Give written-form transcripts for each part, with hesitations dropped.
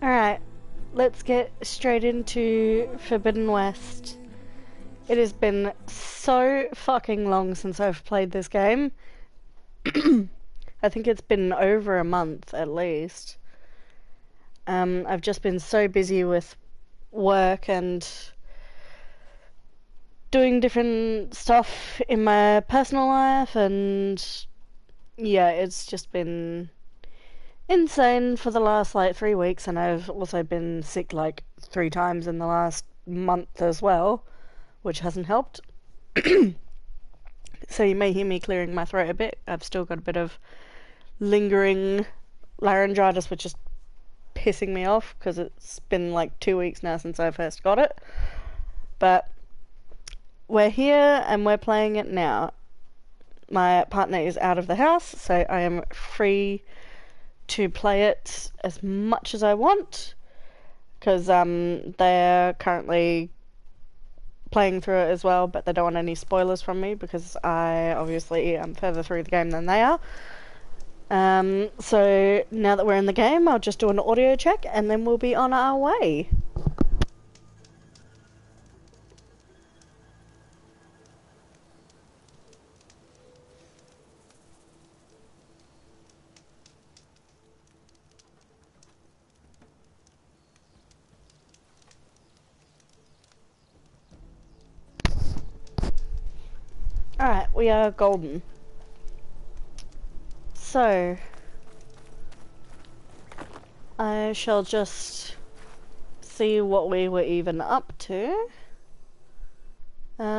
Alright, let's get straight into Forbidden West. It has been so fucking long since I've played this game. I think it's been over a month at least. I've just been so busy with work and doing different stuff in my personal life, and yeah, it's just been insane for the last like 3 weeks, and I've also been sick like 3 times in the last month as well, which hasn't helped. So you may hear me clearing my throat a bit. I've still got a bit of lingering laryngitis, which is pissing me off because it's been like 2 weeks now since I first got it. But we're here and we're playing it now. My partner is out of the house, so I am free to play it as much as I want, because they're currently playing through it as well, but they don't want any spoilers from me because I obviously am further through the game than they are. So now that we're in the game, I'll just do an audio check and then we'll be on our way. Alright, we are golden. So, I shall just see what we were even up to. I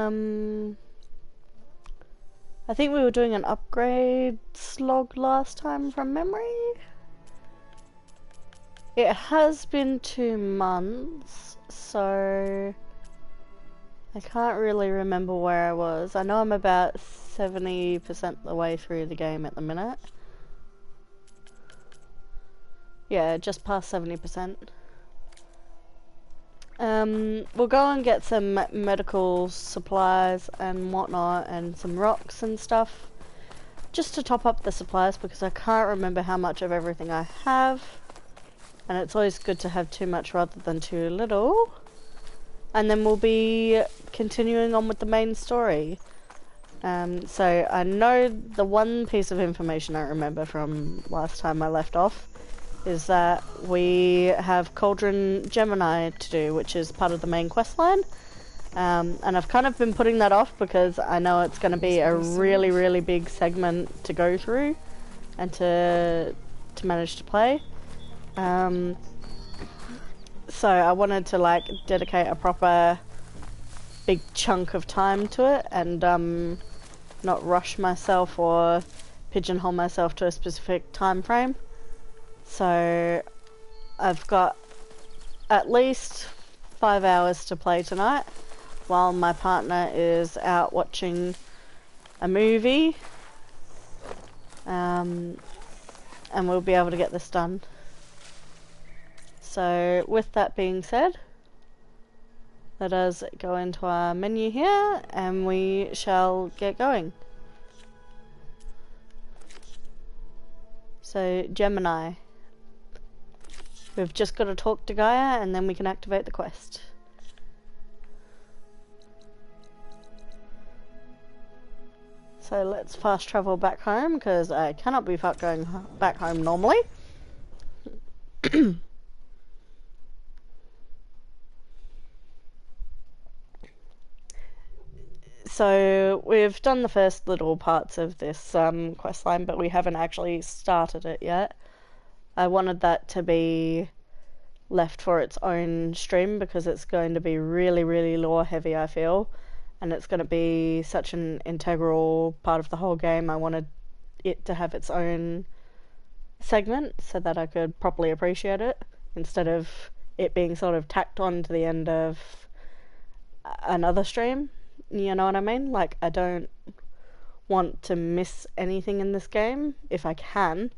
think we were doing an upgrade slog last time from memory. It has been 2 months, so I can't really remember where I was. I know I'm about 70% the way through the game at the minute. Yeah, just past 70%. We'll go and get some medical supplies and whatnot, and some rocks and stuff, just to top up the supplies, because I can't remember how much of everything I have, and it's always good to have too much rather than too little. And then we'll be continuing on with the main story. So I know the one piece of information I remember from last time I left off is that we have Cauldron Gemini to do, which is part of the main quest line. And I've kind of been putting that off because I know it's going to be a really, really big segment to go through and to manage to play. So I wanted to like dedicate a proper big chunk of time to it, and not rush myself or pigeonhole myself to a specific time frame. So I've got at least 5 hours to play tonight while my partner is out watching a movie, and we'll be able to get this done. So with that being said, let us go into our menu here and we shall get going. So Gemini, we've just got to talk to Gaia and then we can activate the quest. So let's fast travel back home because I cannot be fucked going back home normally. So we've done the first little parts of this quest line, but we haven't actually started it yet. I wanted that to be left for its own stream because it's going to be really, really lore heavy, I feel, and it's going to be such an integral part of the whole game. I wanted it to have its own segment so that I could properly appreciate it, instead of it being sort of tacked on to the end of another stream. You know what I mean? Like, I don't want to miss anything in this game if I can.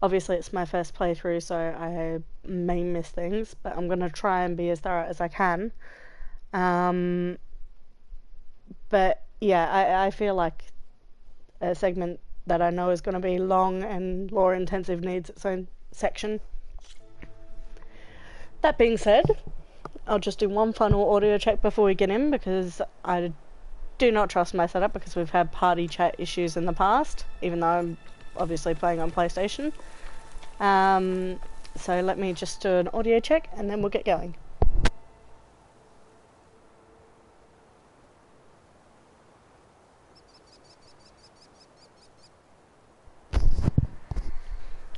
Obviously, it's my first playthrough, so I may miss things, but I'm going to try and be as thorough as I can. But yeah, I feel like a segment that I know is going to be long and lore intensive needs its own section. That being said, I'll just do one final audio check before we get in, because I do not trust my setup, because we've had party chat issues in the past, even though I'm obviously playing on PlayStation. So let me just do an audio check and then we'll get going.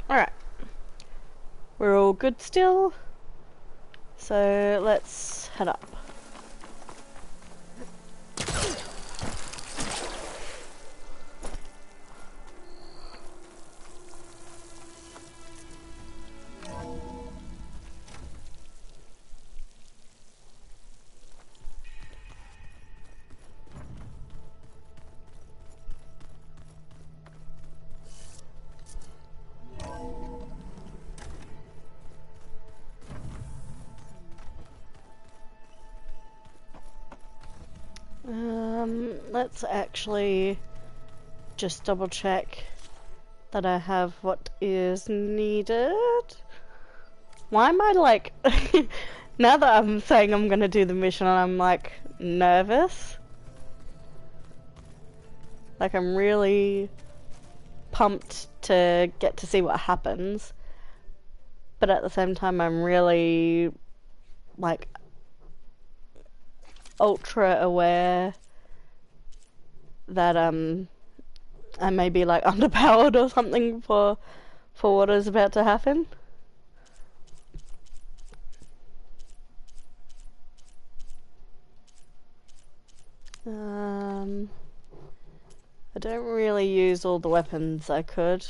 Alright. We're all good still. So let's head up. Let's actually just double check that I have what is needed. Why am I like, now that I'm saying I'm gonna do the mission, I'm like nervous. Like I'm really pumped to get to see what happens, but at the same time I'm really like ultra aware that I may be like underpowered or something for what is about to happen. I don't really use all the weapons I could.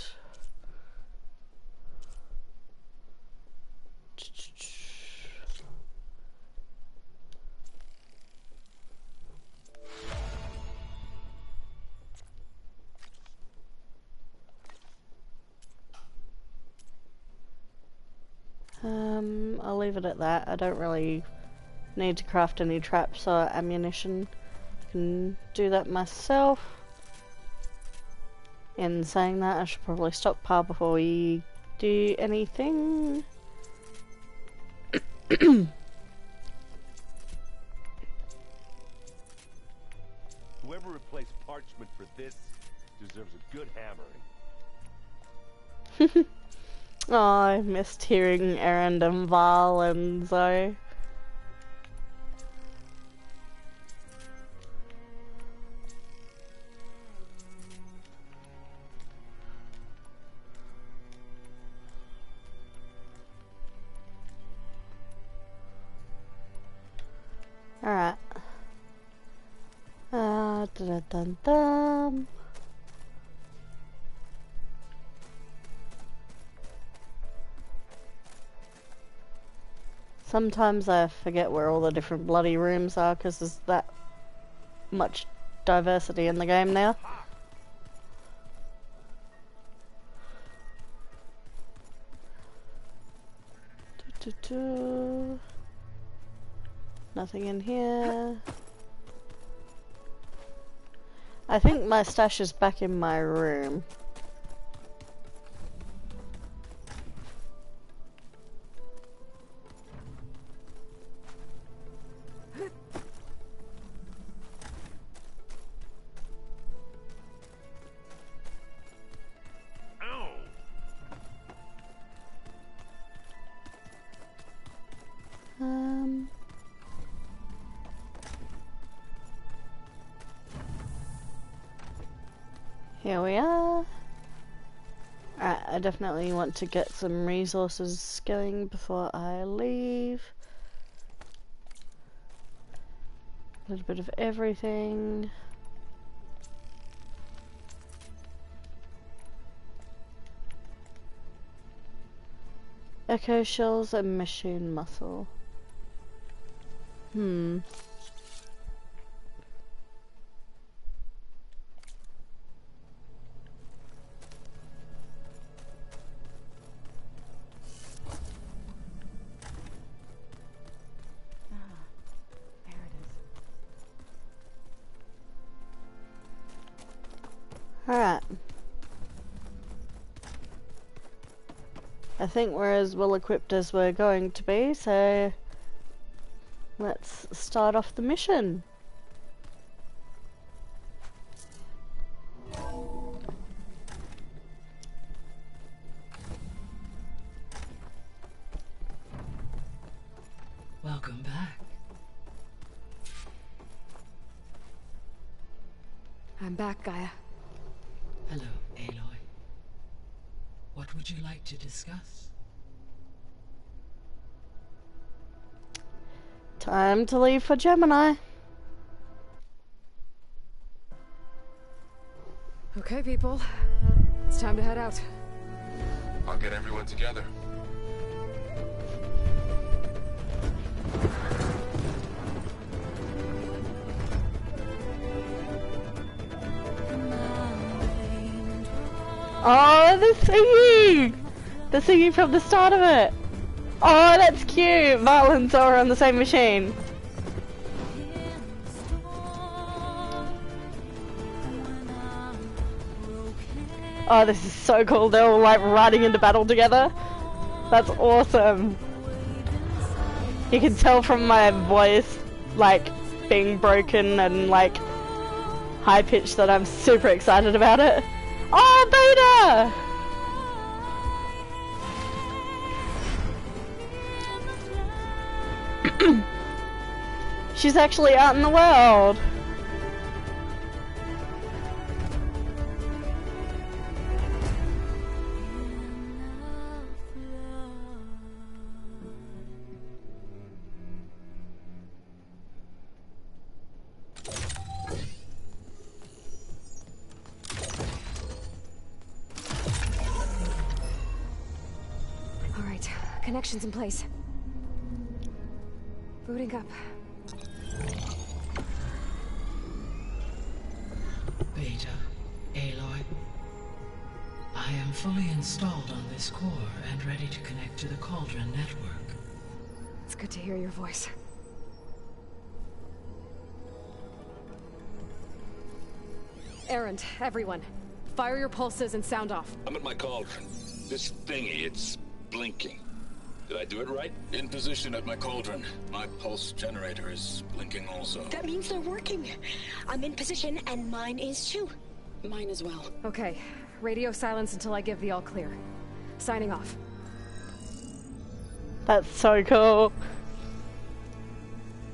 I'll leave it at that. I don't really need to craft any traps or ammunition. I can do that myself. In saying that, I should probably stockpile before we do anything. Whoever replaced parchment for this deserves a good hammering. Oh, I missed hearing Erend and Val and Zoe. Alright. Dun dun dun dun. Sometimes I forget where all the different bloody rooms are because there's that much diversity in the game now. Nothing in here. I think my stash is back in my room. Here we are. Alright, I definitely want to get some resources going before I leave. A little bit of everything. Echo shells and machine muscle. Alright. I think we're as well equipped as we're going to be, so let's start off the mission. Welcome back. I'm back, Gaia. Hello, Aloy. What would you like to discuss? Time to leave for Gemini. Okay, people. It's time to head out. I'll get everyone together. Oh, the singing! The singing from the start of it. Oh, that's cute. Val and Zora are on the same machine. Oh, this is so cool. They're all like riding into battle together. That's awesome. You can tell from my voice, like, being broken and like high pitched, that I'm super excited about it. Oh, Beta! She's actually out in the world. Connections in place. Booting up. Beta, Aloy. I am fully installed on this core and ready to connect to the Cauldron network. It's good to hear your voice. Erend, everyone. Fire your pulses and sound off. I'm at my cauldron. This thingy, it's blinking. Did I do it right? In position at my cauldron. My pulse generator is blinking also. That means they're working. I'm in position and mine is too. Mine as well. Okay. Radio silence until I give the all clear. Signing off. That's so cool.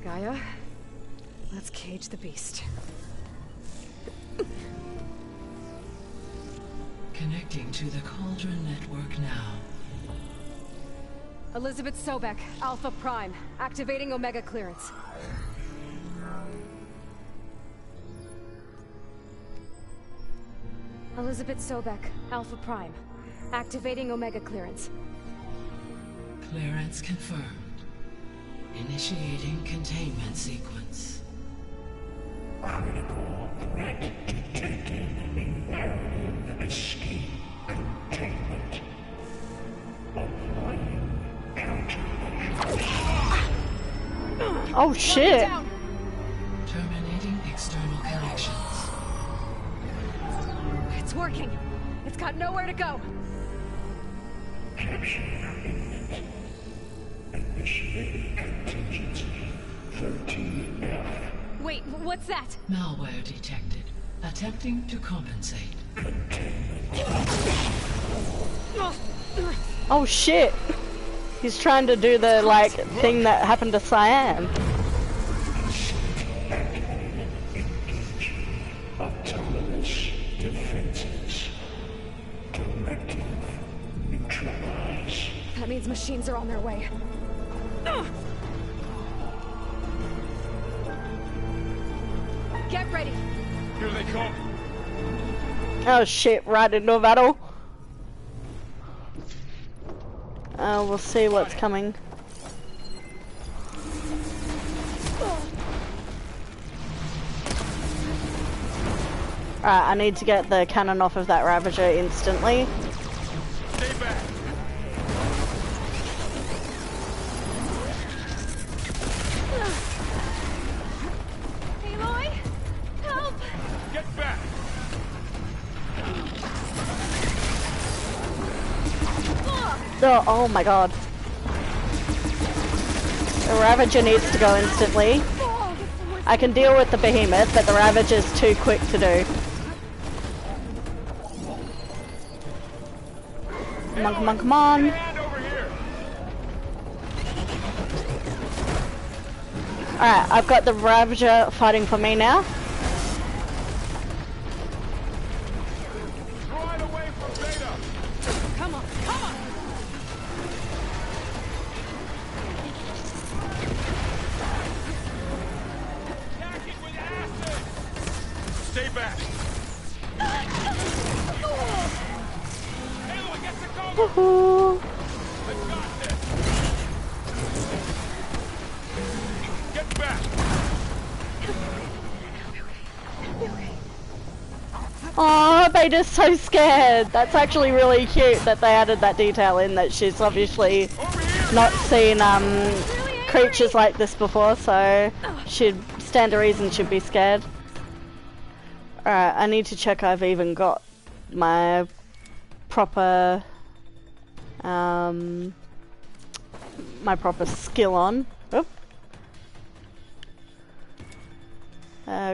Gaia, let's cage the beast. Connecting to the Cauldron network now. Elizabeth Sobek, Alpha Prime, activating Omega clearance. Elizabeth Sobek, Alpha Prime, activating Omega clearance. Clearance confirmed. Initiating containment sequence. Critical threat detected. Imperative escape containment. Applying countermeasures. Oh shit! Terminating external connections. It's working. It's got nowhere to go. Capture imminent. Initiating contingency 13F. Wait, what's that? Malware detected. Attempting to compensate. Oh shit! He's trying to do the like thing that happened to Cyan. Engage. Autonomous defenses. Directive. Neutralize. That means machines are on their way. Get ready. Here they come. Oh shit, right into a battle. We'll see what's coming. Alright, I need to get the cannon off of that Ravager instantly. Stay back. Aloy, help! Get back. Oh my god. The Ravager needs to go instantly. I can deal with the Behemoth, but the Ravager's too quick to do. Come on, come on, come on. Alright, I've got the Ravager fighting for me now. Come on, come on! Stay back. Woohoo! Get back. Oh, Beta's so scared. That's actually really cute that they added that detail in, that she's obviously not seen creatures like this before, so she'd stand to reason she'd be scared. Alright, I need to check I've even got my proper skill on. Oop.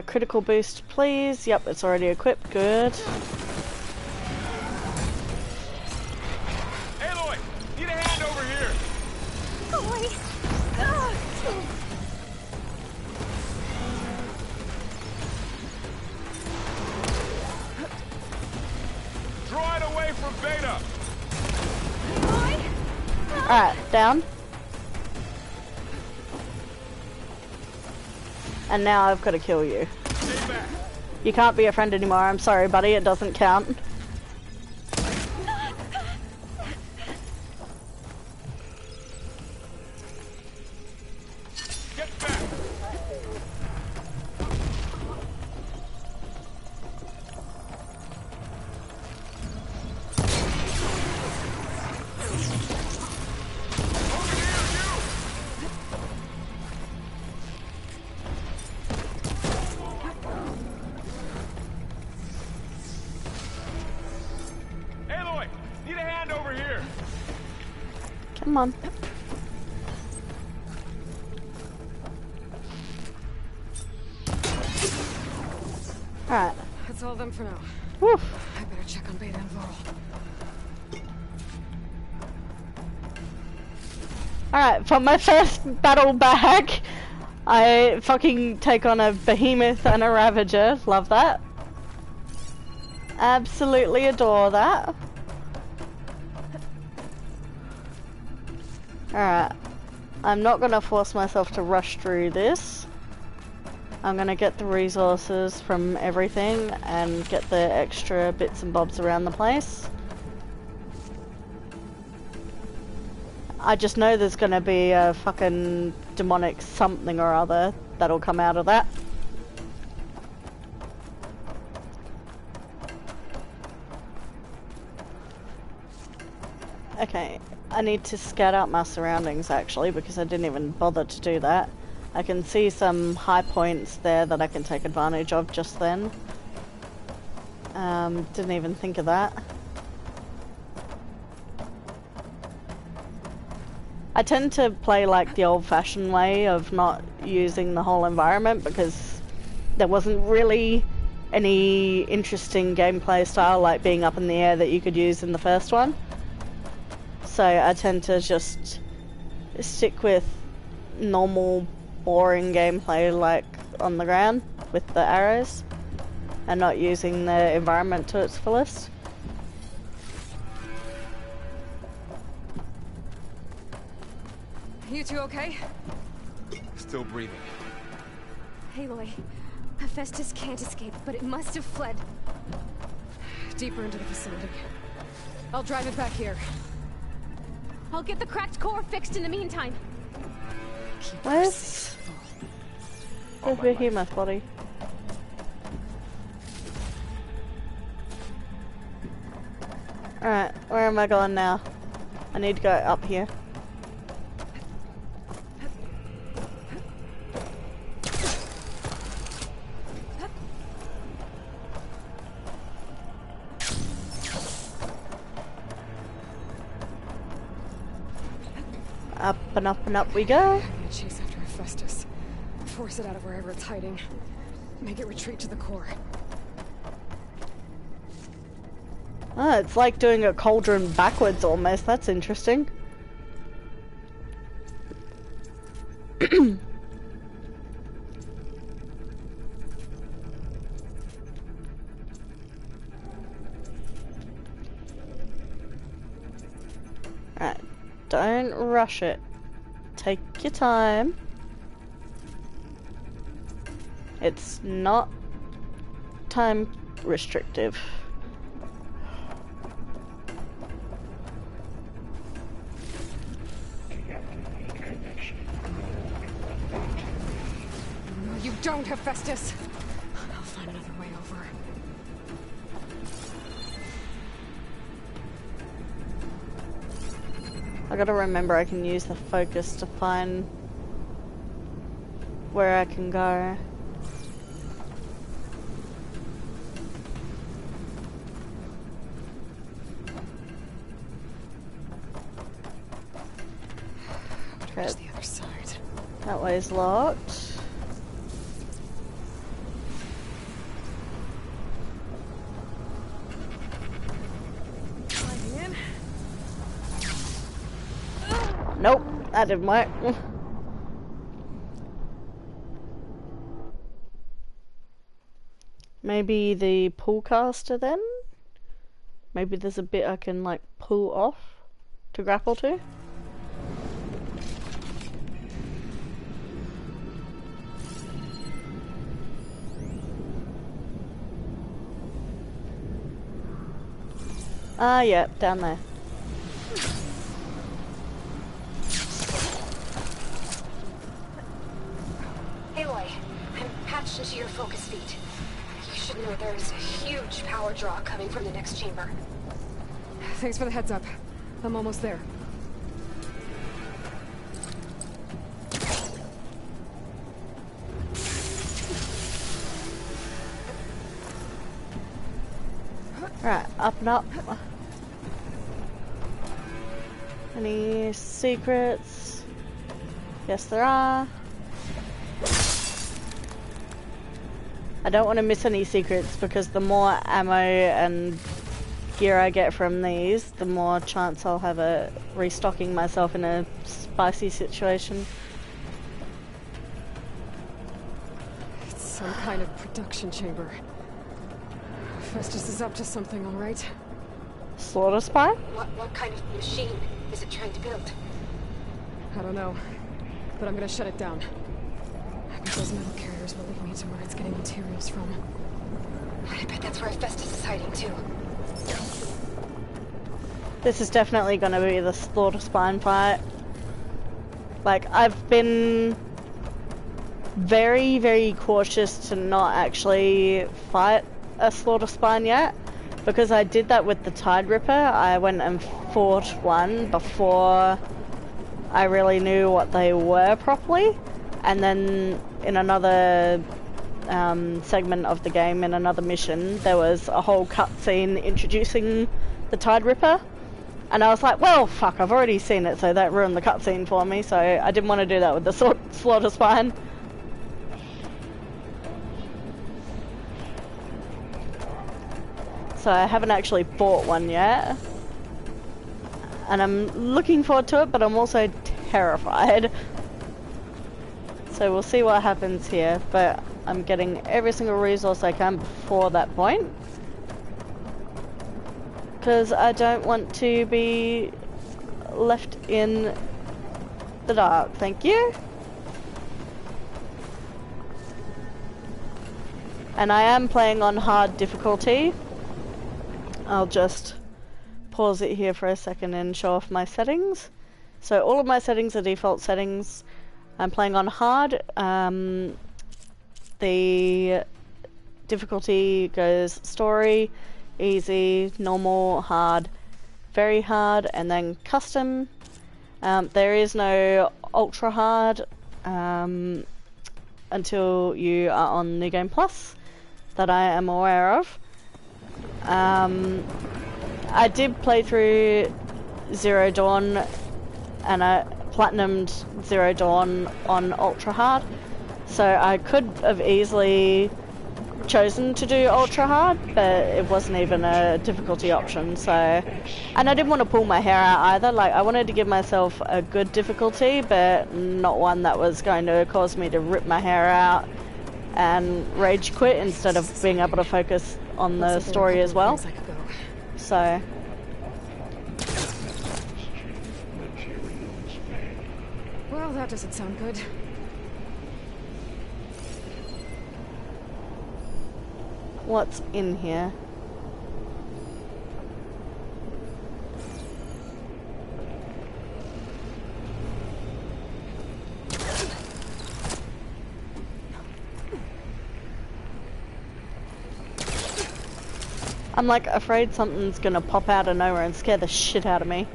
Critical boost, please. Yep, it's already equipped. Good. Aloy, need a hand over here. Draw it away from Beta. Alright, down. And now I've got to kill you. Stay back. You can't be a friend anymore. I'm sorry, buddy. It doesn't count. Get back. Aloy, need a hand over here. Come on. Alright. That's all of them for now. Woof. I better check on Beta and Varl. Alright, for my first battle back, I fucking take on a Behemoth and a Ravager. Love that. Absolutely adore that. Alright. I'm not gonna force myself to rush through this. I'm gonna get the resources from everything and get the extra bits and bobs around the place. I just know there's gonna be a fucking demonic something or other that'll come out of that. Okay, I need to scout out my surroundings actually, because I didn't even bother to do that. I can see some high points there that I can take advantage of just then. Didn't even think of that. I tend to play like the old-fashioned way of not using the whole environment, because there wasn't really any interesting gameplay style like being up in the air that you could use in the first one. So I tend to just stick with normal, boring gameplay like on the ground with the arrows and not using the environment to its fullest. You two okay? Still breathing. Aloy, Hephaestus can't escape, but it must have fled. Deeper into the facility. I'll drive it back here. I'll get the cracked core fixed in the meantime. Where's the Behemoth body? Alright, where am I going now? I need to go up here. Up and up and up we go. I'm gonna chase after Hephaestus. Force it out of wherever it's hiding. Make it retreat to the core. Ah, it's like doing a cauldron backwards almost. That's interesting. Right, don't rush it. Take your time. It's not time restrictive. No, you don't, Hephaestus! I'll find another way over. I gotta remember I can use the focus to find where I can go. Okay, Reach the other side. that way's locked. Climbing in. Nope, that didn't work. Maybe the pull caster then? Maybe there's a bit I can like pull off to grapple to? Ah, yeah, down there. Aloy, I'm patched into your focus feed. You should know there's a huge power draw coming from the next chamber. Thanks for the heads up. I'm almost there. Right, up and up. Any secrets? Yes, there are. I don't want to miss any secrets because the more ammo and gear I get from these, the more chance I'll have a restocking myself in a spicy situation. It's some kind of production chamber. Festus is up to something, all right? Slaughter spine? What kind of machine is it trying to build? I don't know, but I'm gonna shut it down. I bet those metal carriers will lead me to where it's getting materials from. I bet that's where Hephaestus is hiding too. This is definitely going to be the slaughter spine fight. Like, I've been very, very cautious to not actually fight a slaughter spine yet, because I did that with the Tide Ripper. I went and fought one before I really knew what they were properly, and then in another segment of the game, in another mission, there was a whole cutscene introducing the Tide Ripper, and I was like, well, fuck, I've already seen it, so that ruined the cutscene for me, so I didn't want to do that with the slaughter spine. So I haven't actually bought one yet, and I'm looking forward to it, but I'm also terrified. So we'll see what happens here, but I'm getting every single resource I can before that point, because I don't want to be left in the dark. Thank you. And I am playing on hard difficulty. I'll just pause it here for a second and show off my settings. So all of my settings are default settings. I'm playing on hard. The difficulty goes story, easy, normal, hard, very hard, and then custom. There is no ultra hard until you are on New Game Plus that I am aware of. I did play through Zero Dawn, and platinumed Zero Dawn on ultra hard, so I could have easily chosen to do ultra hard, but it wasn't even a difficulty option. So, and I didn't want to pull my hair out either. Like, I wanted to give myself a good difficulty, but not one that was going to cause me to rip my hair out and rage quit instead of being able to focus on the story as well. So. Well, that doesn't sound good. What's in here? I'm like afraid something's gonna pop out of nowhere and scare the shit out of me.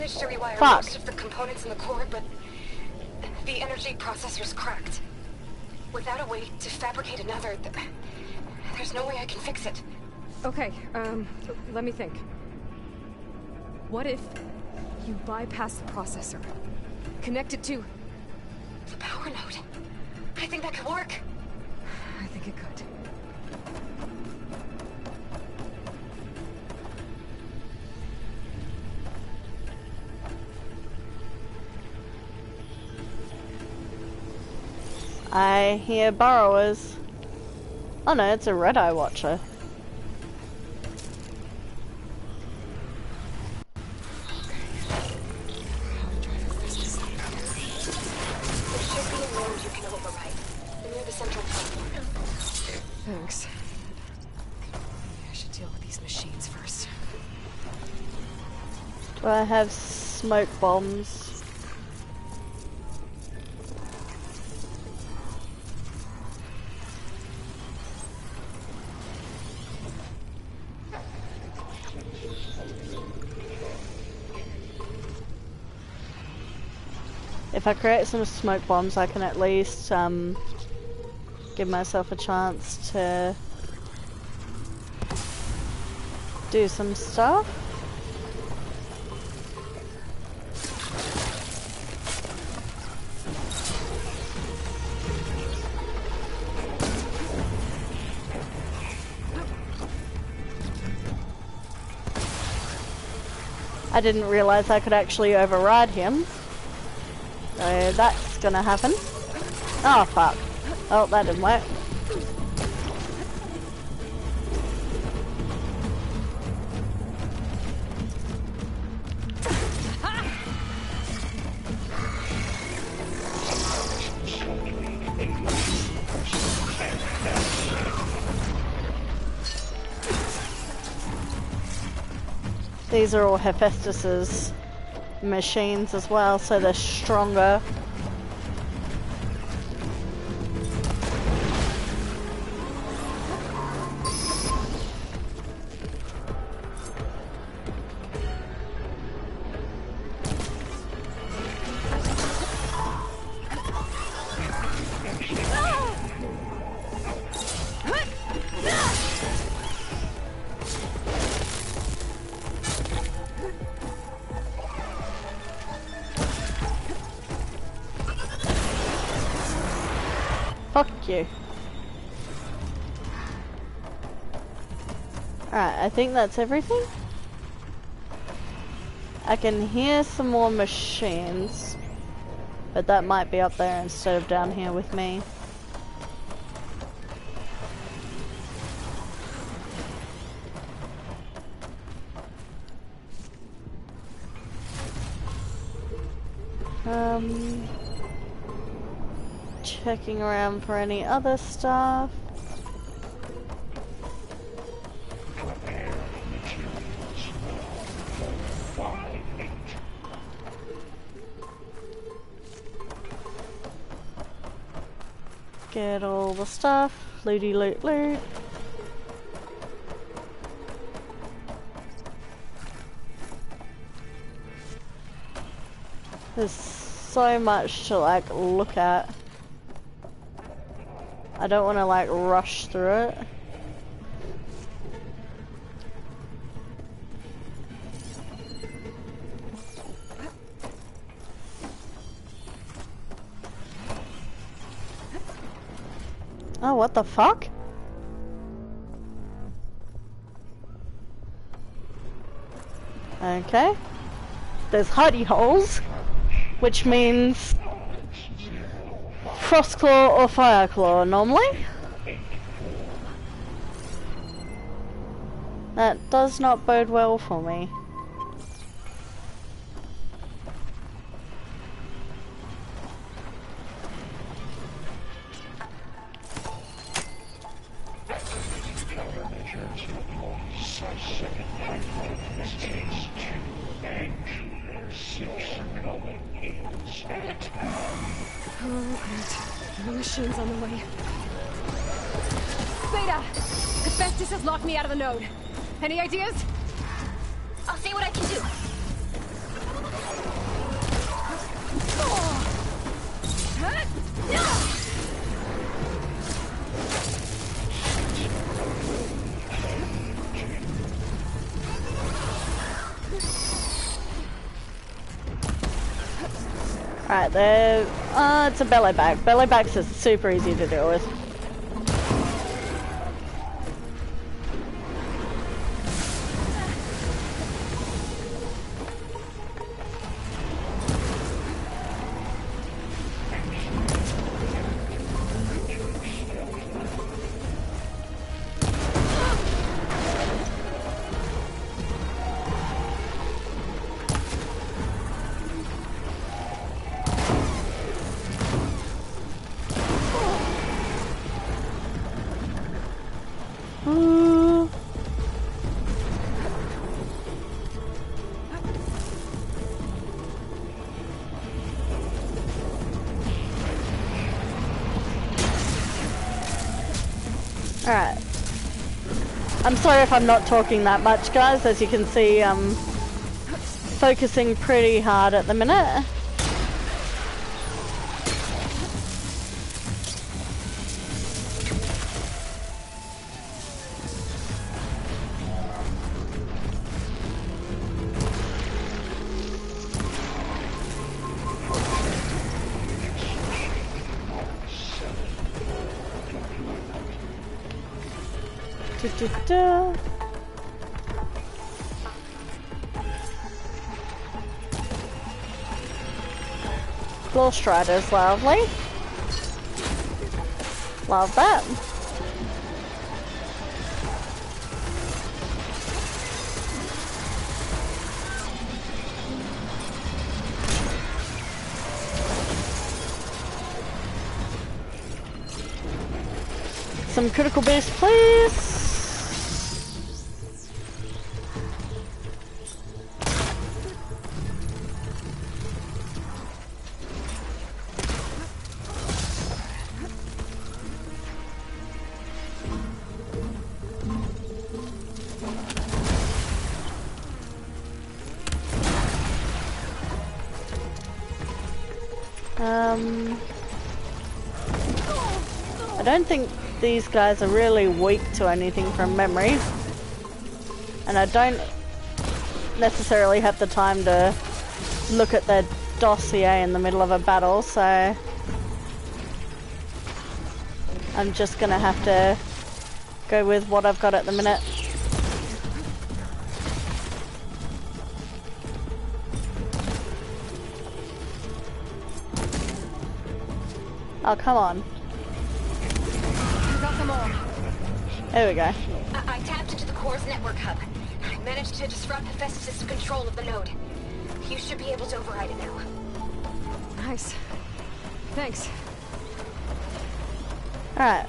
To rewire Fuck. most of the components in the core, but the energy processor's cracked. Without a way to fabricate another, there's no way I can fix it. Okay, let me think. What if you bypass the processor? Connect it to the power node. I think that could work. I think it could. I hear burrowers. Oh no, it's a red-eye watcher. There should be a node you can override near the central platform. Thanks. Maybe I should deal with these machines first. Do I have smoke bombs? If I create some smoke bombs, I can at least give myself a chance to do some stuff. I didn't realize I could actually override him. So that's gonna happen. Oh fuck. Oh, that didn't work. These are all Hephaestus's machines as well, so they're stronger. Fuck you. Alright, I think that's everything. I can hear some more machines, but that might be up there instead of down here with me. Checking around for any other stuff. Prepare materials. 5-8. Get all the stuff. Looty loot loot. There's so much to like look at. I don't want to like rush through it. Oh, what the fuck? Okay. There's hidey holes, which means Frostclaw or Fireclaw normally. That does not bode well for me. Oh, great. The machine's on the way. Beta! Hephaestus has locked me out of the node. Any ideas? I'll see what I can do. Alright, there. It's a belly bag. Belly bags are super easy to deal with. Alright. I'm sorry if I'm not talking that much, guys. As you can see, I'm focusing pretty hard at the minute. Floor Strider's lovely. Love that. Some critical boost, please. I don't think these guys are really weak to anything from memory, and I don't necessarily have the time to look at their dossier in the middle of a battle, so I'm just gonna have to go with what I've got at the minute. Oh, come on. I got them all. There we go. I tapped into the core's network hub. I managed to disrupt Hephaestus' control of the node. You should be able to override it now. Nice. Thanks. Alright.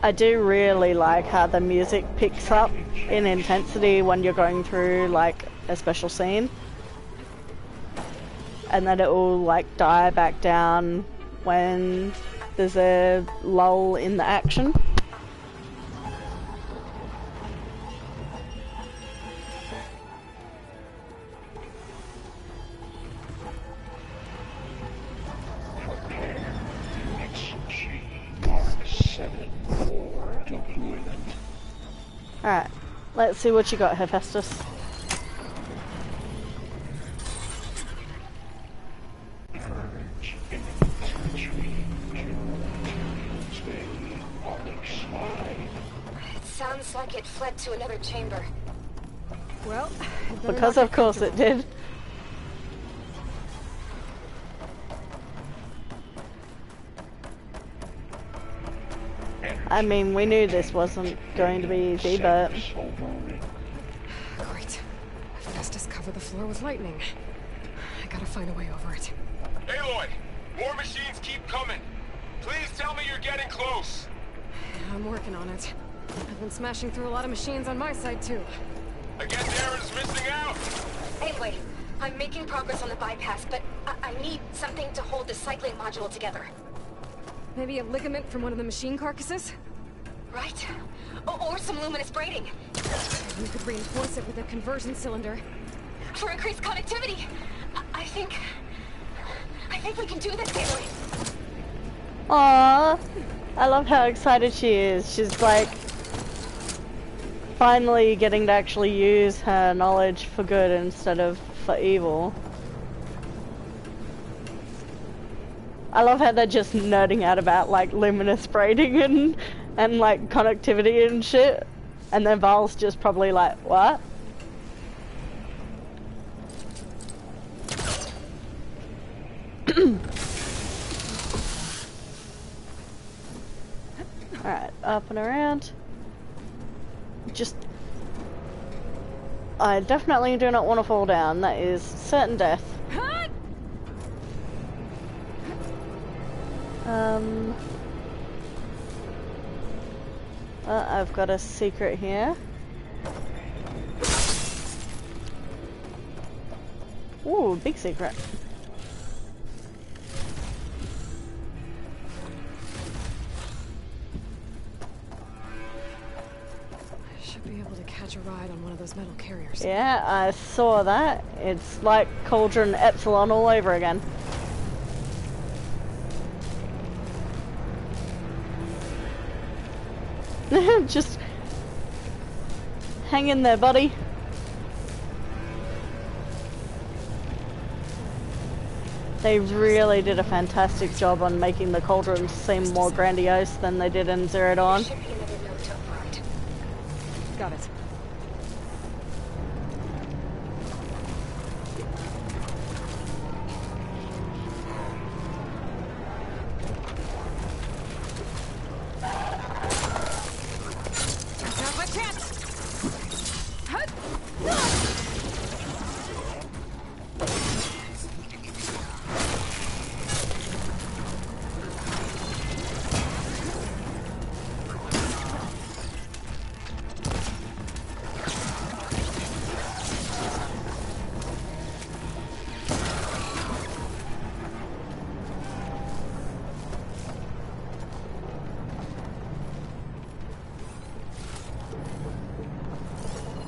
I do really like how the music picks up in intensity when you're going through like a special scene, and then it will like die back down when there's a lull in the action. 7-4 deployment. Alright, let's see what you got, Hephaestus. Purge infantry. Stay on the side. It sounds like it fled to another chamber. Well, it better Because not of get course it comfortable. did. I mean, we knew this wasn't going to be easy, but... Great. Festus covered the floor with lightning. I gotta find a way over it. Aloy! More machines keep coming! Please tell me you're getting close! Yeah, I'm working on it. I've been smashing through a lot of machines on my side, too. I guess Aaron's missing out! Anyway, I'm making progress on the bypass, but I need something to hold the cycling module together. Maybe a ligament from one of the machine carcasses? Right? Or some luminous braiding. We could reinforce it with a conversion cylinder. For increased connectivity. I think we can do this, Aloy. Aww, I love how excited she is. She's like finally getting to actually use her knowledge for good instead of for evil. I love how they're just nerding out about like luminous braiding and like connectivity and shit, and then Val's just probably like, what? Alright, up and around. Just... I definitely do not want to fall down. That is certain death. I've got a secret here. Ooh, big secret. Should be able to catch a ride on one of those metal carriers. Yeah, I saw that. It's like Cauldron Epsilon all over again. Just hang in there, buddy. They really did a fantastic job on making the Cauldrons seem more grandiose than they did in Zero Dawn. Should be another note to override. Got it. Now's my chance! Hut!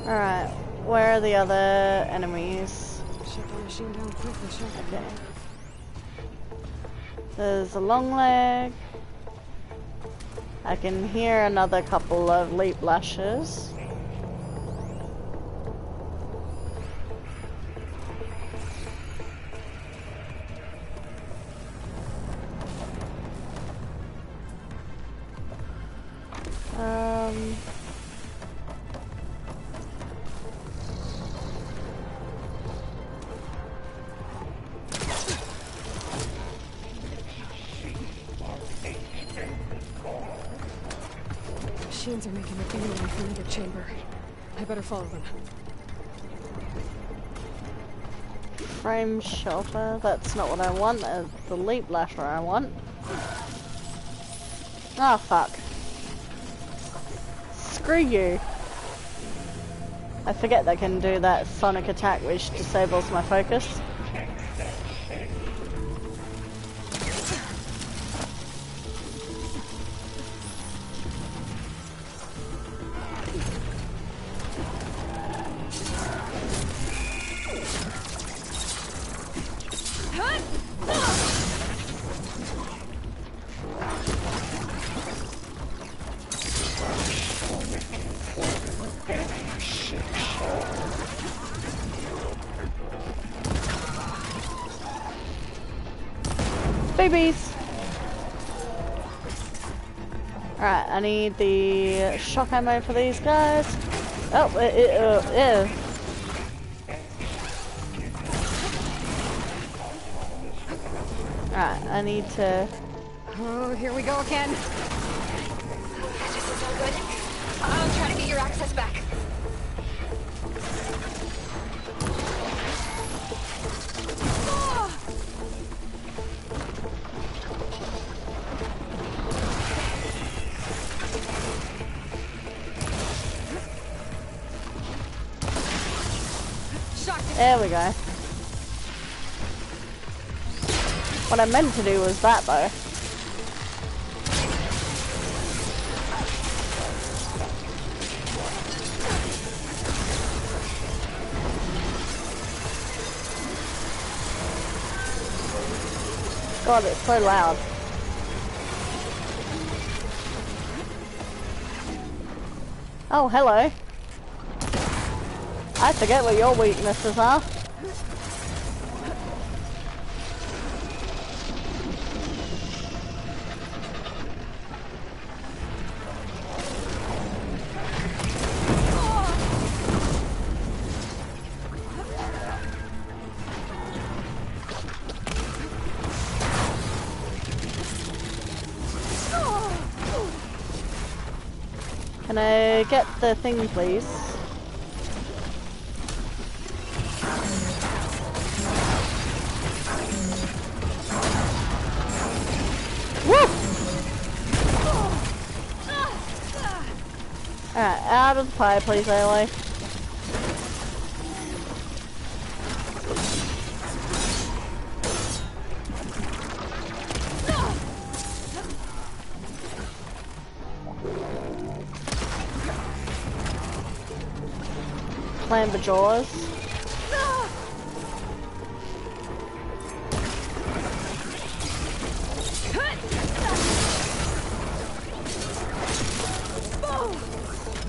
Alright, where are the other enemies? Shut the machine down quickly, shut Okay. There's a long leg. I can hear another couple of leap lashes. Machines are making a beeline for another chamber. I better follow them. Frame shelter, that's not what I want, that's the leap lasher I want. Ah, fuck. Screw you. I forget they can do that sonic attack which disables my focus. babies! Alright, I need the shock ammo for these guys. Oh, yeah. Alright, I need to... Oh, here we go again. This is so good. I'll try to get your access back. There we go. What I meant to do was that though. God, it's so loud. Oh, hello. I forget what your weaknesses are. Can I get the thing, please? Alright, out of the pie, please, Aloy. Slam the jaws.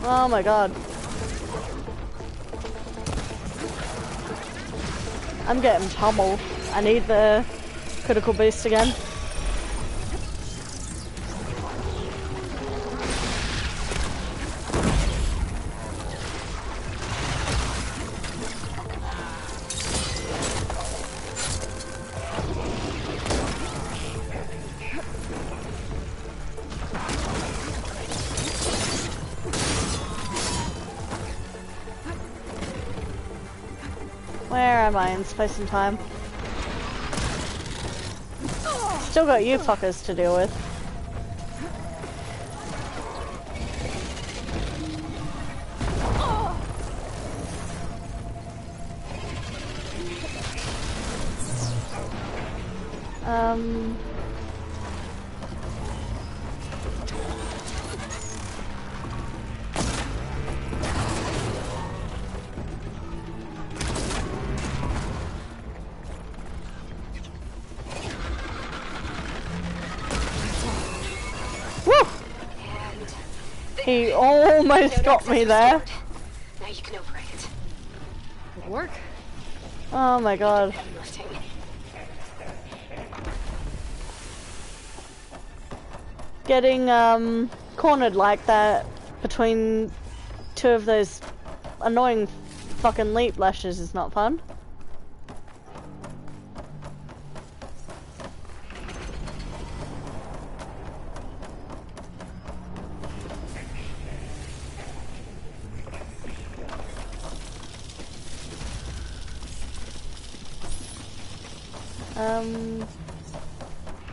Oh my god. I'm getting pummeled. I need the critical boost again. Where am I in space and time? Still got you fuckers to deal with. He almost got me there. Now you can operate it. It'll work. Oh my god. Getting cornered like that between two of those annoying fucking leap lashes is not fun.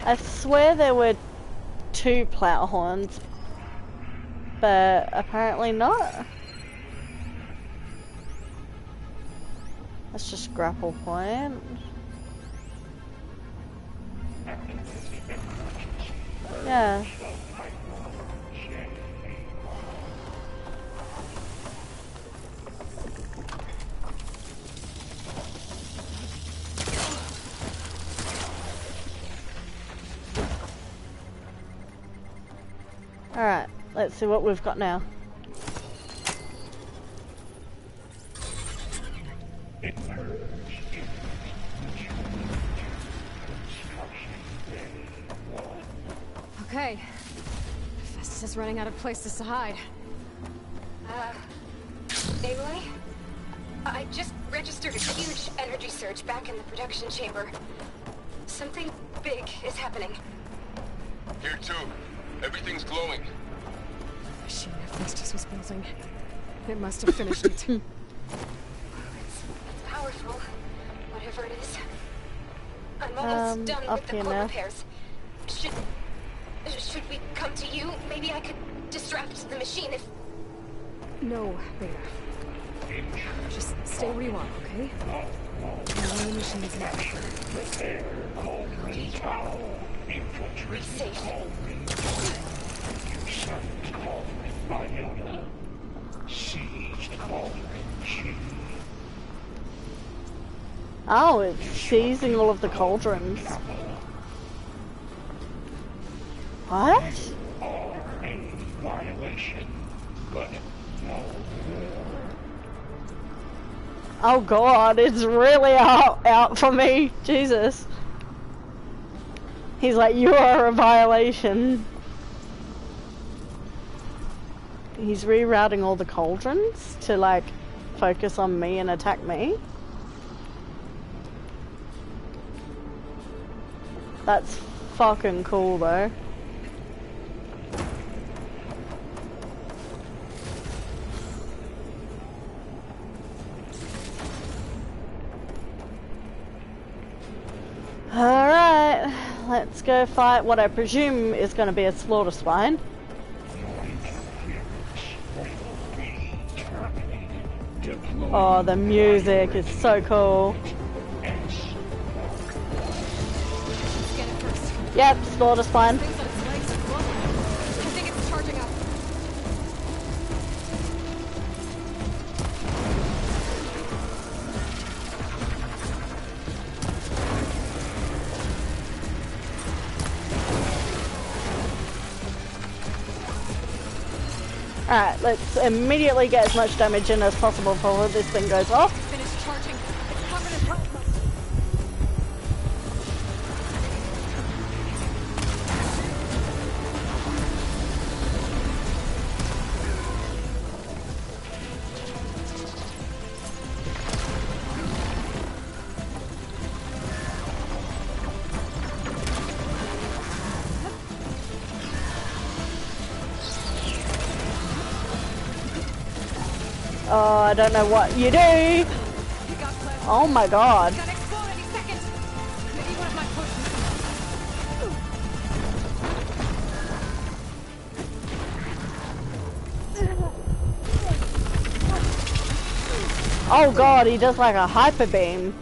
I swear there were 2 plow horns, but apparently not. Let's just grapple point. Yeah. Alright, let's see what we've got now. Okay. Festus is running out of places to hide. Aloy? I just registered a huge energy surge back in the production chamber. Something big is happening. Here too. Everything's glowing. The machine that Festus was building. It must have finished it. It's powerful, whatever it is. I'm almost done up with the here core now. repairs. Should we come to you? Maybe I could distract the machine if... No, Beta. Just stay where you are, okay? No machines now. Prepare Cauldron Tower. Infiltrate Safe. Cauldron. You sent Cauldron Iota. Seized Cauldron G. Oh, it's seizing all of the cauldrons. What? Are a violation, but no more. Oh god, it's really out for me. Jesus. He's like, you are a violation. He's rerouting all the cauldrons to like focus on me and attack me. That's fucking cool though. Alright, let's go fight what I presume is going to be a slaughter swine. Oh, the music is so cool. Scan it first. Yep, slaughter swine. Things on its legs are glowing. I think it's charging up. Alright, let's immediately get as much damage in as possible before this thing goes off. Finish charging. It's covered in plasma. Oh, I don't know what you do. He got plasma. Oh my god. It's gonna explode any second. Maybe one of my potions. Oh god, he does like a hyper beam.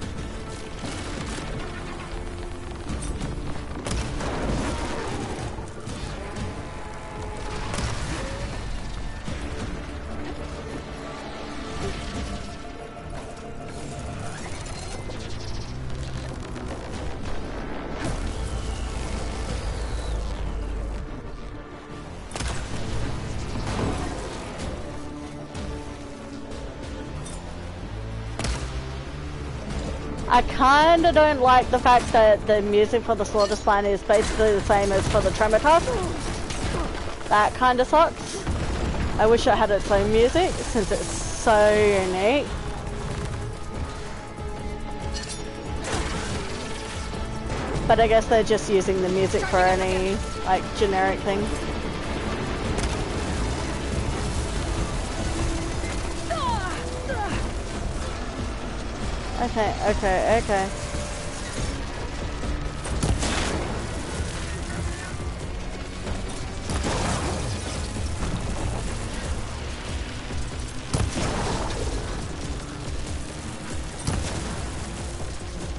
I kinda don't like the fact that the music for the slaughter spine is basically the same as for the tremor tusk. That kinda sucks. I wish it had its own music since it's so unique. But I guess they're just using the music for any like generic thing. Okay.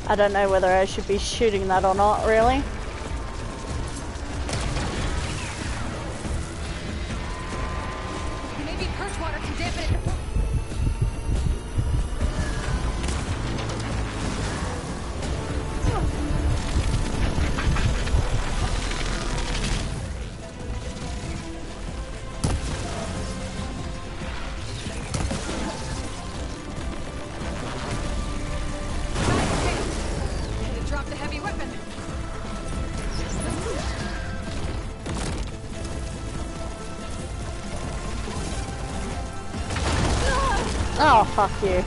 I don't know whether I should be shooting that or not, really. Maybe purge water can dampen it. Should have dropped the heavy weapon. Oh, fuck you.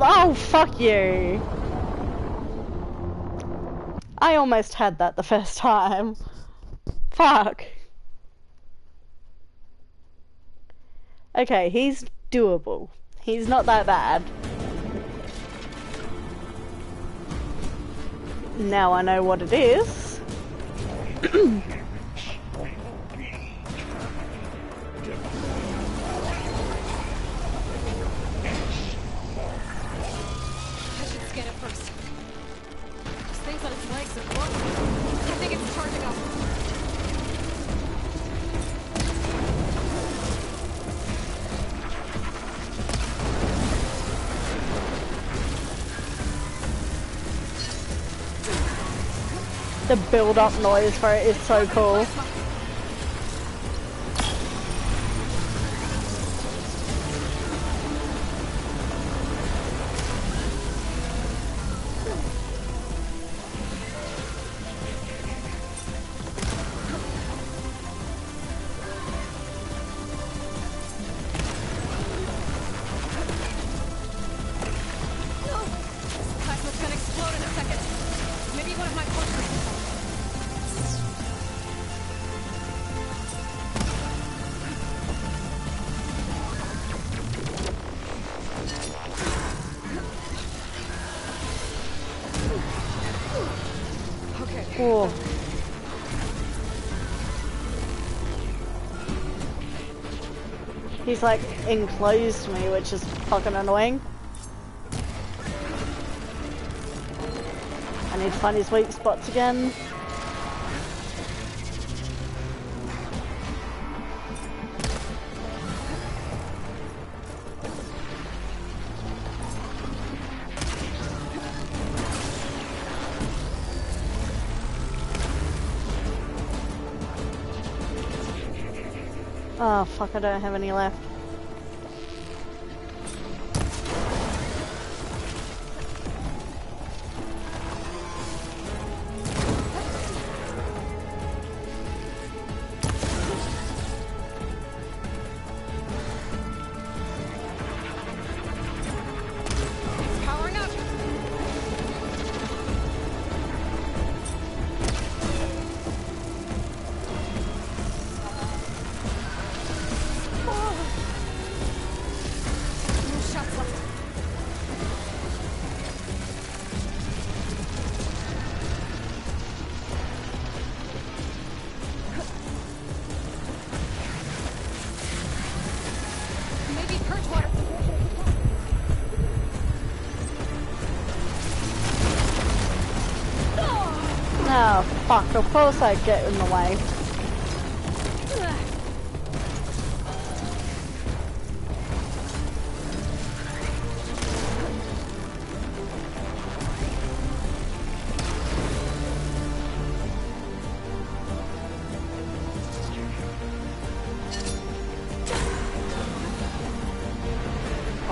Oh, fuck you. I almost had that the first time. Fuck. Okay, he's doable. He's not that bad. Now I know what it is. I should scan it first. This thing's on its legs and look. I think it's charging up. The build-up noise for it is so cool. Plasma's gonna explode in a second. Maybe one of my posters. Okay. Cool. He's like enclosed me, which is fucking annoying. I need to find his weak spots again. Oh fuck, I don't have any left. Powering up. No shots left. Maybe purge water. Oh fuck, of course I get in the way.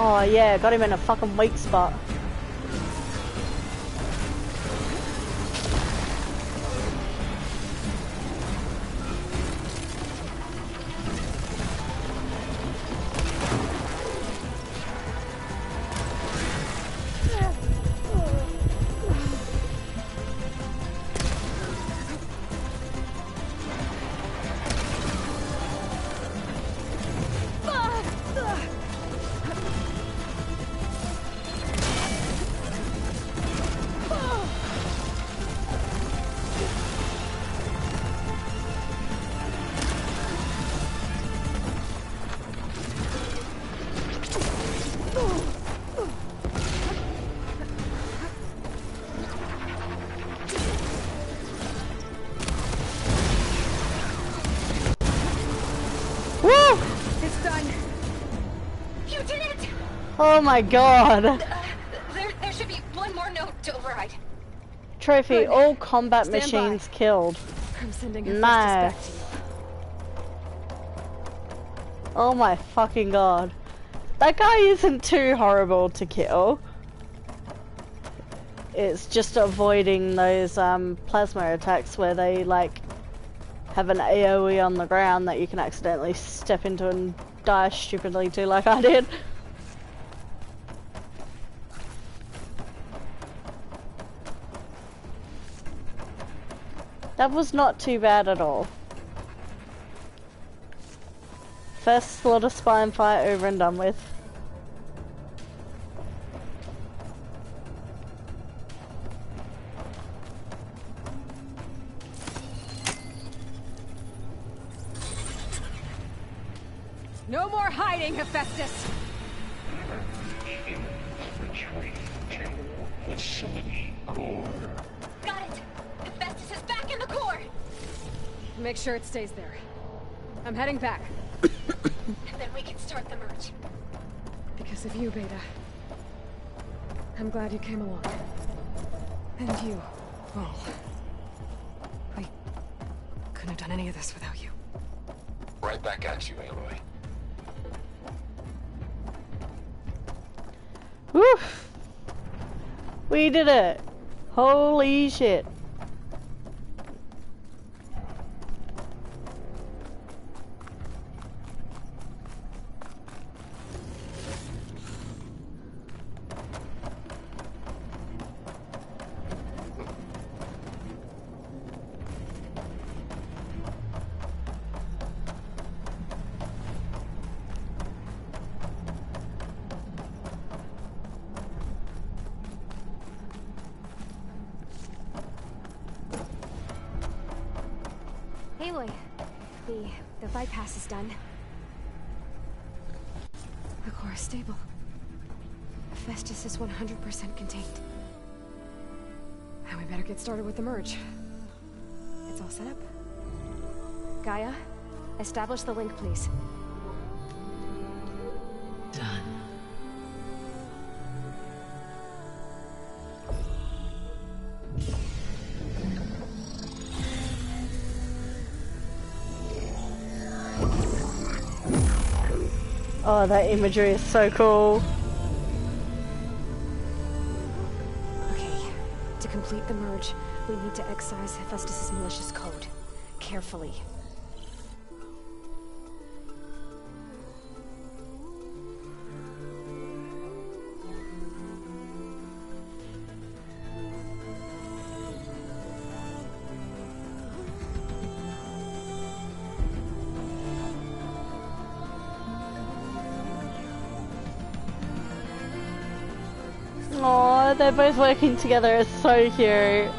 Oh yeah, got him in a fucking weak spot. Woo! It's done. You did it! Oh my god. There should be one more note to override. Trophy, Good. all combat Stand machines killed. I'm sending her Nice. back to you. Oh my fucking god. That guy isn't too horrible to kill. It's just avoiding those plasma attacks where they like have an AoE on the ground that you can accidentally step into and die stupidly to, like I did. That was not too bad at all. First Slaughter Spine fight over and done with. No more hiding, Hephaestus! Retreat to facility core. Got it! Hephaestus is back in the core! Make sure it stays there. I'm heading back. And then we can start the merge. Because of you, Beta. I'm glad you came along. And you, Vol. We couldn't have done any of this without you. Right back at you, Aloy. Woo! We did it! Holy shit. Aloy, the bypass is done. The core is stable. Hephaestus is 100% contained. And we better get started with the merge. It's all set up. Gaia, establish the link, please. Done. Oh, that imagery is so cool. Okay, to complete the merge, we need to excise Hephaestus' malicious code. Carefully. Aw, they're both working together, it's so cute.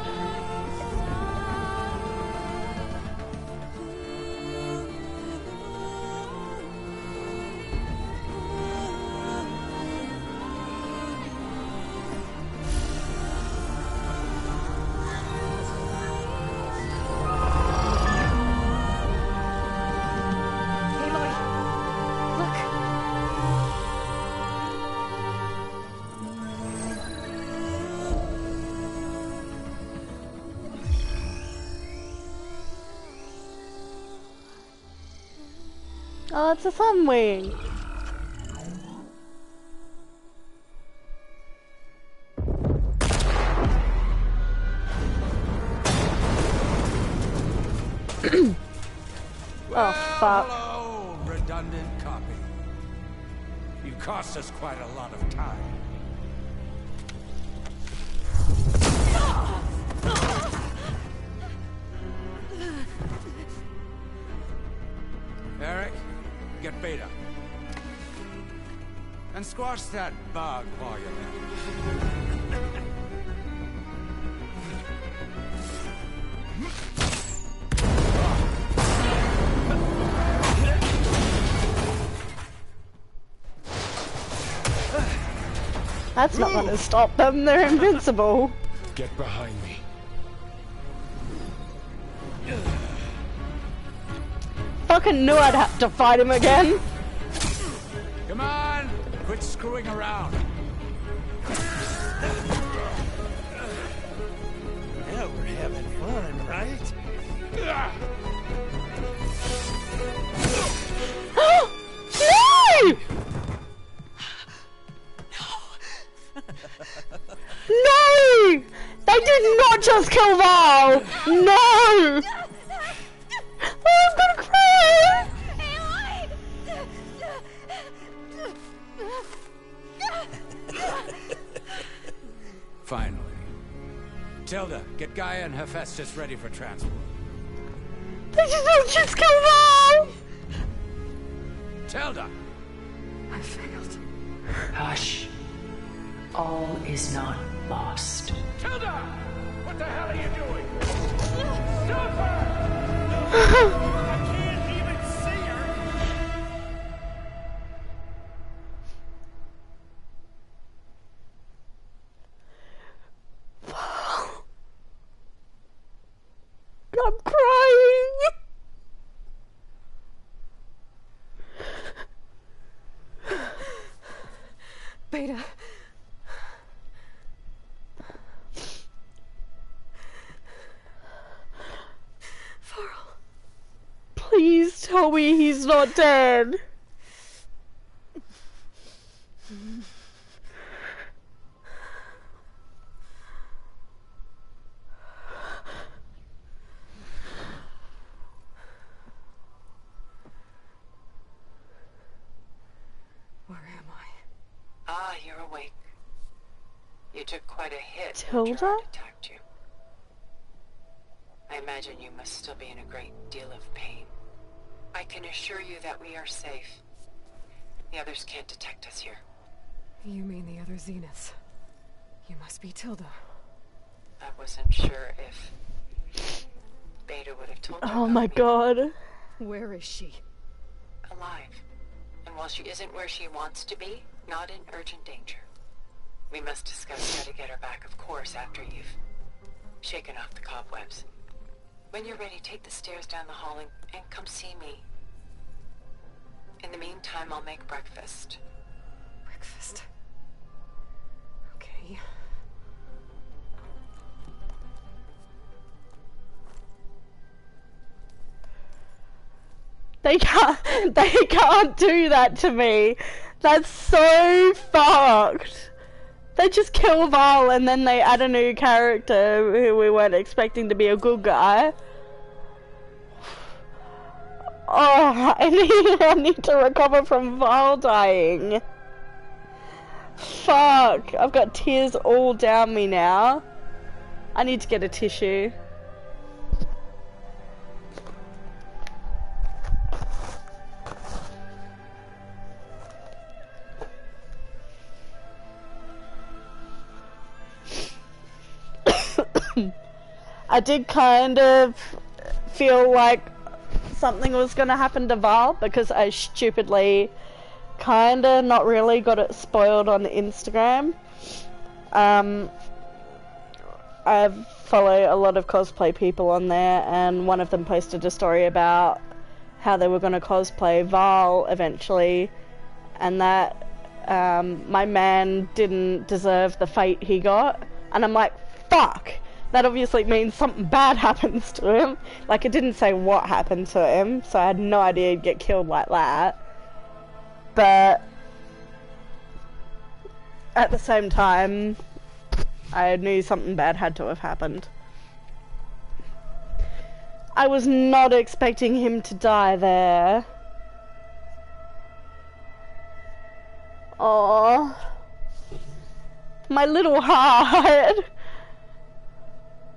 Oh, it's a Sunwing. Oh, fuck. Hello, redundant copy. You cost us quite a lot of time. Eric, get Beta. And squash that bug while you're there. That's not gonna stop them, they're invincible. Get behind me. Fucking knew I'd have to fight him again. Come on, quit screwing around. Now we're having fun, right? No! No! They did not just kill Val! No! Oh, I'm gonna cry! Finally. Tilda, get Gaia and Hephaestus ready for transport. They just kill Val! Tilda! I failed. Hush. All is not lost. Tilda! What the hell are you doing? Stop her! I can't even see her! I'm crying! Beta. Varl. Please tell me he's not dead. Where am I? Ah, you're awake. You took quite a hit. Tilda? Gerard attacked you. I imagine you must still be in a great deal of pain. I can assure you that we are safe. The others can't detect us here. You mean the other Zeniths? You must be Tilda. I wasn't sure if Beta would have told you. Oh my god. Where is she? Alive. And while she isn't where she wants to be, not in urgent danger. We must discuss how to get her back, of course, after you've shaken off the cobwebs. When you're ready, take the stairs down the hall and come see me. In the meantime, I'll make breakfast. Breakfast. Okay. They can't do that to me. That's so fucked. They just kill Val and then they add a new character who we weren't expecting to be a good guy. Oh, I need to recover from Val dying. Fuck, I've got tears all down me now. I need to get a tissue. I did kind of feel like something was going to happen to Val because I stupidly kind of not really got it spoiled on Instagram. I follow a lot of cosplay people on there and one of them posted a story about how they were going to cosplay Val eventually and that my man didn't deserve the fate he got, and I'm like, fuck! That obviously means something bad happens to him. Like, it didn't say what happened to him, so I had no idea he'd get killed like that. But at the same time, I knew something bad had to have happened. I was not expecting him to die there. Aww. My little heart.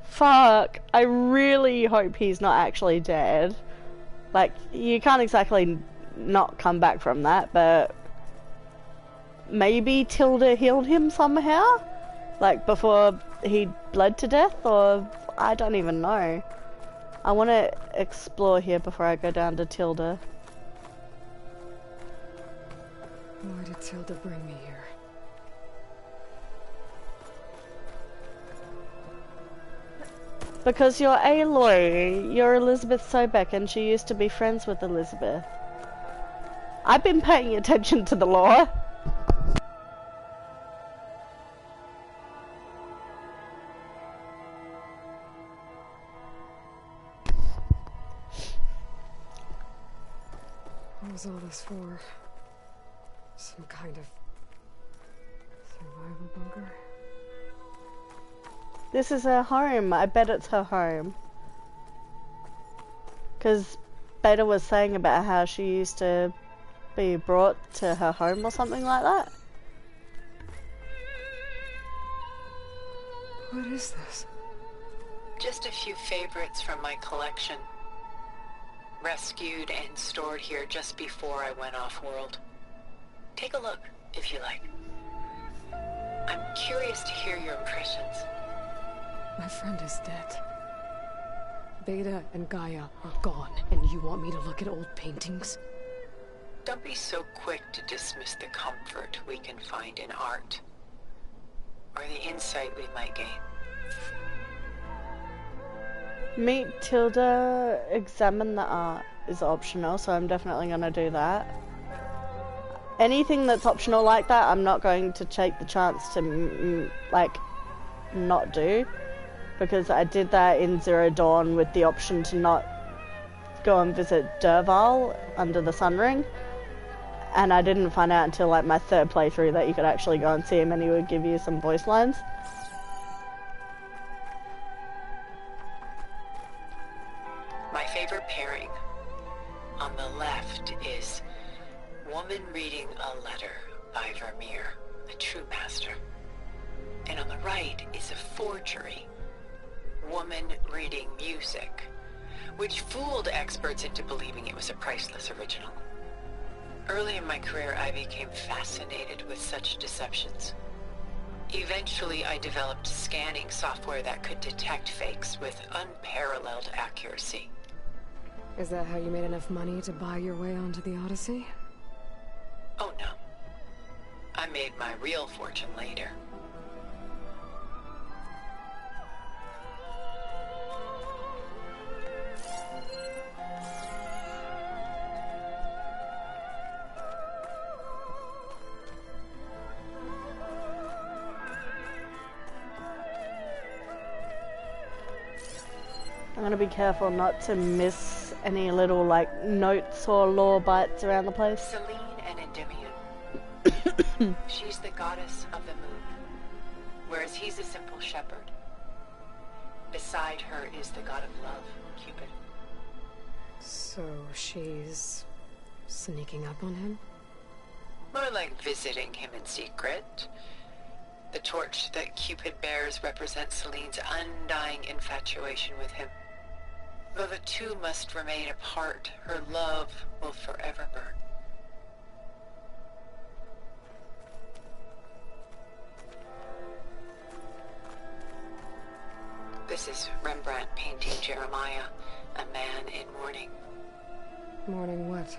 Fuck, I really hope he's not actually dead. Like, you can't exactly not come back from that, but maybe Tilda healed him somehow? Like, before he bled to death, or I don't even know. I want to explore here before I go down to Tilda. Why did Tilda bring me here? Because you're Aloy, you're Elizabeth Sobek, and she used to be friends with Elizabeth. I've been paying attention to the lore. What was all this for? Some kind of survival bunker? This is her home. I bet it's her home. Because Beta was saying about how she used to be brought to her home or something like that? What is this? Just a few favorites from my collection. Rescued and stored here just before I went off-world. Take a look, if you like. I'm curious to hear your impressions. My friend is dead. Beta and Gaia are gone, and you want me to look at old paintings? Don't be so quick to dismiss the comfort we can find in art, or the insight we might gain. Meet Tilda, examine the art is optional, so I'm definitely going to do that. Anything that's optional like that, I'm not going to take the chance to, like, not do. Because I did that in Zero Dawn with the option to not go and visit Derval under the Sun Ring. And I didn't find out until, like, my third playthrough that you could actually go and see him and he would give you some voice lines. My favorite pairing on the left is Woman Reading a Letter by Vermeer, a true master. And on the right is a forgery, Woman Reading Music, which fooled experts into believing it was a priceless original. Early in my career, I became fascinated with such deceptions. Eventually, I developed scanning software that could detect fakes with unparalleled accuracy. Is that how you made enough money to buy your way onto the Odyssey? Oh no. I made my real fortune later. I'm gonna be careful not to miss any little, like, notes or lore bites around the place. Selene and Endymion. She's the goddess of the moon, whereas he's a simple shepherd. Beside her is the god of love, Cupid. So she's sneaking up on him? More like visiting him in secret. The torch that Cupid bears represents Selene's undying infatuation with him. Though the two must remain apart, her love will forever burn. This is Rembrandt painting Jeremiah, a man in mourning. Mourning what?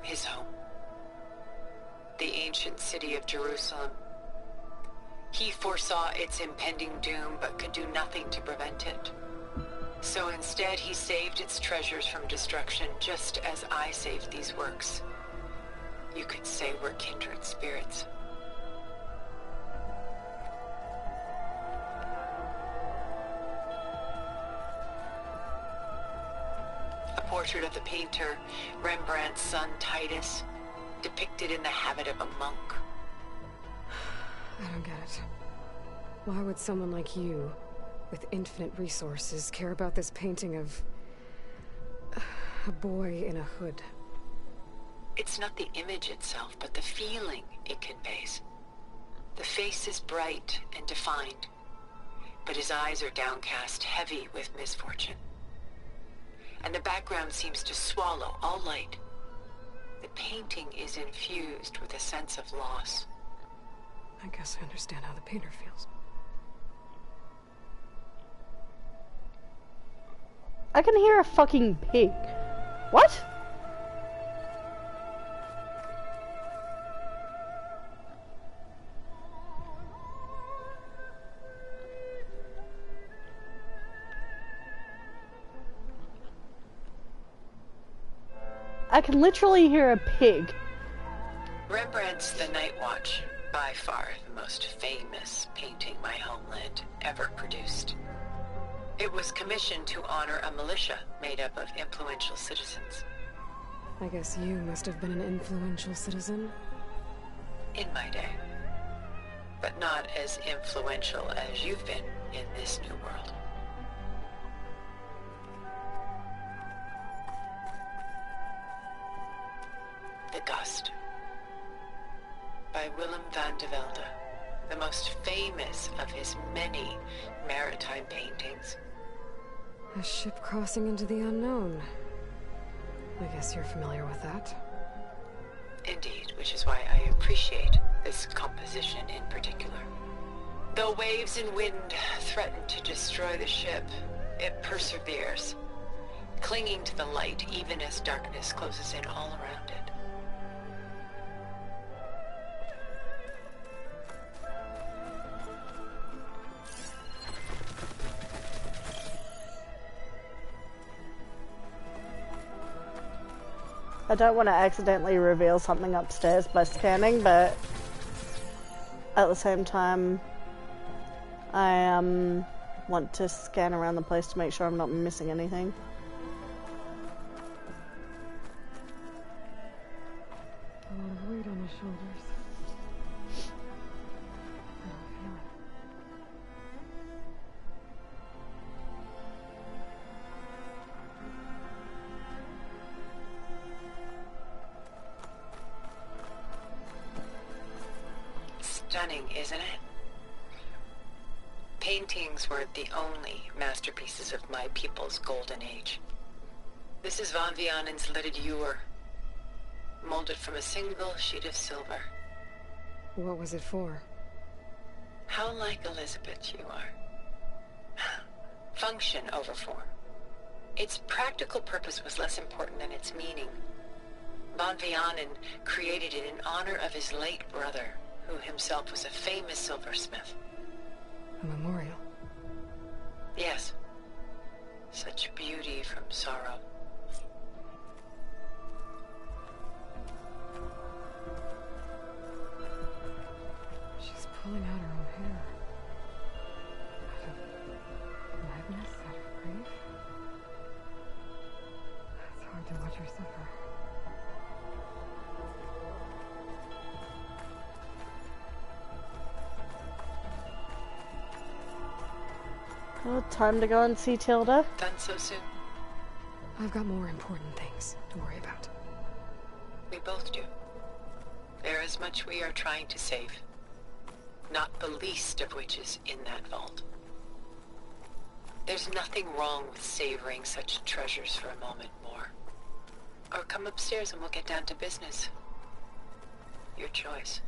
His home. The ancient city of Jerusalem. He foresaw its impending doom, but could do nothing to prevent it. So instead, he saved its treasures from destruction, just as I saved these works. You could say we're kindred spirits. A portrait of the painter, Rembrandt's son Titus, depicted in the habit of a monk. I don't get it. Why would someone like you, with infinite resources, care about this painting of a boy in a hood? It's not the image itself, but the feeling it conveys. The face is bright and defined, but his eyes are downcast, heavy with misfortune. And the background seems to swallow all light. The painting is infused with a sense of loss. I guess I understand how the painter feels. I can hear a fucking pig. What? I can literally hear a pig. Rembrandt's The Night Watch, by far the most famous painting my homeland ever produced. It was commissioned to honor a militia made up of influential citizens. I guess you must have been an influential citizen. In my day. But not as influential as you've been in this new world. van de Velde, the most famous of his many maritime paintings. A ship crossing into the unknown. I guess you're familiar with that. Indeed, which is why I appreciate this composition in particular. Though waves and wind threaten to destroy the ship, it perseveres, clinging to the light even as darkness closes in all around it. I don't want to accidentally reveal something upstairs by scanning, but at the same time, I want to scan around the place to make sure I'm not missing anything. A lot of weight on his shoulders. I don't feel it. Stunning, isn't it? Paintings were the only masterpieces of my people's golden age. This is Van Vianen's Lidded Ewer, molded from a single sheet of silver. What was it for? How like Elizabeth you are. Function over form. Its practical purpose was less important than its meaning. Van Vianen created it in honor of his late brother, who himself was a famous silversmith. A memorial? Yes. Such beauty from sorrow. She's pulling out her own hair. Out of madness, out of grief. It's hard to watch her suffer. Well, time to go and see Tilda. Done so soon? I've got more important things to worry about. We both do. There is much we are trying to save. Not the least of which is in that vault. There's nothing wrong with savoring such treasures for a moment more. Or come upstairs and we'll get down to business. Your choice.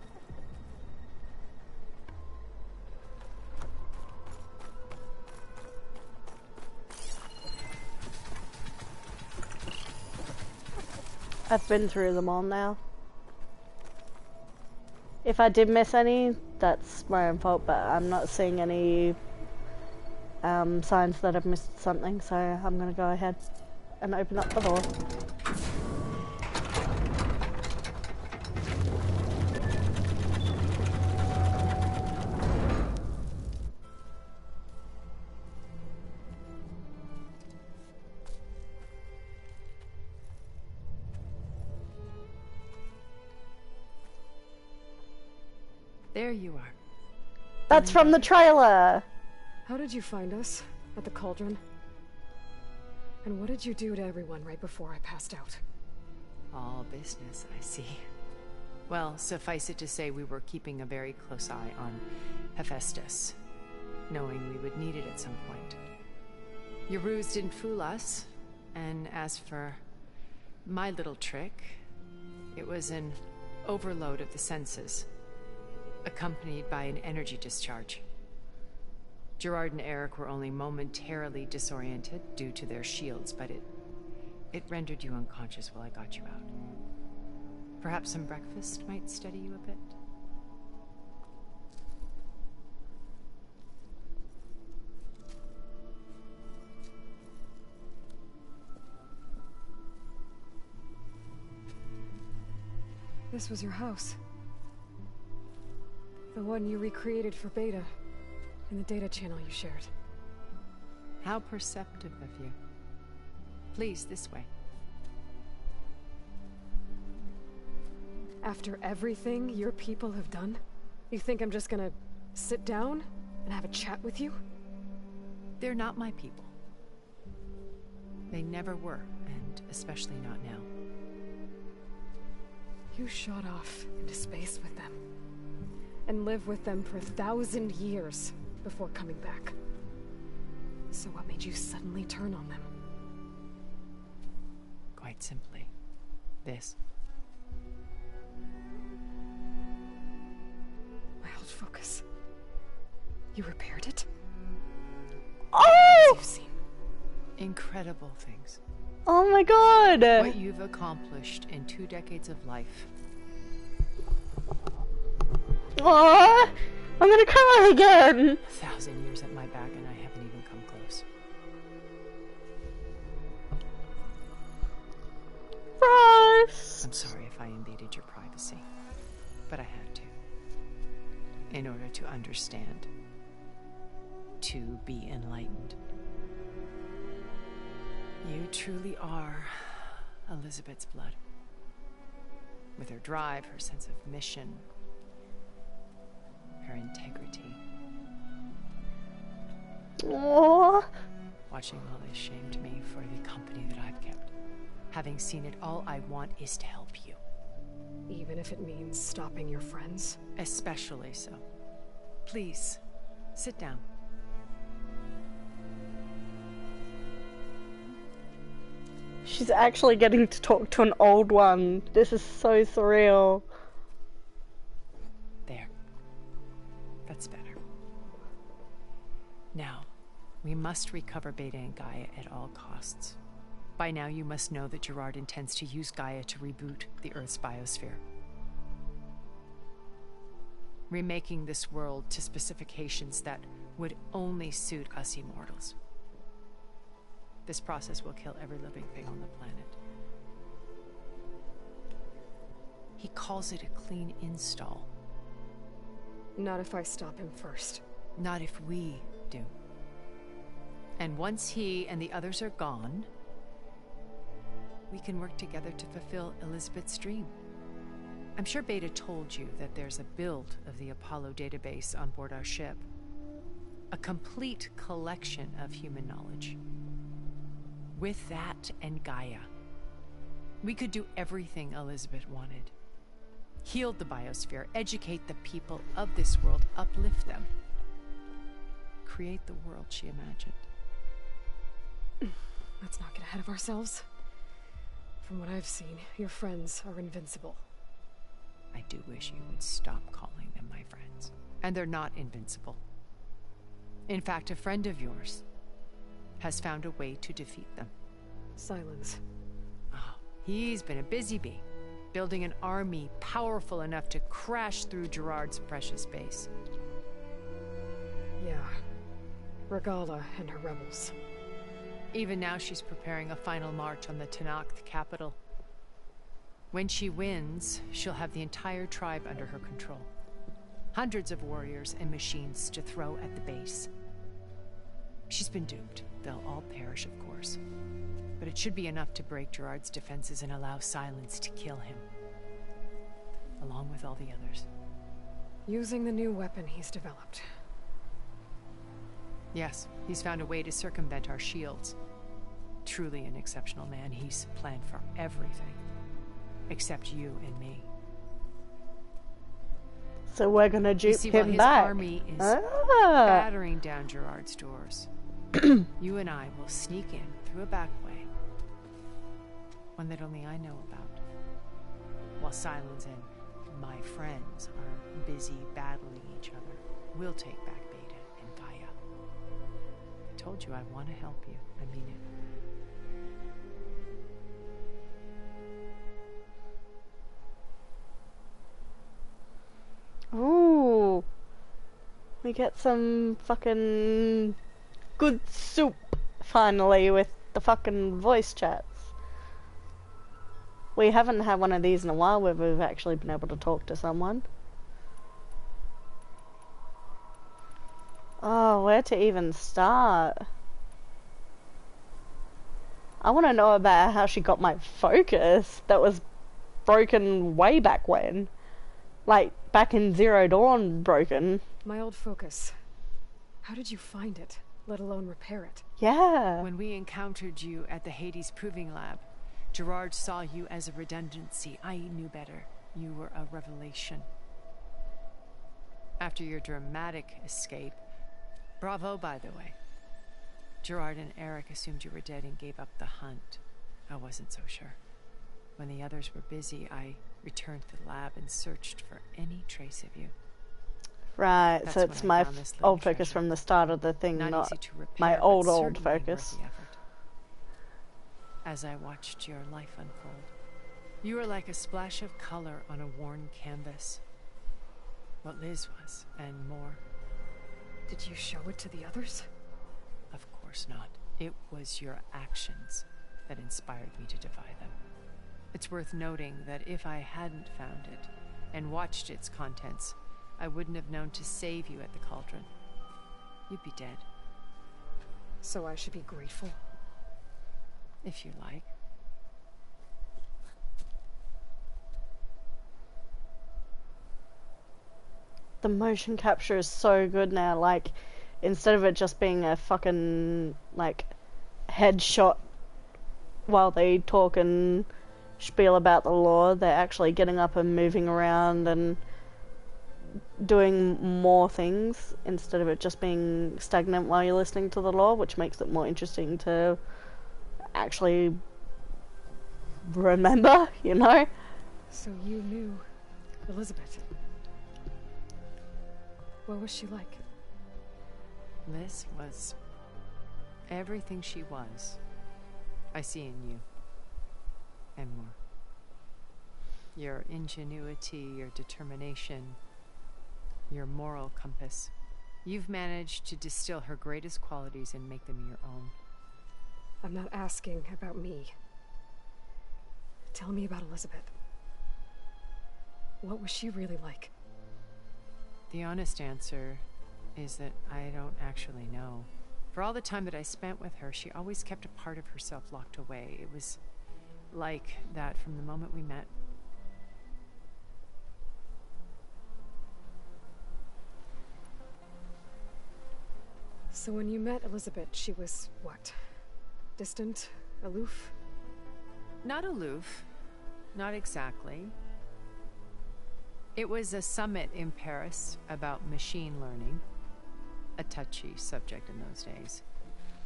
I've been through them all now. If I did miss any, that's my own fault, but I'm not seeing any signs that I've missed something, so I'm gonna go ahead and open up the door. There you are. That's from the trailer! How did you find us? At the cauldron? And what did you do to everyone right before I passed out? All business, I see. Well, suffice it to say we were keeping a very close eye on Hephaestus, knowing we would need it at some point. Your ruse didn't fool us, and as for my little trick, it was an overload of the senses, accompanied by an energy discharge. Gerard and Eric were only momentarily disoriented due to their shields, but it rendered you unconscious while I got you out. Perhaps some breakfast might steady you a bit? This was your house. The one you recreated for Beta, in the data channel you shared. How perceptive of you. Please, this way. After everything your people have done, you think I'm just gonna sit down and have a chat with you? They're not my people. They never were, and especially not now. You shot off into space with them. and live with them for 1,000 years before coming back. So what made you suddenly turn on them? Quite simply, this. My old focus. You repaired it? Oh! You've seen. Incredible things. Oh my god! What you've accomplished in 2 decades of life. Aww! I'm gonna cry again! 1,000 years at my back and I haven't even come close. Bryce! I'm sorry if I invaded your privacy, but I had to. In order to understand. To be enlightened. You truly are Elizabeth's blood. With her drive, her sense of mission, her integrity. Aww. Watching all this shamed me for the company that I've kept. Having seen it, all I want is to help you. Even if it means stopping your friends? Especially so. Please, sit down. She's actually getting to talk to an old one. This is so surreal. There. That's better. Now, we must recover Beta and Gaia at all costs. By now you must know that Gerard intends to use Gaia to reboot the Earth's biosphere. Remaking this world to specifications that would only suit us immortals. This process will kill every living thing on the planet. He calls it a clean install. Not if I stop him first. Not if we do. And once he and the others are gone, we can work together to fulfill Elizabeth's dream. I'm sure Beta told you that there's a build of the Apollo database on board our ship. A complete collection of human knowledge. With that and Gaia, we could do everything Elizabeth wanted. Heal the biosphere, educate the people of this world, uplift them. Create the world she imagined. Let's not get ahead of ourselves. From what I've seen, your friends are invincible. I do wish you would stop calling them my friends. And they're not invincible. In fact, a friend of yours has found a way to defeat them. Silence. Oh, he's been a busy bee, building an army powerful enough to crash through Gerard's precious base. Yeah. Regala and her rebels. Even now she's preparing a final march on the Tenakth capital. When she wins, she'll have the entire tribe under her control. Hundreds of warriors and machines to throw at the base. She's been duped. They'll all perish, of course. But it should be enough to break Gerard's defenses and allow Silence to kill him. Along with all the others. Using the new weapon he's developed. Yes, he's found a way to circumvent our shields. Truly an exceptional man. He's planned for everything. Except you and me. So we're gonna dupe him him his back. Army is battering down Gerard's doors. You and I will sneak in through a back way. One that only I know about. While Silence and my friends are busy battling each other, we'll take back Beta and Gaia. I told you I want to help you. I mean it. Ooh. We get some fucking good soup finally with the fucking voice chats. We haven't had one of these in a while where we've actually been able to talk to someone. Oh, where to even start? I want to know about how she got my focus that was broken way back when. Like, back in Zero Dawn broken. My old focus. How did you find it, let alone repair it? Yeah. When we encountered you at the Hades Proving Lab, Gerard saw you as a redundancy. I knew better. You were a revelation. After your dramatic escape, bravo, by the way. Gerard and Eric assumed you were dead and gave up the hunt. I wasn't so sure. When the others were busy, I returned to the lab and searched for any trace of you. Right, That's so when it's I my found this old little focus treasure. from the start of the thing, Not not easy to repair, my but old certainly focus. worth the effort. As I watched your life unfold, you were like a splash of color on a worn canvas. What Liz was, and more. Did you show it to the others? Of course not. It was your actions that inspired me to defy them. It's worth noting that if I hadn't found it and watched its contents, I wouldn't have known to save you at the cauldron. You'd be dead. So I should be grateful? If you like. The motion capture is so good now, like, instead of it just being a fucking, like, headshot while they talk and spiel about the lore, they're actually getting up and moving around and doing more things instead of it just being stagnant while you're listening to the lore, which makes it more interesting to actually remember, you know? So you knew Elizabeth. What was she like? Liz was everything she was. I see in you. And more. Your ingenuity, your determination, your moral compass. You've managed to distill her greatest qualities and make them your own. I'm not asking about me. Tell me about Elizabeth. What was she really like? The honest answer is that I don't actually know. For all the time that I spent with her, she always kept a part of herself locked away. It was like that from the moment we met. So when you met Elizabeth, she was what? Distant? Aloof? Not aloof. Not exactly. It was a summit in Paris about machine learning. A touchy subject in those days.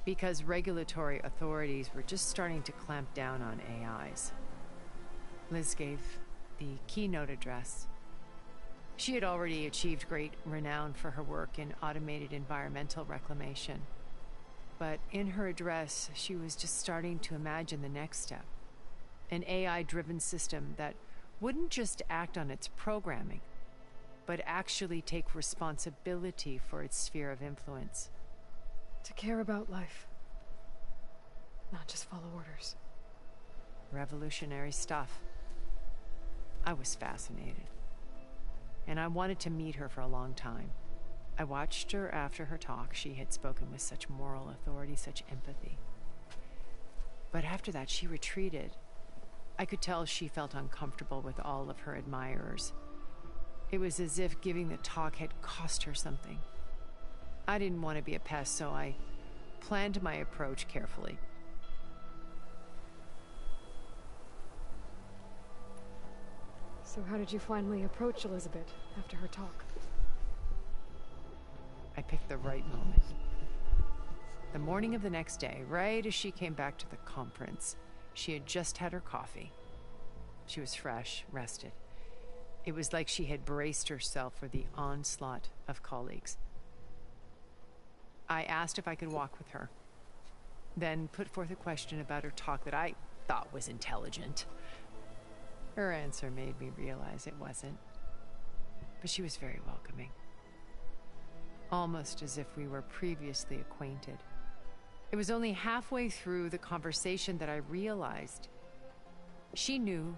Because regulatory authorities were just starting to clamp down on AIs. Liz gave the keynote address. She had already achieved great renown for her work in automated environmental reclamation. But in her address, she was just starting to imagine the next step. An AI-driven system that wouldn't just act on its programming, but actually take responsibility for its sphere of influence. To care about life. Not just follow orders. Revolutionary stuff. I was fascinated. And I wanted to meet her for a long time. I watched her after her talk. She had spoken with such moral authority, such empathy. But after that, she retreated. I could tell she felt uncomfortable with all of her admirers. It was as if giving the talk had cost her something. I didn't want to be a pest, so I planned my approach carefully. So how did you finally approach Elizabeth after her talk? I picked the right moment. The morning of the next day, right as she came back to the conference, she had just had her coffee. She was fresh, rested. It was like she had braced herself for the onslaught of colleagues. I asked if I could walk with her, then put forth a question about her talk that I thought was intelligent. Her answer made me realize it wasn't, but she was very welcoming. Almost as if we were previously acquainted. It was only halfway through the conversation that I realized she knew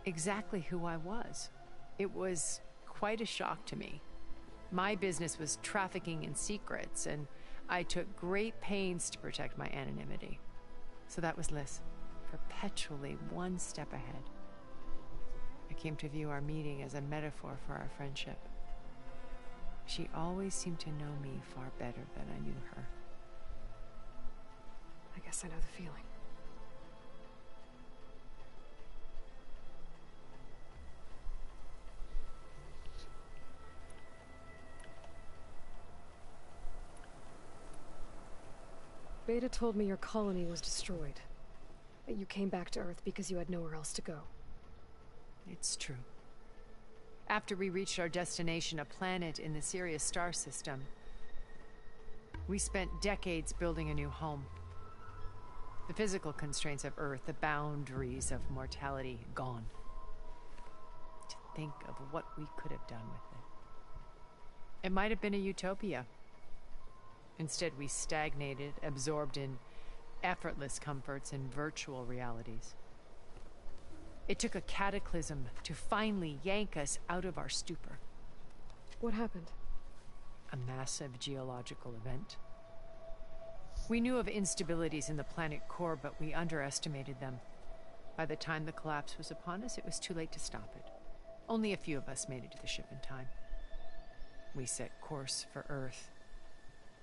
exactly who I was. It was quite a shock to me. My business was trafficking in secrets, and I took great pains to protect my anonymity. So that was Liz, perpetually one step ahead. I came to view our meeting as a metaphor for our friendship. She always seemed to know me far better than I knew her. I guess I know the feeling. Beta told me your colony was destroyed. That you came back to Earth because you had nowhere else to go. It's true. After we reached our destination, a planet in the Sirius star system, we spent decades building a new home. The physical constraints of Earth, the boundaries of mortality, gone. To think of what we could have done with it. It might have been a utopia. Instead, we stagnated, absorbed in effortless comforts and virtual realities. It took a cataclysm to finally yank us out of our stupor. What happened? A massive geological event. We knew of instabilities in the planet core, but we underestimated them. By the time the collapse was upon us, it was too late to stop it. Only a few of us made it to the ship in time. We set course for Earth,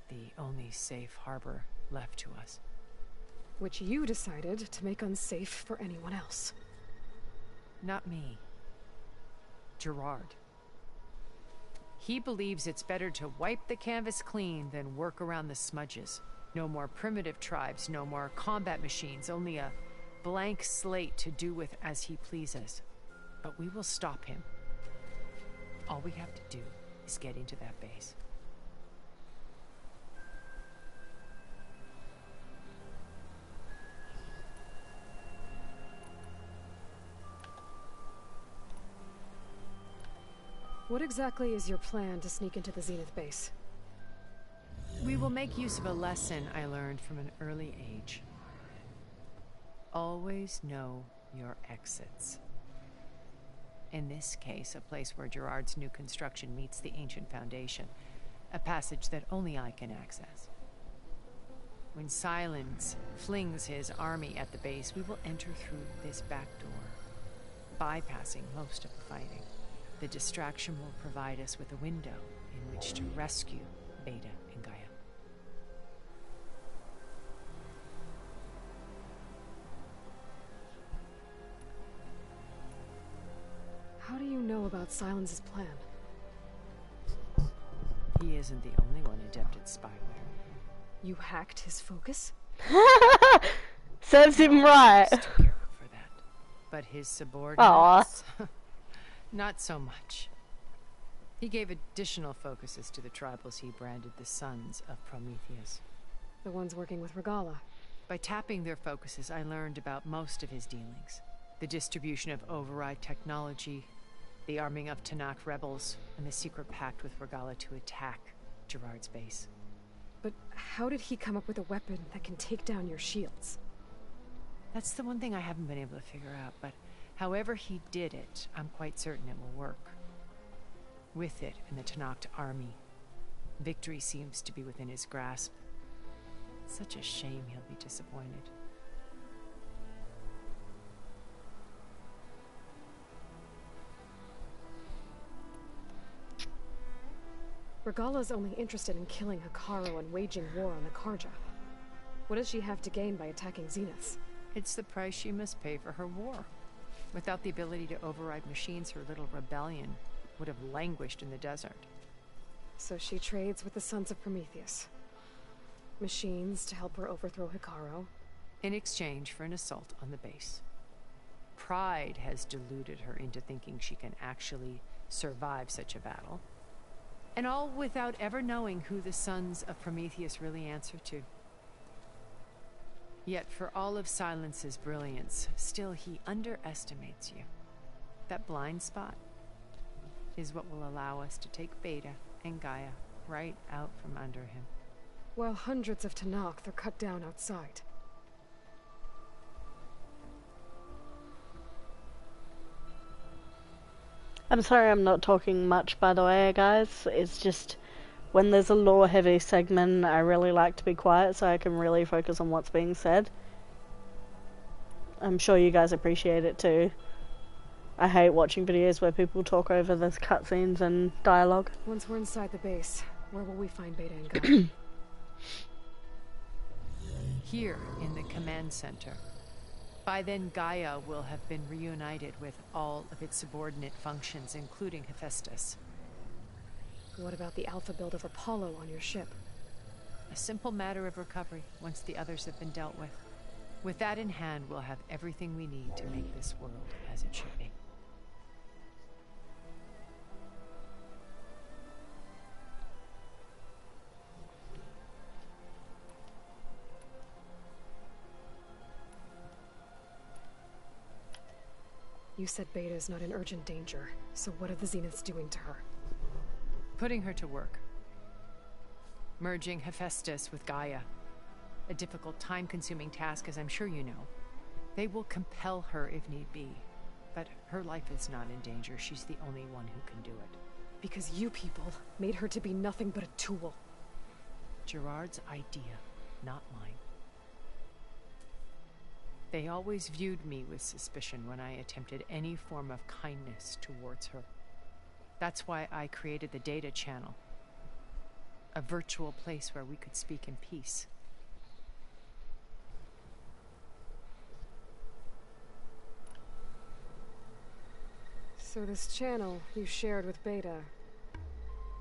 the only safe harbor left to us. Which you decided to make unsafe for anyone else. Not me. Gerard. He believes it's better to wipe the canvas clean than work around the smudges. No more primitive tribes, no more combat machines, only a blank slate to do with as he pleases. But we will stop him. All we have to do is get into that base. What exactly is your plan to sneak into the Zenith base? We will make use of a lesson I learned from an early age. Always know your exits. In this case, a place where Gerard's new construction meets the ancient foundation, a passage that only I can access. When Silence flings his army at the base, we will enter through this back door, bypassing most of the fighting. The distraction will provide us with a window in which to rescue Beta and Gaia. How do you know about Silence's plan? He isn't the only one adept at spyware. You hacked his focus? Serves him right. Too careful for that. But his subordinates, not so much. He gave additional focuses to the tribals he branded the Sons of Prometheus. The ones working with Regalla. By tapping their focuses, I learned about most of his dealings. The distribution of override technology, the arming of Tanakh rebels, and the secret pact with Regalla to attack Gerard's base. But how did he come up with a weapon that can take down your shields? That's the one thing I haven't been able to figure out, but however he did it, I'm quite certain it will work. With it and the Tanakh army, victory seems to be within his grasp. Such a shame he'll be disappointed. Regalla's only interested in killing Hekarro and waging war on the Karja. What does she have to gain by attacking Zeniths? It's the price she must pay for her war. Without the ability to override machines, her little rebellion would have languished in the desert. So she trades with the Sons of Prometheus. Machines to help her overthrow Hekarro. In exchange for an assault on the base. Pride has deluded her into thinking she can actually survive such a battle. And all without ever knowing who the Sons of Prometheus really answer to. Yet for all of Silence's brilliance, still he underestimates you. That blind spot is what will allow us to take Beta and Gaia right out from under him. While hundreds of Tanakh are cut down outside. I'm sorry I'm not talking much, by the way, guys. It's just when there's a lore-heavy segment, I really like to be quiet so I can really focus on what's being said. I'm sure you guys appreciate it too. I hate watching videos where people talk over the cutscenes and dialogue. Once we're inside the base, where will we find Beta and Gaia? Here in the command center. By then, Gaia will have been reunited with all of its subordinate functions, including Hephaestus. What about the alpha build of Apollo on your ship? A simple matter of recovery once the others have been dealt with. With that in hand, we'll have everything we need to make this world as it should be. You said Beta is not in urgent danger, so what are the Zeniths doing to her? Putting her to work. Merging Hephaestus with Gaia. A difficult, time-consuming task, as I'm sure you know. They will compel her if need be. But her life is not in danger. She's the only one who can do it. Because you people made her to be nothing but a tool. Gerard's idea, not mine. They always viewed me with suspicion when I attempted any form of kindness towards her. That's why I created the Data Channel. A virtual place where we could speak in peace. So this channel you shared with Beta,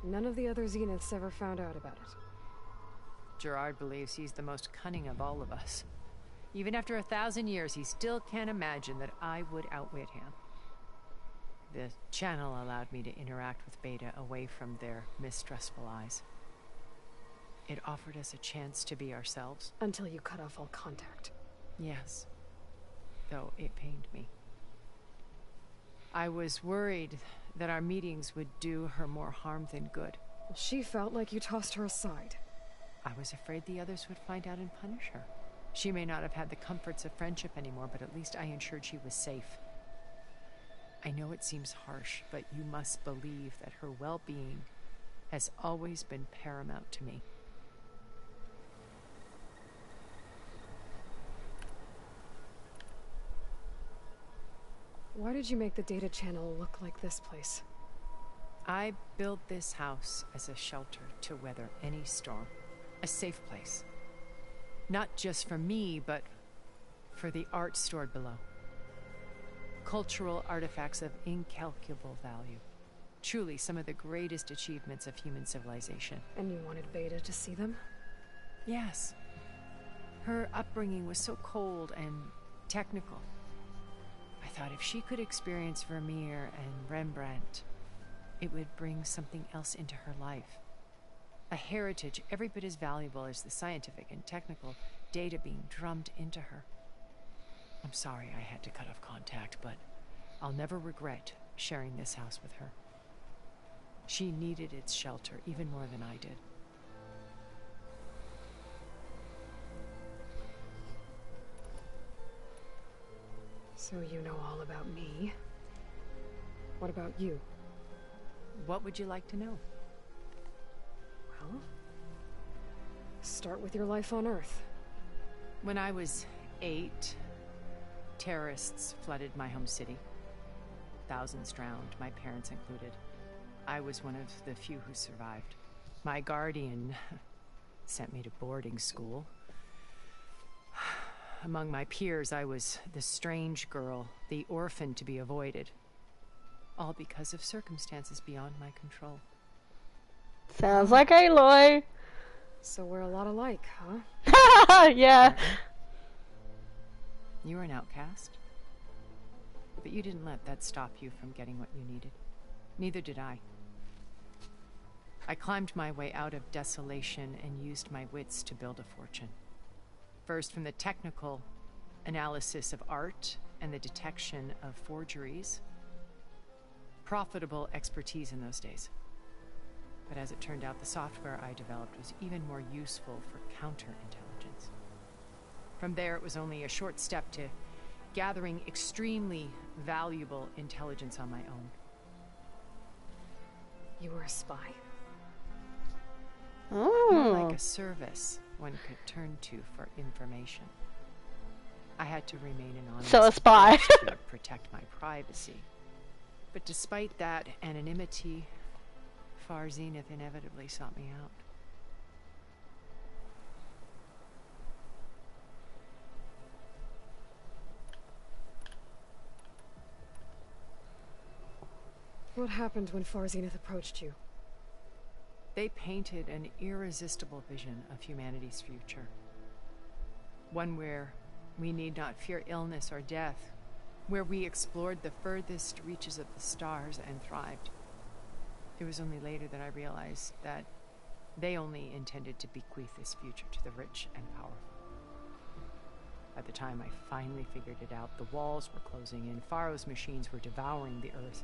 none of the other Zeniths ever found out about it? Gerard believes he's the most cunning of all of us. Even after 1,000 years, he still can't imagine that I would outwit him. The channel allowed me to interact with Beta away from their mistrustful eyes. It offered us a chance to be ourselves. Until you cut off all contact. Yes. Though it pained me. I was worried that our meetings would do her more harm than good. Well, she felt like you tossed her aside. I was afraid the others would find out and punish her. She may not have had the comforts of friendship anymore, but at least I ensured she was safe. I know it seems harsh, but you must believe that her well-being has always been paramount to me. Why did you make the Data Channel look like this place? I built this house as a shelter to weather any storm. A safe place. Not just for me, but for the art stored below. Cultural artifacts of incalculable value. Truly some of the greatest achievements of human civilization. And you wanted Beta to see them? Yes. Her upbringing was so cold and technical. I thought if she could experience Vermeer and Rembrandt, it would bring something else into her life. A heritage every bit as valuable as the scientific and technical data being drummed into her. I'm sorry I had to cut off contact, but I'll never regret sharing this house with her. She needed its shelter even more than I did. So you know all about me. What about you? What would you like to know? Well, start with your life on Earth. When I was 8, terrorists flooded my home city. Thousands drowned, my parents included. I was one of the few who survived. My guardian sent me to boarding school. Among my peers, I was the strange girl, the orphan to be avoided. All because of circumstances beyond my control. Sounds like Aloy. So we're a lot alike, huh? Yeah. You were an outcast. But you didn't let that stop you from getting what you needed. Neither did I. I climbed my way out of desolation and used my wits to build a fortune. First from the technical analysis of art and the detection of forgeries. Profitable expertise in those days. But as it turned out, the software I developed was even more useful for counterintelligence. From there, it was only a short step to gathering extremely valuable intelligence on my own. You were a spy? Oh. More like a service one could turn to for information. I had to remain anonymous. So a spy. To protect my privacy. But despite that anonymity, Far Zenith inevitably sought me out. What happened when Far Zenith approached you? They painted an irresistible vision of humanity's future. One where we need not fear illness or death, where we explored the furthest reaches of the stars and thrived. It was only later that I realized that they only intended to bequeath this future to the rich and powerful. By the time I finally figured it out, the walls were closing in, Pharaoh's machines were devouring the Earth.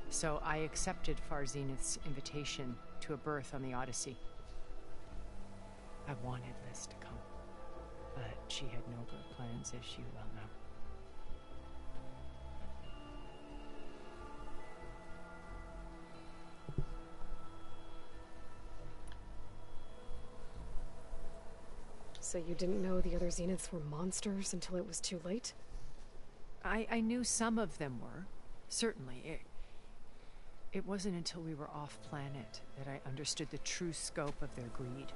So I accepted Far Zenith's invitation to a berth on the Odyssey. I wanted Liz to come, but she had no good plans, as you well know. So you didn't know the other Zeniths were monsters until it was too late? I knew some of them were, certainly. It wasn't until we were off-planet that I understood the true scope of their greed.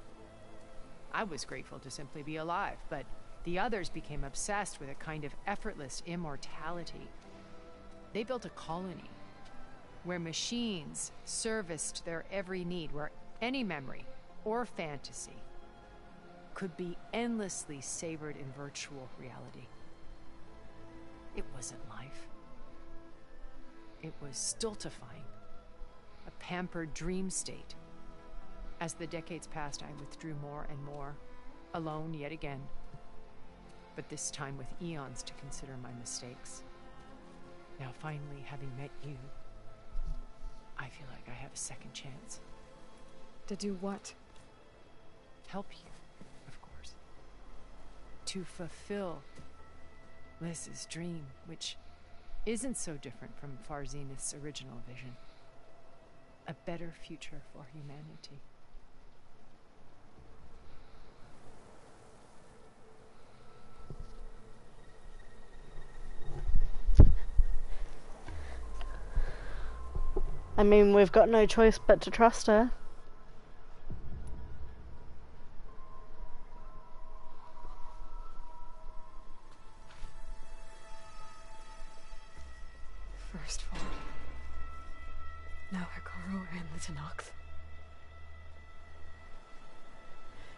I was grateful to simply be alive, but the others became obsessed with a kind of effortless immortality. They built a colony where machines serviced their every need, where any memory or fantasy could be endlessly savored in virtual reality. It wasn't life. It was stultifying, a pampered dream state. As the decades passed, I withdrew more and more, alone yet again, but this time with eons to consider my mistakes. Now finally, having met you, I feel like I have a second chance. To do what? Help you, of course. To fulfill Liz's dream, which isn't so different from Far Zenith's original vision. A better future for humanity. I mean, we've got no choice but to trust her. First Ford. Now Hekarro and the Tenakth.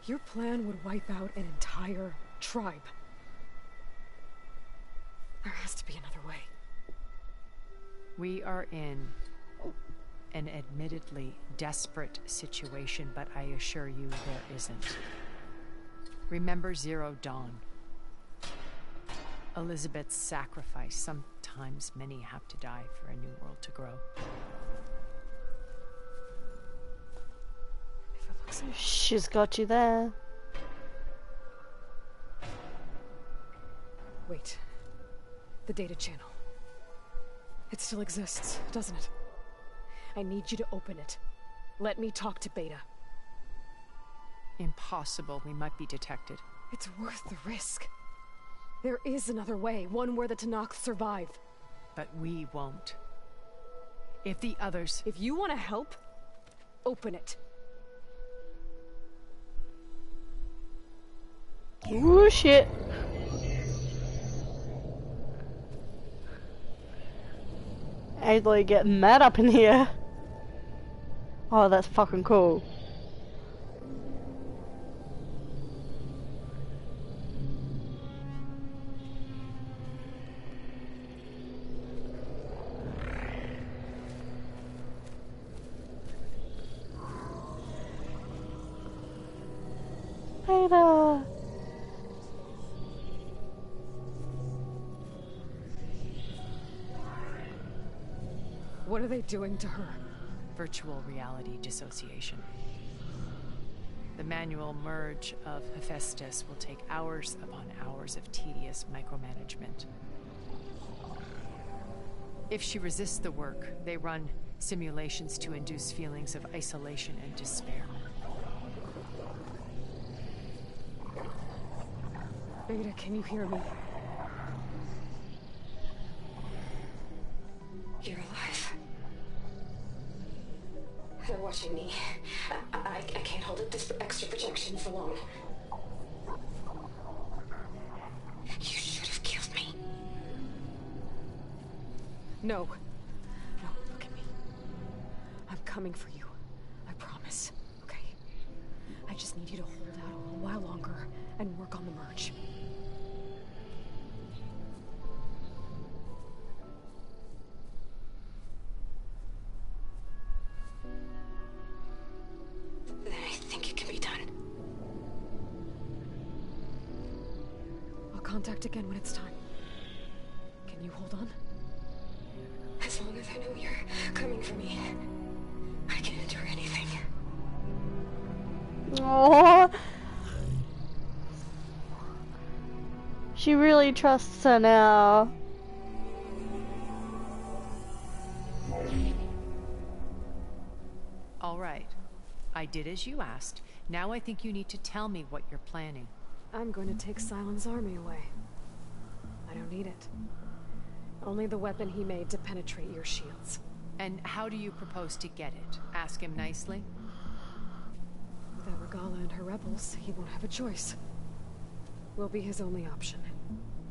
Your plan would wipe out an entire tribe. There has to be another way. We are in an admittedly desperate situation, but I assure you there isn't. Remember Zero Dawn. Elizabeth's sacrifice. Sometimes many have to die for a new world to grow. If it looks like She's got you there. Wait. The data channel. It still exists, doesn't it? I need you to open it. Let me talk to Beta. Impossible. We might be detected. It's worth the risk. There is another way, one where the Tenakth survive. But we won't. If the others... If you want to help, open it. Ooh, shit. Aloy getting mad up in here. Oh, that's fucking cool. Beta. What are they doing to her? Virtual reality dissociation. The manual merge of Hephaestus will take hours upon hours of tedious micromanagement. If she resists the work, they run simulations to induce feelings of isolation and despair. Beta, can you hear me? You're alive. They're watching me. I can't hold up this extra projection for long. You should have killed me. No. No, look at me. I'm coming for you. I promise. need you to hold out a little while longer and work on the merge. Then I think it can be done. I'll contact again when it's time. Can you hold on? As long as I know you're coming for me, I can endure anything. Aww. She really trusts her now. All right. I did as you asked. Now I think you need to tell me what you're planning. I'm going to take Sylens' army away. I don't need it. Only the weapon he made to penetrate your shields. And how do you propose to get it? Ask him nicely? Without Regalla and her rebels, he won't have a choice. We'll be his only option.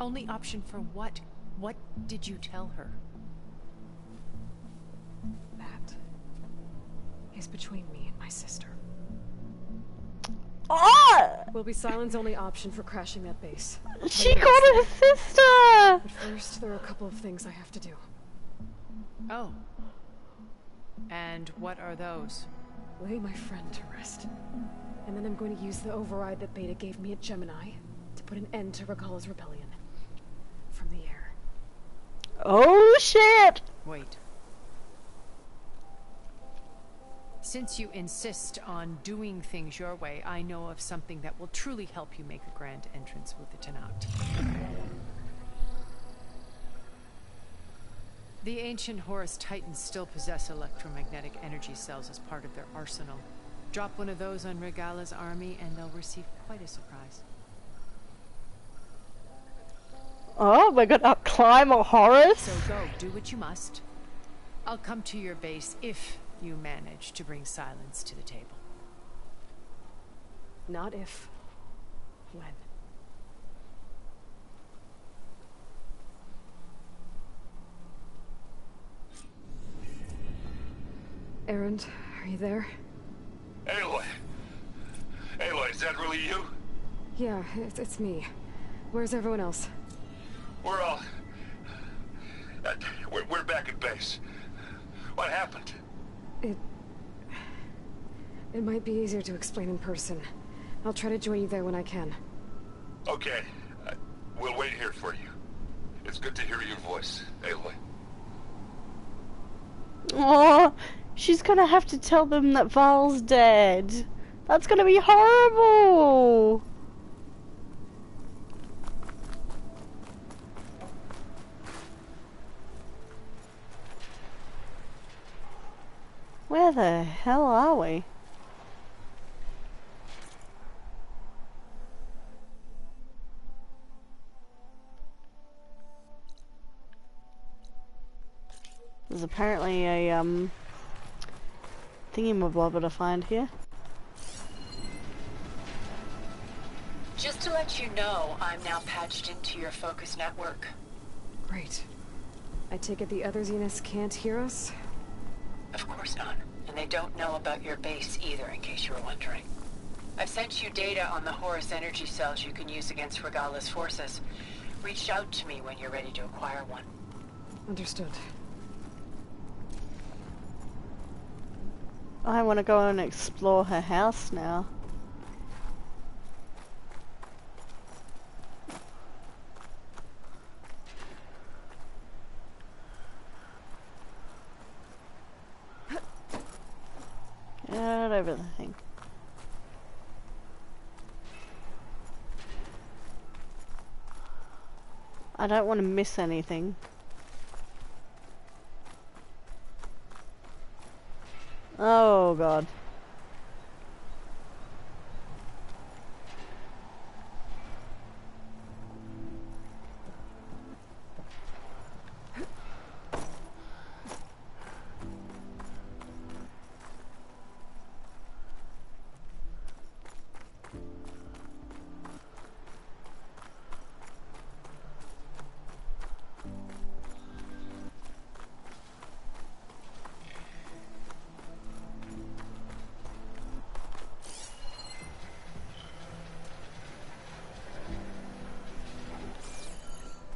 Only option for what? What did you tell her? That is between me and my sister. Ah! Will be Sylens' only option for crashing that base. She called her sister! But first, there are a couple of things I have to do. Oh. And what are those? Lay my friend to rest. And then I'm going to use the override that Beta gave me at Gemini to put an end to Regalla's rebellion. From the air. Oh shit! Wait. Since you insist on doing things your way, I know of something that will truly help you make a grand entrance with the Tenakth. The ancient Horus Titans still possess electromagnetic energy cells as part of their arsenal. Drop one of those on Regalla's army and they'll receive quite a surprise. Oh, we're gonna climb a Horus? So go, do what you must. I'll come to your base if you manage to bring Sylens to the table. Not if. When. Erend, are you there? Aloy! Aloy, is that really you? Yeah, it's me. Where's everyone else? We're all... we're back at base. What happened? It might be easier to explain in person. I'll try to join you there when I can. Okay. We'll wait here for you. It's good to hear your voice, Aloy. Oh, she's gonna have to tell them that Val's dead. That's gonna be horrible. Where the hell are we? There's apparently a thingy-mabobber to find here. Just to let you know, I'm now patched into your focus network. Great. I take it the other Zeniths can't hear us? Of course not. And they don't know about your base either, in case you were wondering. I've sent you data on the Horus energy cells you can use against Regalla's forces. Reach out to me when you're ready to acquire one. Understood. I want to go and explore her house now. Get over the thing. I don't want to miss anything. Oh god.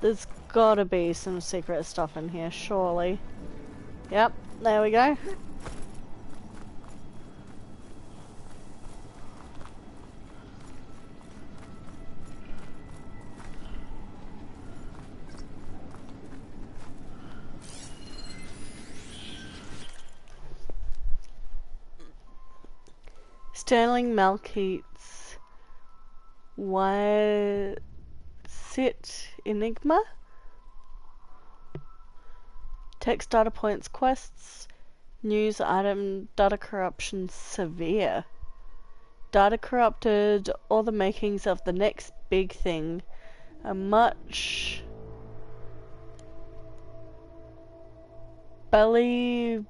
There's gotta be some secret stuff in here, surely. Yep, there we go. Sterling Malkeith's Why Sit Enigma? Text data points quests. News item data corruption severe. Data corrupted, all the makings of the next big thing. A much belly-hosed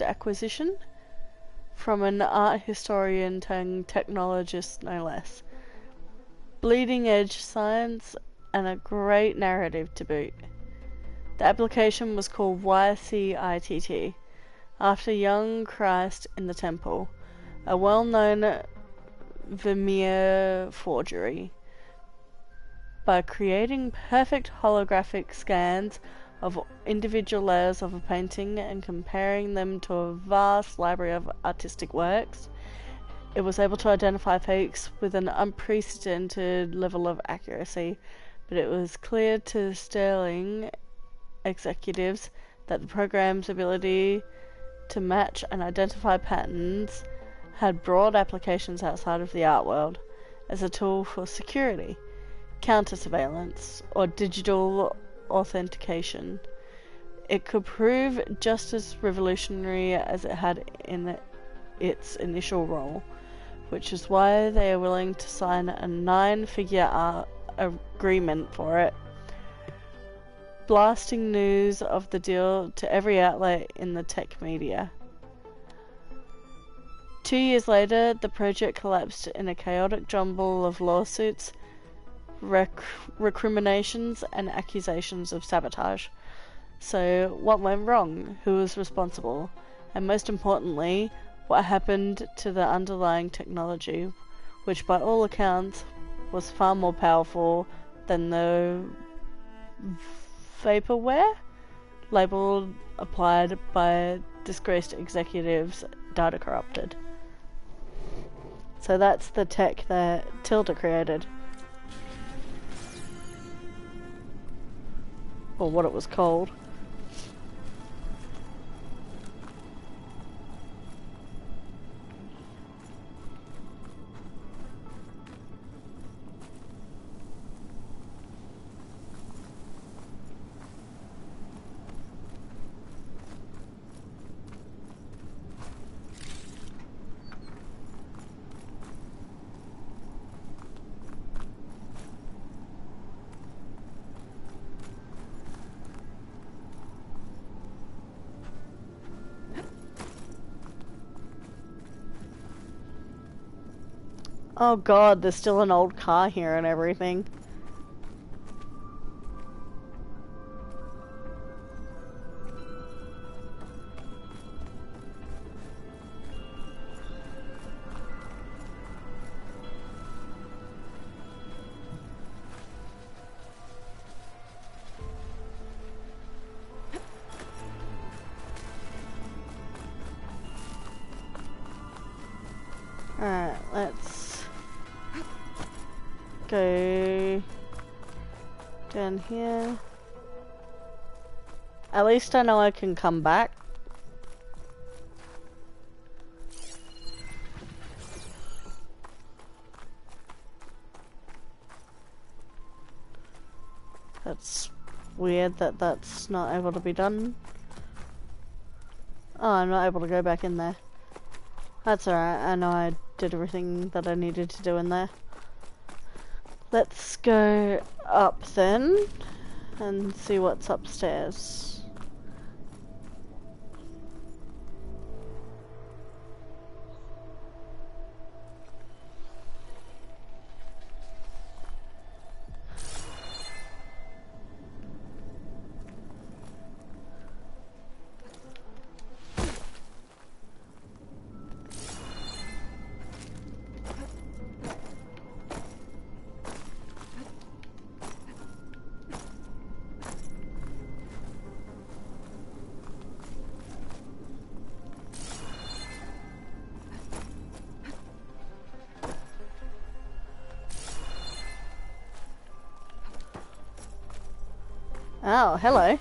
acquisition from an art historian turned technologist, no less. Bleeding edge science and a great narrative to boot. The application was called YCITT, after young Christ in the Temple, a well-known Vermeer forgery. By creating perfect holographic scans of individual layers of a painting and comparing them to a vast library of artistic works, it was able to identify fakes with an unprecedented level of accuracy, but it was clear to Sterling executives that the program's ability to match and identify patterns had broad applications outside of the art world as a tool for security, counter-surveillance, or digital authentication. It could prove just as revolutionary as it had in its initial role, which is why they are willing to sign a 9-figure agreement for it, blasting news of the deal to every outlet in the tech media. 2 years later, the project collapsed in a chaotic jumble of lawsuits, recriminations, and accusations of sabotage. So, what went wrong? Who was responsible? And most importantly, what happened to the underlying technology, which by all accounts was far more powerful than the vaporware labeled applied by disgraced executives data corrupted. So that's the tech that Tilda created. Or what it was called. Oh god, there's still an old car here and everything. Alright, let's go down here. At least I know I can come back. That's weird that that's not able to be done. Oh, I'm not able to go back in there. That's alright, I know I did everything that I needed to do in there. Let's go up then and see what's upstairs. Oh, hello.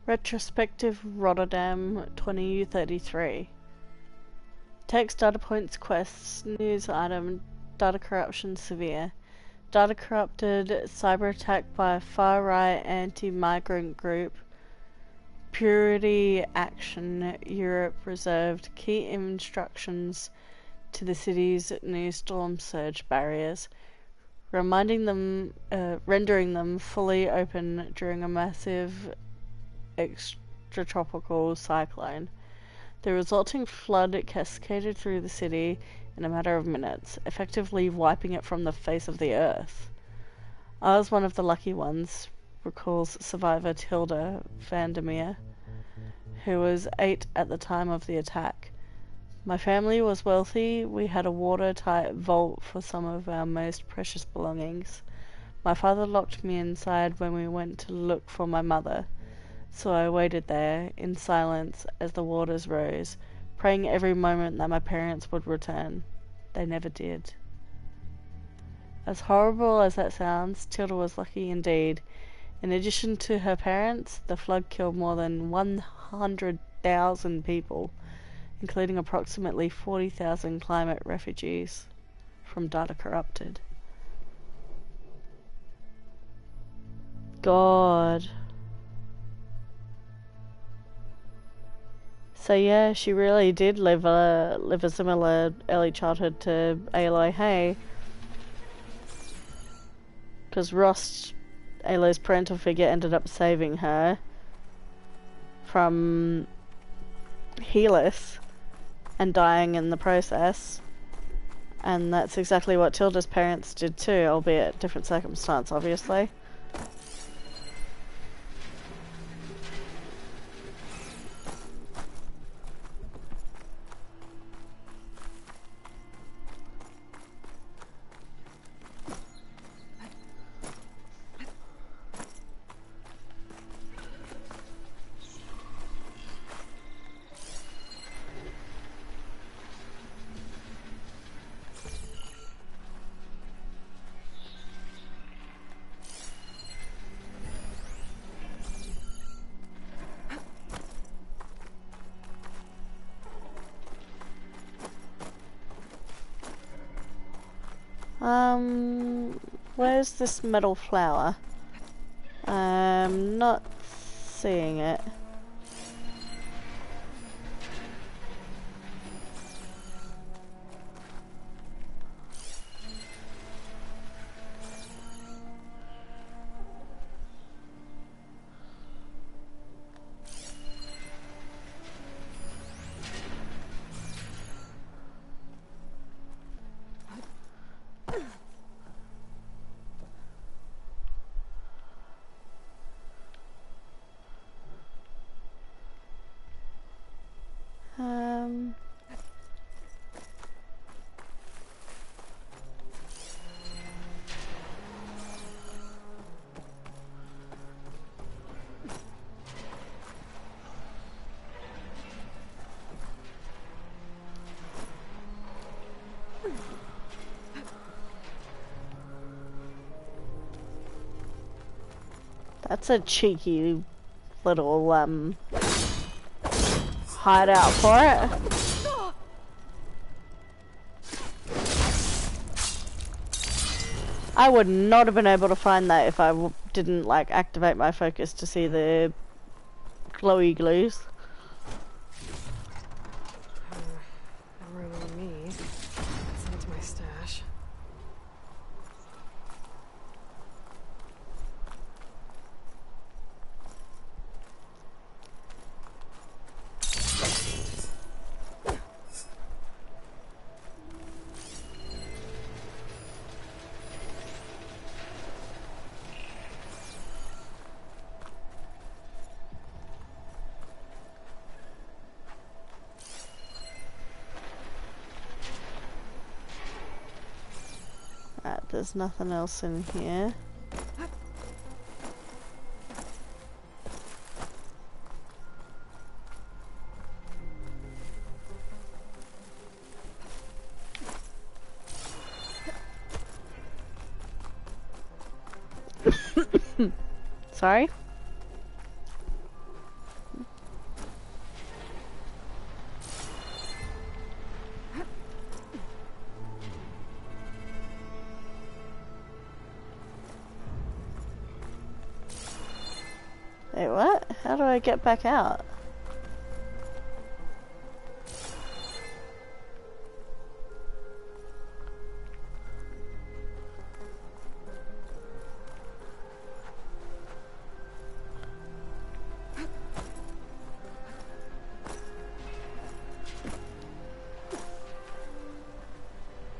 Retrospective Rotterdam 2033. Text data points quests news item data corruption severe. Data corrupted cyber attack by far right anti-migrant group. Purity action Europe reserved key instructions to the city's new storm surge barriers, rendering them fully open during a massive extratropical cyclone. The resulting flood cascaded through the city in a matter of minutes, effectively wiping it from the face of the earth. I was one of the lucky ones, recalls survivor Tilda Vandermeer, who was 8 at the time of the attack. My family was wealthy. We had a watertight vault for some of our most precious belongings. My father locked me inside when we went to look for my mother. So I waited there, in silence, as the waters rose, praying every moment that my parents would return. They never did. As horrible as that sounds, Tilda was lucky indeed. In addition to her parents, the flood killed more than 100,000 people, including approximately 40,000 climate refugees from Data Corrupted. God. So yeah, she really did live a similar early childhood to Aloy, hey? Because Rost, Aloy's parental figure, ended up saving her from Helis and dying in the process. And that's exactly what Tilda's parents did too, albeit different circumstance, obviously. Where's this metal flower? I'm not seeing it. That's a cheeky little hideout for it. I would not have been able to find that if I didn't like activate my focus to see the glowy glues. there's nothing else in here. Sorry? Wait, what? How do I get back out?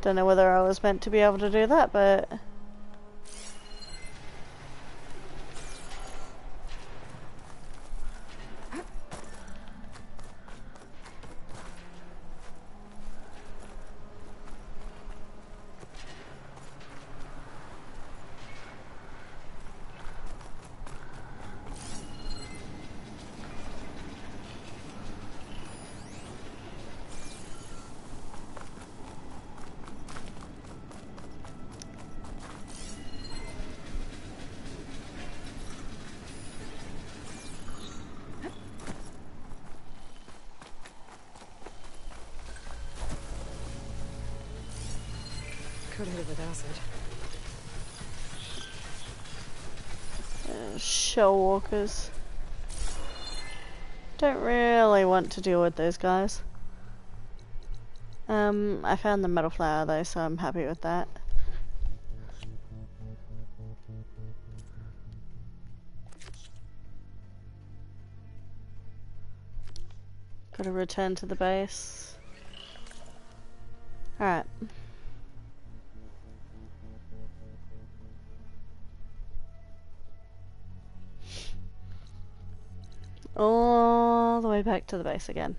Don't know whether I was meant to be able to do that, but... Could hit it with acid. Shell walkers. Don't really want to deal with those guys. I found the metal flower though, so I'm happy with that. Gotta return to the base. Alright. All the way back to the base again.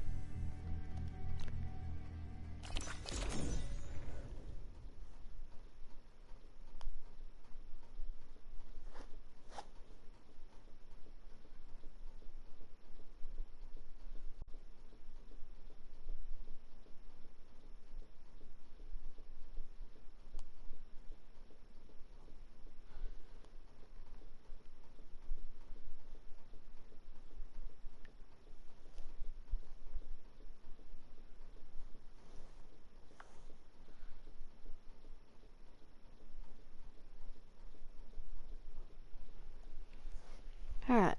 Alright.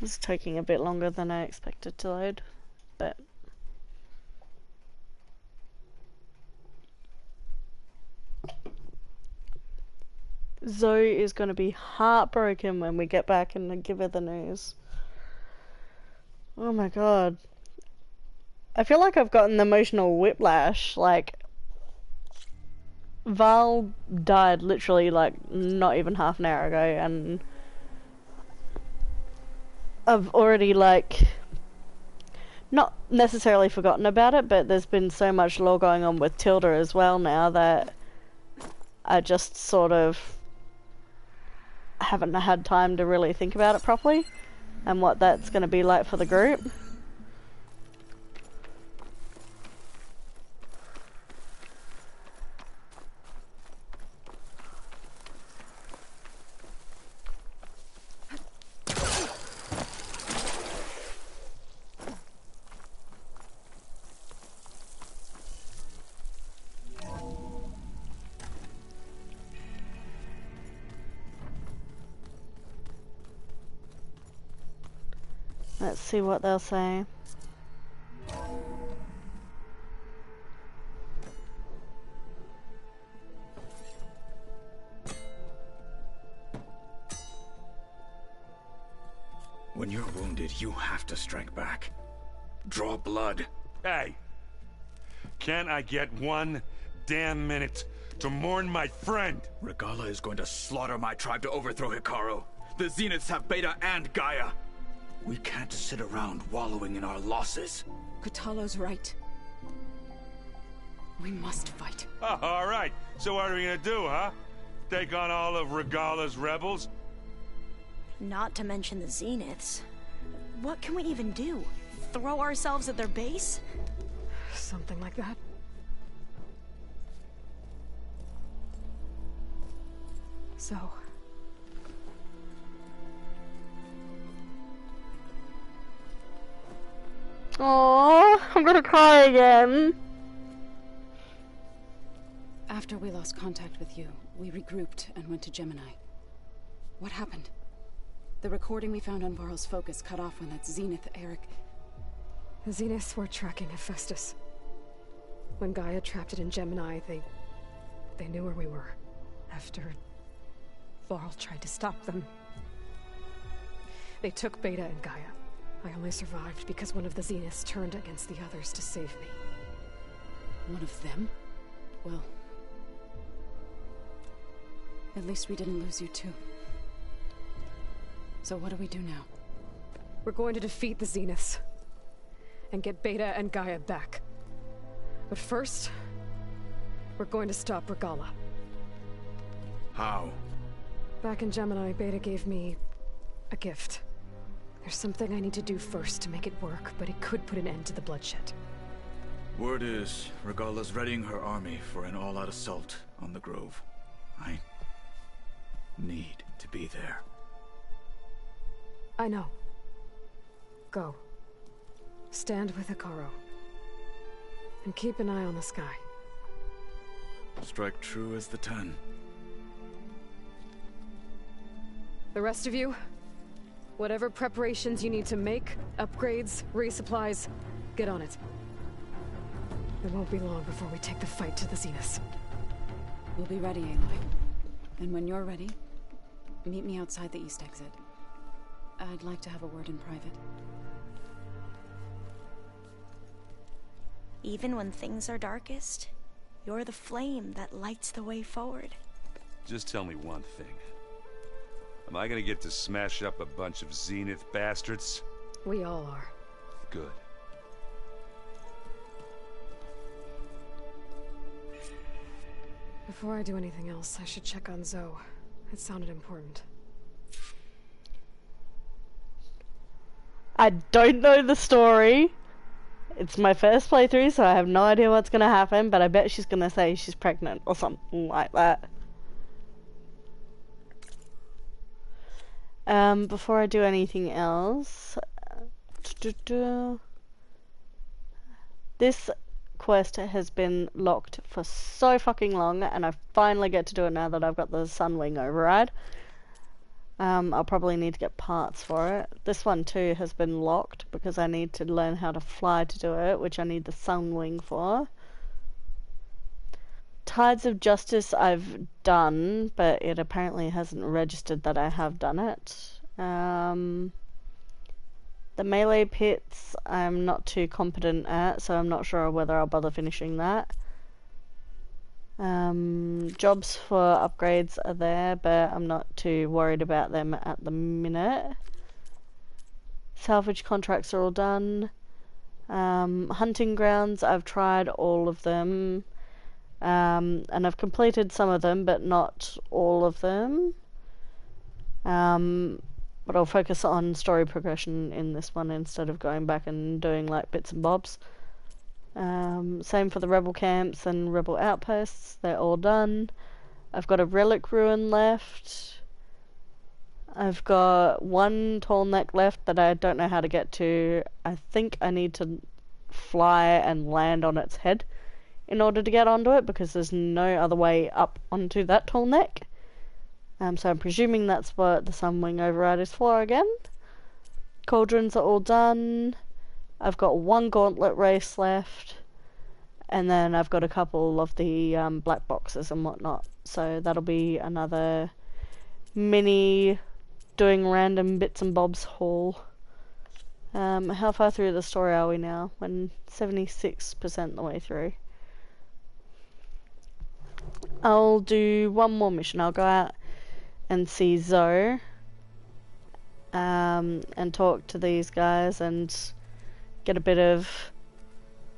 This is taking a bit longer than I expected to load, but... Zoe is going to be heartbroken when we get back and give her the news. Oh my god. I feel like I've gotten emotional whiplash, like... Val died literally like not even half an hour ago, and I've already like not necessarily forgotten about it, but there's been so much lore going on with Tilda as well now that I just sort of haven't had time to really think about it properly and what that's going to be like for the group. Let's see what they'll say. When you're wounded, you have to strike back. Draw blood. Hey! Can't I get one damn minute to mourn my friend? Regalla is going to slaughter my tribe to overthrow Hikaru. The Zeniths have Beta and Gaia. We can't sit around wallowing in our losses. Kotallo's right. We must fight. Oh, all right. So what are we gonna do, huh? Take on all of Regala's rebels? Not to mention the Zeniths. What can we even do? Throw ourselves at their base? Something like that. So... Aww, I'm gonna cry again. After we lost contact with you, we regrouped and went to Gemini. What happened? The recording we found on Varl's focus cut off when that Zenith Eric... The Zeniths were tracking Hephaestus. When Gaia trapped it in Gemini, they knew where we were. After Varl tried to stop them. They took Beta and Gaia. I only survived because one of the Zeniths turned against the others to save me. One of them? Well... at least we didn't lose you too. So what do we do now? We're going to defeat the Zeniths. And get Beta and Gaia back. But first... we're going to stop Regala. How? Back in Gemini, Beta gave me... a gift. There's something I need to do first to make it work, but it could put an end to the bloodshed. Word is, Regala's readying her army for an all-out assault on the Grove. I need to be there. I know. Go. Stand with Hekarro. And keep an eye on the sky. Strike true as the 10. The rest of you, whatever preparations you need to make, upgrades, resupplies, get on it. It won't be long before we take the fight to the Zeniths. We'll be ready, Aloy. And when you're ready, meet me outside the east exit. I'd like to have a word in private. Even when things are darkest, you're the flame that lights the way forward. Just tell me one thing. Am I gonna get to smash up a bunch of Zenith bastards? We all are. Good. Before I do anything else, I should check on Zoe. It sounded important. I don't know the story. It's my first playthrough, so I have no idea what's gonna happen, but I bet she's gonna say she's pregnant or something like that. Before I do anything else... This quest has been locked for so fucking long, and I finally get to do it now that I've got the Sunwing override. I'll probably need to get parts for it. This one too has been locked because I need to learn how to fly to do it, which I need the Sunwing for. Tides of Justice I've done, but it apparently hasn't registered that I have done it. The melee pits I'm not too competent at, so I'm not sure whether I'll bother finishing that. Jobs for upgrades are there, but I'm not too worried about them at the minute. Salvage contracts are all done. Hunting grounds, I've tried all of them. And I've completed some of them, but not all of them. But I'll focus on story progression in this one instead of going back and doing like bits and bobs. Same for the rebel camps and rebel outposts, they're all done. I've got a relic ruin left. I've got one tall neck left that I don't know how to get to. I think I need to fly and land on its head in order to get onto it, because there's no other way up onto that tall neck. So I'm presuming that's what the Sunwing override is for again. Cauldrons are all done. I've got one gauntlet race left, and then I've got a couple of the black boxes and whatnot. So that'll be another mini doing random bits and bobs haul. How far through the story are we now? When 76% the way through. I'll do one more mission. I'll go out and see Zoe, and talk to these guys and get a bit of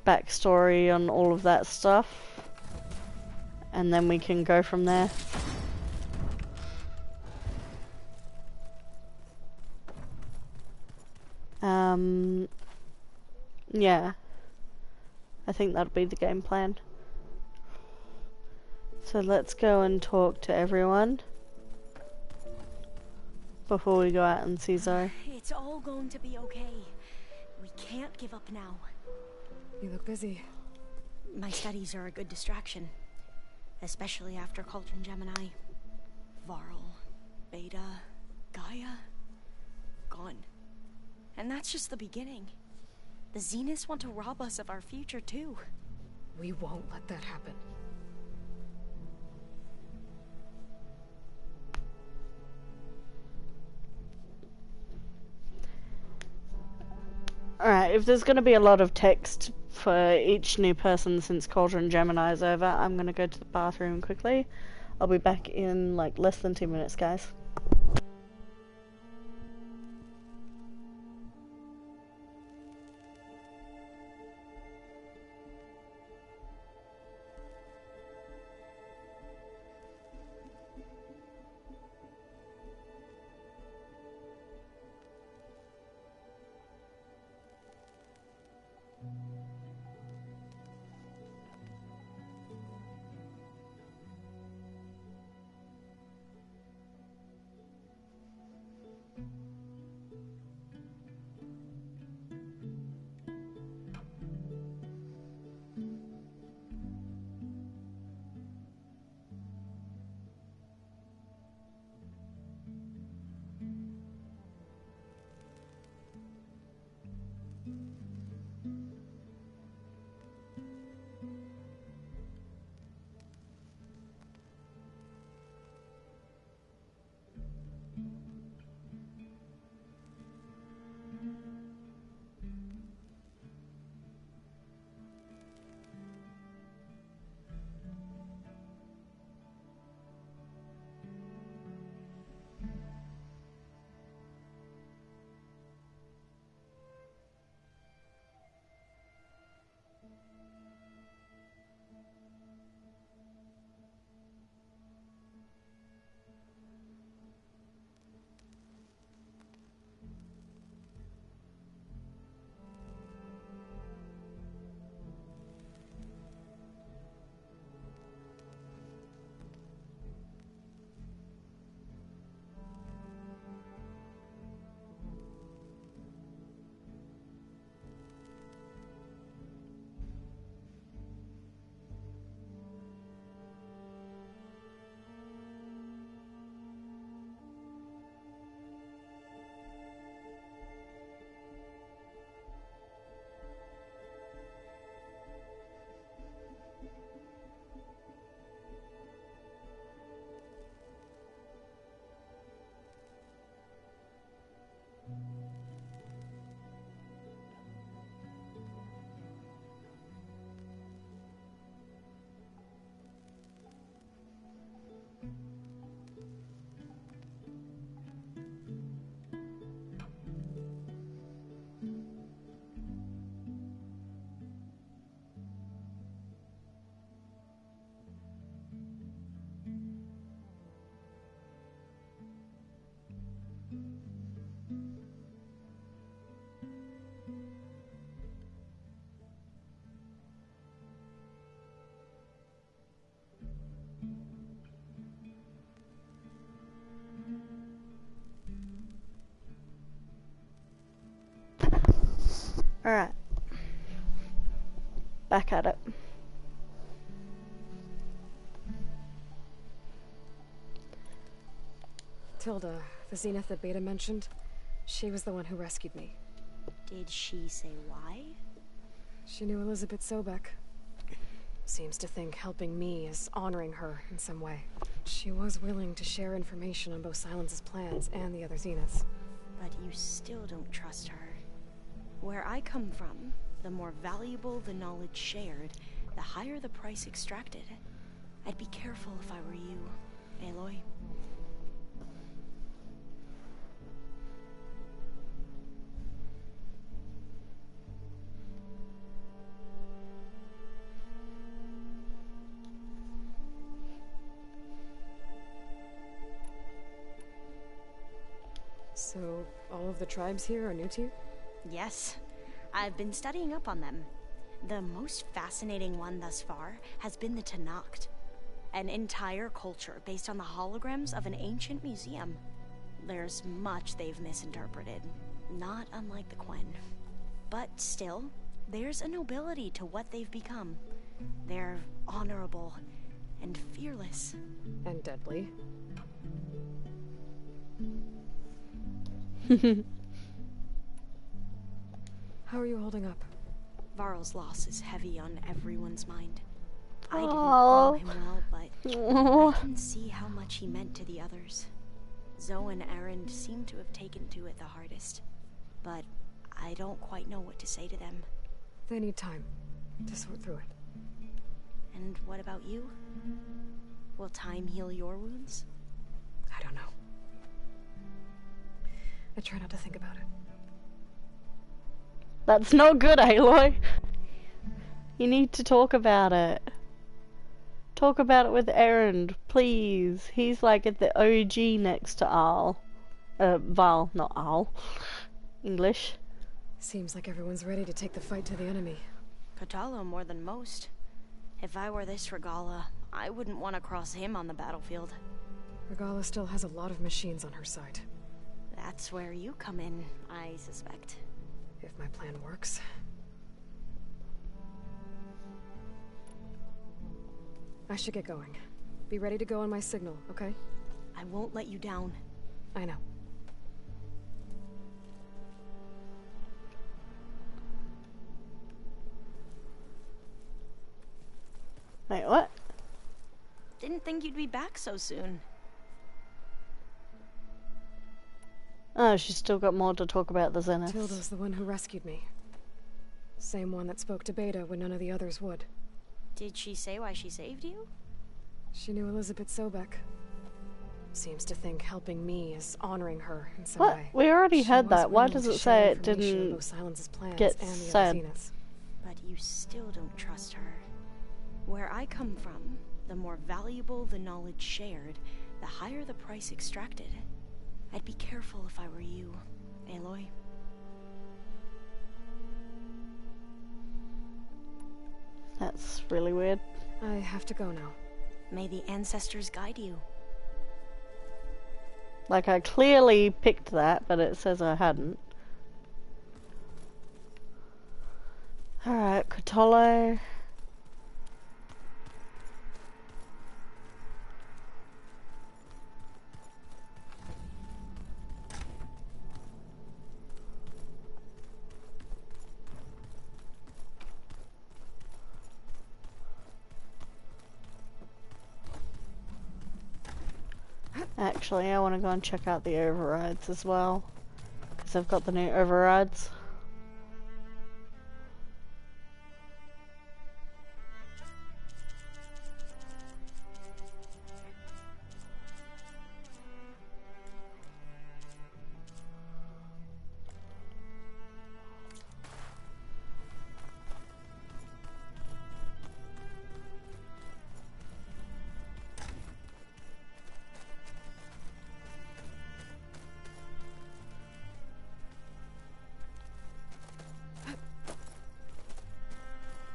backstory on all of that stuff, and then we can go from there. Yeah, I think that'll be the game plan. So let's go and talk to everyone before we go out and see Zoe. It's all going to be okay. We can't give up now. You look busy. My studies are a good distraction, especially after Cauldron Gemini. Varl, Beta, Gaia, gone. And that's just the beginning. The Zeniths want to rob us of our future too. We won't let that happen. Alright, if there's going to be a lot of text for each new person since Cauldron Gemini is over, I'm going to go to the bathroom quickly. I'll be back in like less than 2 minutes, guys. Alright. Back at it. Tilda, the Zenith that Beta mentioned, she was the one who rescued me. Did she say why? She knew Elizabeth Sobek. Seems to think helping me is honoring her in some way. She was willing to share information on both Silence's plans and the other Zeniths. But you still don't trust her. Where I come from, the more valuable the knowledge shared, the higher the price extracted. I'd be careful if I were you, Aloy. So, all of the tribes here are new to you? Yes. I've been studying up on them. The most fascinating one thus far has been the Tenakth. An entire culture based on the holograms of an ancient museum. There's much they've misinterpreted, not unlike the Quen. But still, there's a nobility to what they've become. They're honorable and fearless. And deadly. How are you holding up? Varl's loss is heavy on everyone's mind. I didn't Aww. know him well, but I can see how much he meant to the others. Zoe and Erend seem to have taken to it the hardest, but I don't quite know what to say to them. They need time to sort through it. And what about you? Will time heal your wounds? I don't know. I try not to think about it. That's not good, Aloy. You need to talk about it. Talk about it with Erend, please. He's like at the OG next to Arl. Val, not Arl. English. Seems like everyone's ready to take the fight to the enemy. Kotallo more than most. If I were this Regala, I wouldn't want to cross him on the battlefield. Regala still has a lot of machines on her side. That's where you come in, I suspect. If my plan works. I should get going. Be ready to go on my signal, okay? I won't let you down. I know. Wait, what? Didn't think you'd be back so soon. Oh, she's still got more to talk about the Zeniths. Tilda's the one who rescued me. Same one that spoke to Beta when none of the others would. Did she say why she saved you? She knew Elizabeth Sobek. Seems to think helping me is honoring her in some What? way. We already She had was that. Why willing does to it share say it information didn't about Silence's plans get and the said? other Zeniths? But you still don't trust her. Where I come from, the more valuable the knowledge shared, the higher the price extracted. I'd be careful if I were you, Aloy. That's really weird. I have to go now. May the ancestors guide you. Like, I clearly picked that, but it says I hadn't. Alright, Kotallo. Actually, I want to go and check out the overrides as well, because I've got the new overrides.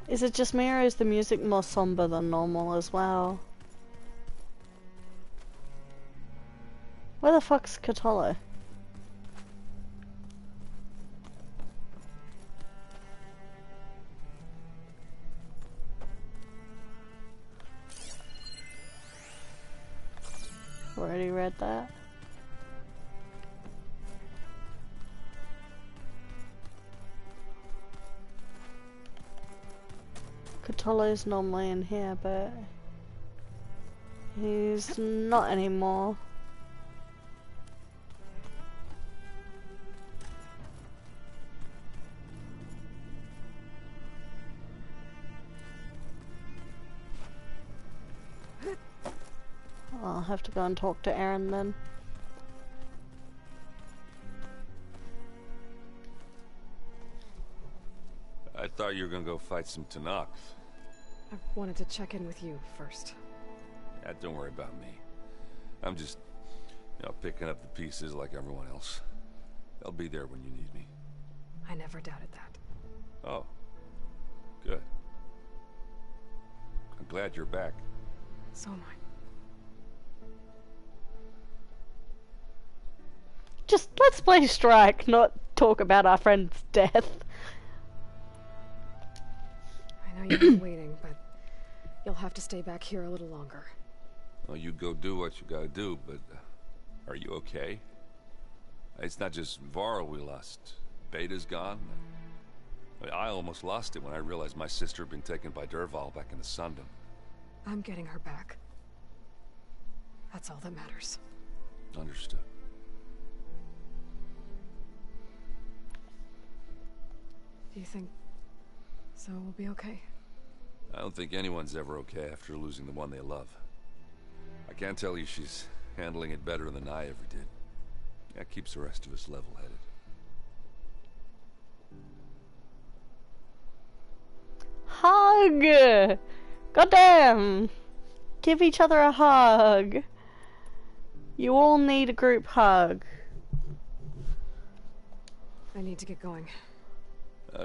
Is it just me, or is the music more somber than normal as well? Where the fuck's Kotallo? Already read that. Kotallo's normally in here, but he's not anymore. I'll have to go and talk to Erend then. I thought you were gonna go fight some Tenakth. I wanted to check in with you first. Yeah, don't worry about me. I'm just, picking up the pieces like everyone else. They'll be there when you need me. I never doubted that. Oh. Good. I'm glad you're back. So am I. Just let's play Strike, not talk about our friend's death. I know you've been waiting, but you'll have to stay back here a little longer. Well, you go do what you gotta do, but are you okay? It's not just Varl we lost. Beta's gone. I mean, I almost lost it when I realized my sister had been taken by Dervahl back in the Sundom. I'm getting her back. That's all that matters. Understood. Do you think Zoe will be okay? I don't think anyone's ever okay after losing the one they love. I can't tell you she's handling it better than I ever did. That keeps the rest of us level-headed. Hug! Goddamn! Give each other a hug. You all need a group hug. I need to get going.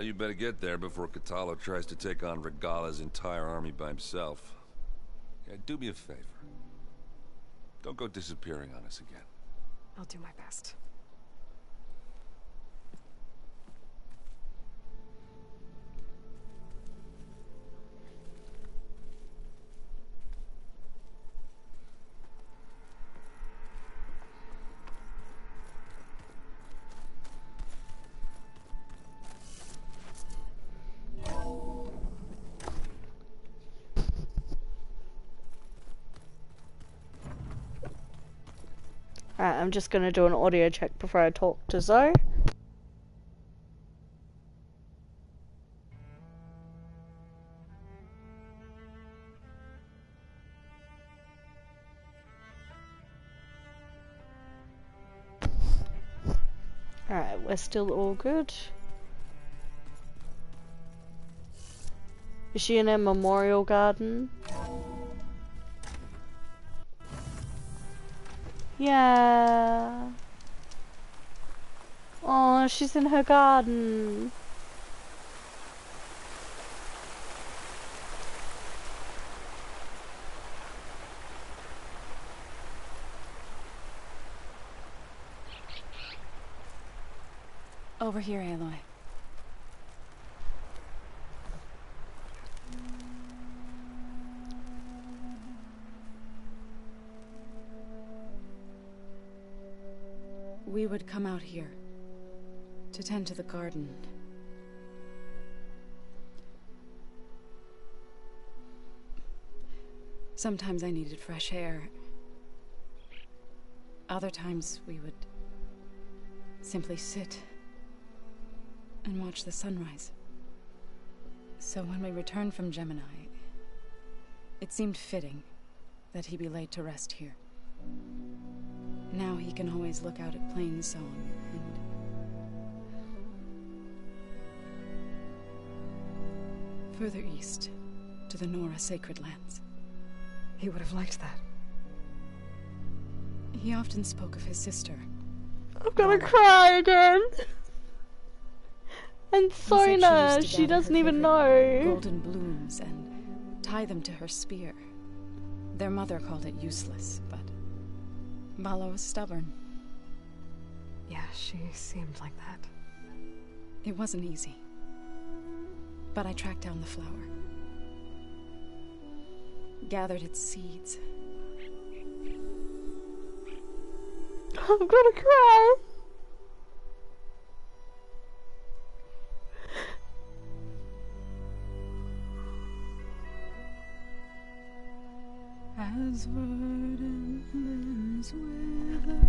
You better get there before Kotallo tries to take on Regala's entire army by himself. Yeah, do me a favor. Don't go disappearing on us again. I'll do my best. Alright, I'm just gonna do an audio check before I talk to Zoe. Alright, we're still all good. Is she in a memorial garden? Yeah. Oh, she's in her garden. Over here, Aloy. We would come out here to tend to the garden. Sometimes I needed fresh air. Other times we would simply sit and watch the sunrise. So when we returned from Gemini, it seemed fitting that he be laid to rest here. Now he can always look out at Plainsong and... further east, to the Nora Sacred Lands. He would have liked that. He often spoke of his sister. I'm gonna cry again. And Sona, she doesn't even know. Golden blooms and tie them to her spear. Their mother called it useless, but Vala was stubborn. Yeah, she seemed like that. It wasn't easy. But I tracked down the flower. Gathered its seeds. I'm gonna cry. As verdant limbs wither,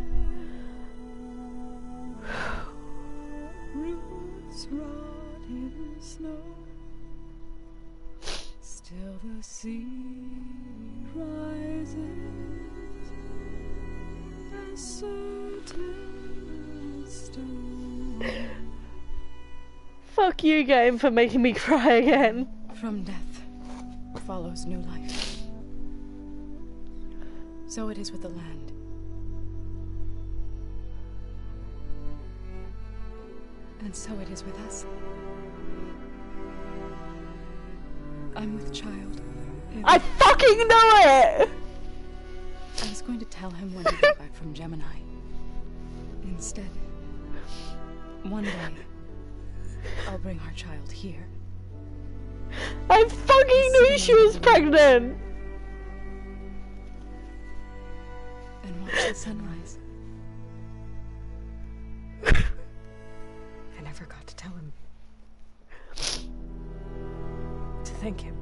roots rot in snow, still the sea rises as certain as stone. Fuck you, game, for making me cry again. From death follows new life. So it is with the land. And so it is with us. I'm with Child. I fucking know it! I was going to tell him when we got back from Gemini. Instead, one day, I'll bring our child here. I fucking knew she was pregnant! And watch the sunrise. I never got to tell him. To thank him.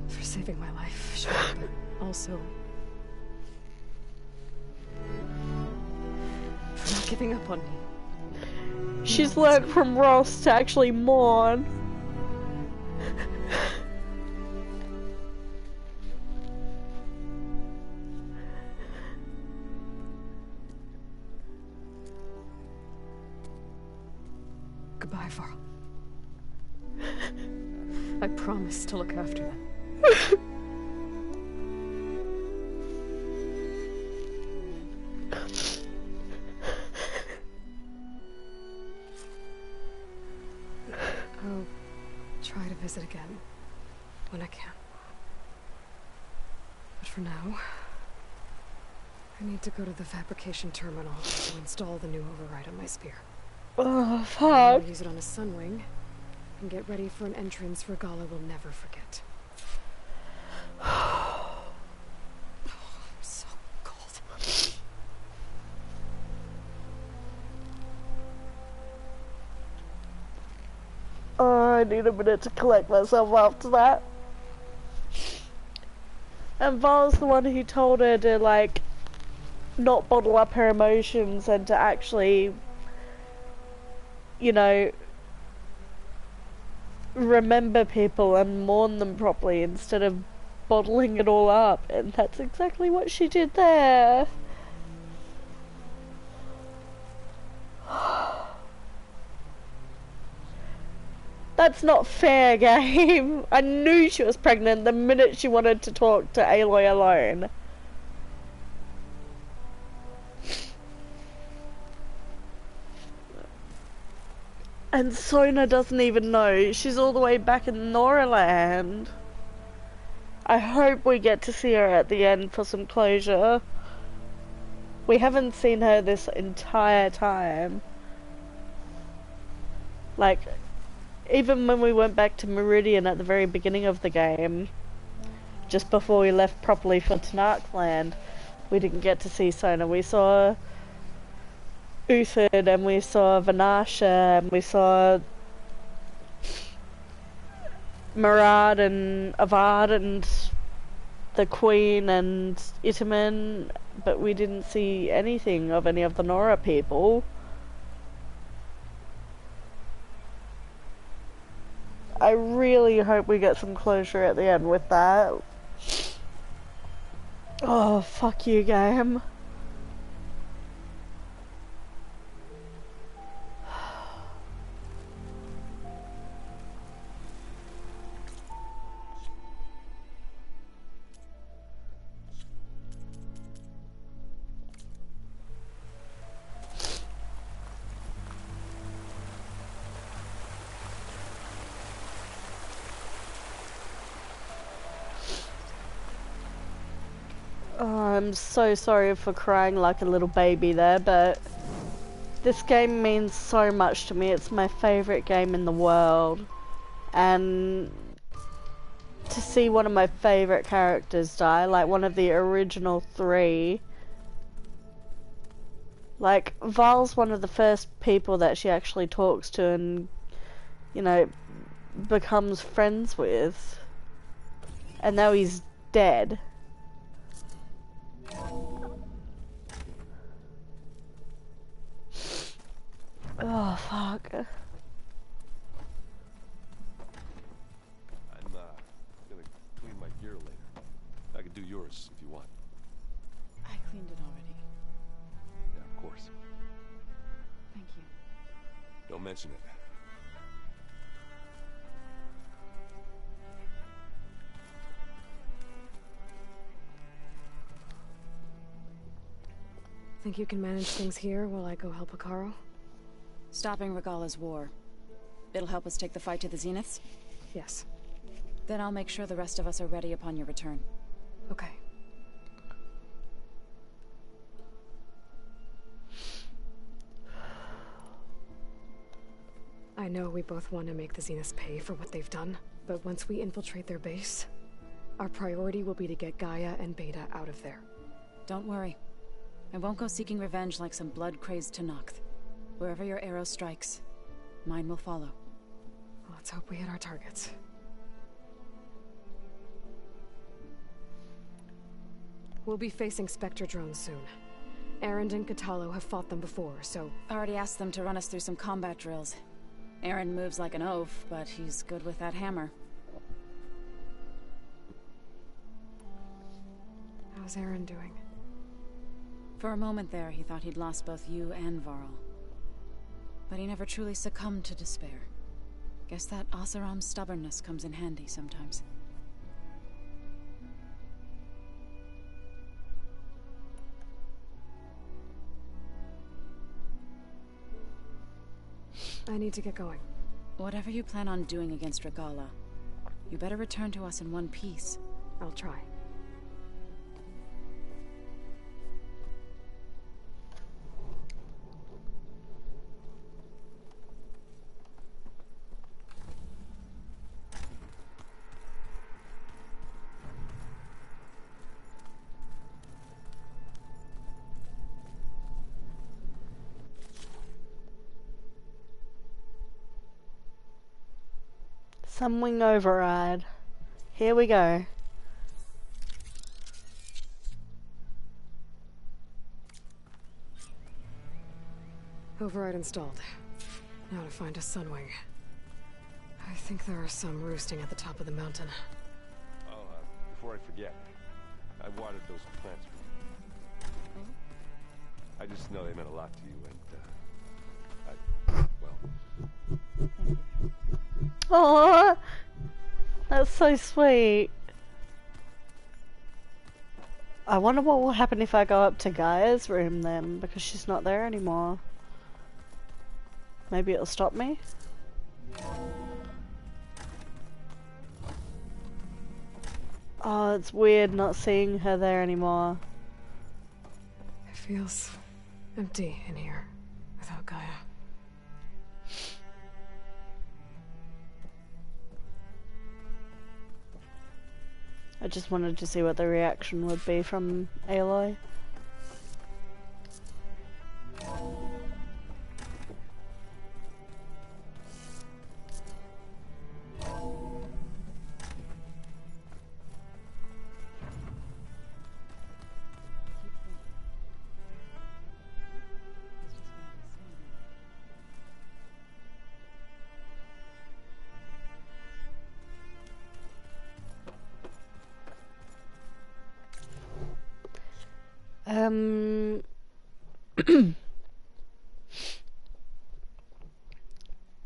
For saving my life, sure, but also... for not giving up on me. She's learned from Ross to actually mourn. Goodbye, Varl. I promise to look after them. I'll try to visit again when I can. But for now, I need to go to the fabrication terminal to install the new override on my spear. Oh, fuck. I'll use it on a Sunwing and get ready for an entrance Regalla will never forget. I'm so cold. Oh, I need a minute to collect myself after that. And Varl's the one who told her to, like, not bottle up her emotions and to actually, you know, remember people and mourn them properly instead of bottling it all up. And that's exactly what she did there. That's not fair, game. I knew she was pregnant the minute she wanted to talk to Aloy alone. And Sona doesn't even know. She's all the way back in Noraland. I hope we get to see her at the end for some closure. We haven't seen her this entire time. Like, even when we went back to Meridian at the very beginning of the game, just before we left properly for Tenarkland, we didn't get to see Sona. We saw Uthid and we saw Vanasha and we saw Murad and Avad and the Queen and Itamen, but we didn't see anything of any of the Nora people. I really hope we get some closure at the end with that. Oh, fuck you, game. I'm so sorry for crying like a little baby there, but this game means so much to me. It's my favourite game in the world, and to see one of my favourite characters die, like one of the original three. Like, Varl's one of the first people that she actually talks to and, you know, becomes friends with, and now he's dead. Oh, fuck. I'm gonna clean my gear later. I can do yours if you want. I cleaned it already. Yeah, of course. Thank you. Don't mention it. Think you can manage things here while I go help Hekarro? Stopping Regala's war. It'll help us take the fight to the Zeniths? Yes. Then I'll make sure the rest of us are ready upon your return. Okay. I know we both want to make the Zeniths pay for what they've done, but once we infiltrate their base, our priority will be to get Gaia and Beta out of there. Don't worry. I won't go seeking revenge like some blood-crazed Tenakth. Wherever your arrow strikes, mine will follow. Let's hope we hit our targets. We'll be facing Spectre drones soon. Erend and Kotallo have fought them before, so... I already asked them to run us through some combat drills. Erend moves like an oaf, but he's good with that hammer. How's Erend doing? For a moment there, he thought he'd lost both you and Varl. But he never truly succumbed to despair. Guess that Oseram's stubbornness comes in handy sometimes. I need to get going. Whatever you plan on doing against Regala, you better return to us in one piece. I'll try. Sunwing override. Here we go. Override installed. Now to find a Sunwing. I think there are some roosting at the top of the mountain. Oh, before I forget, I watered those plants for you. I just know they meant a lot to you, and, well... Oh, that's so sweet. I wonder what will happen if I go up to Gaia's room then, because she's not there anymore. Maybe it'll stop me? Oh, it's weird not seeing her there anymore. It feels empty in here without Gaia. I just wanted to see what the reaction would be from Aloy.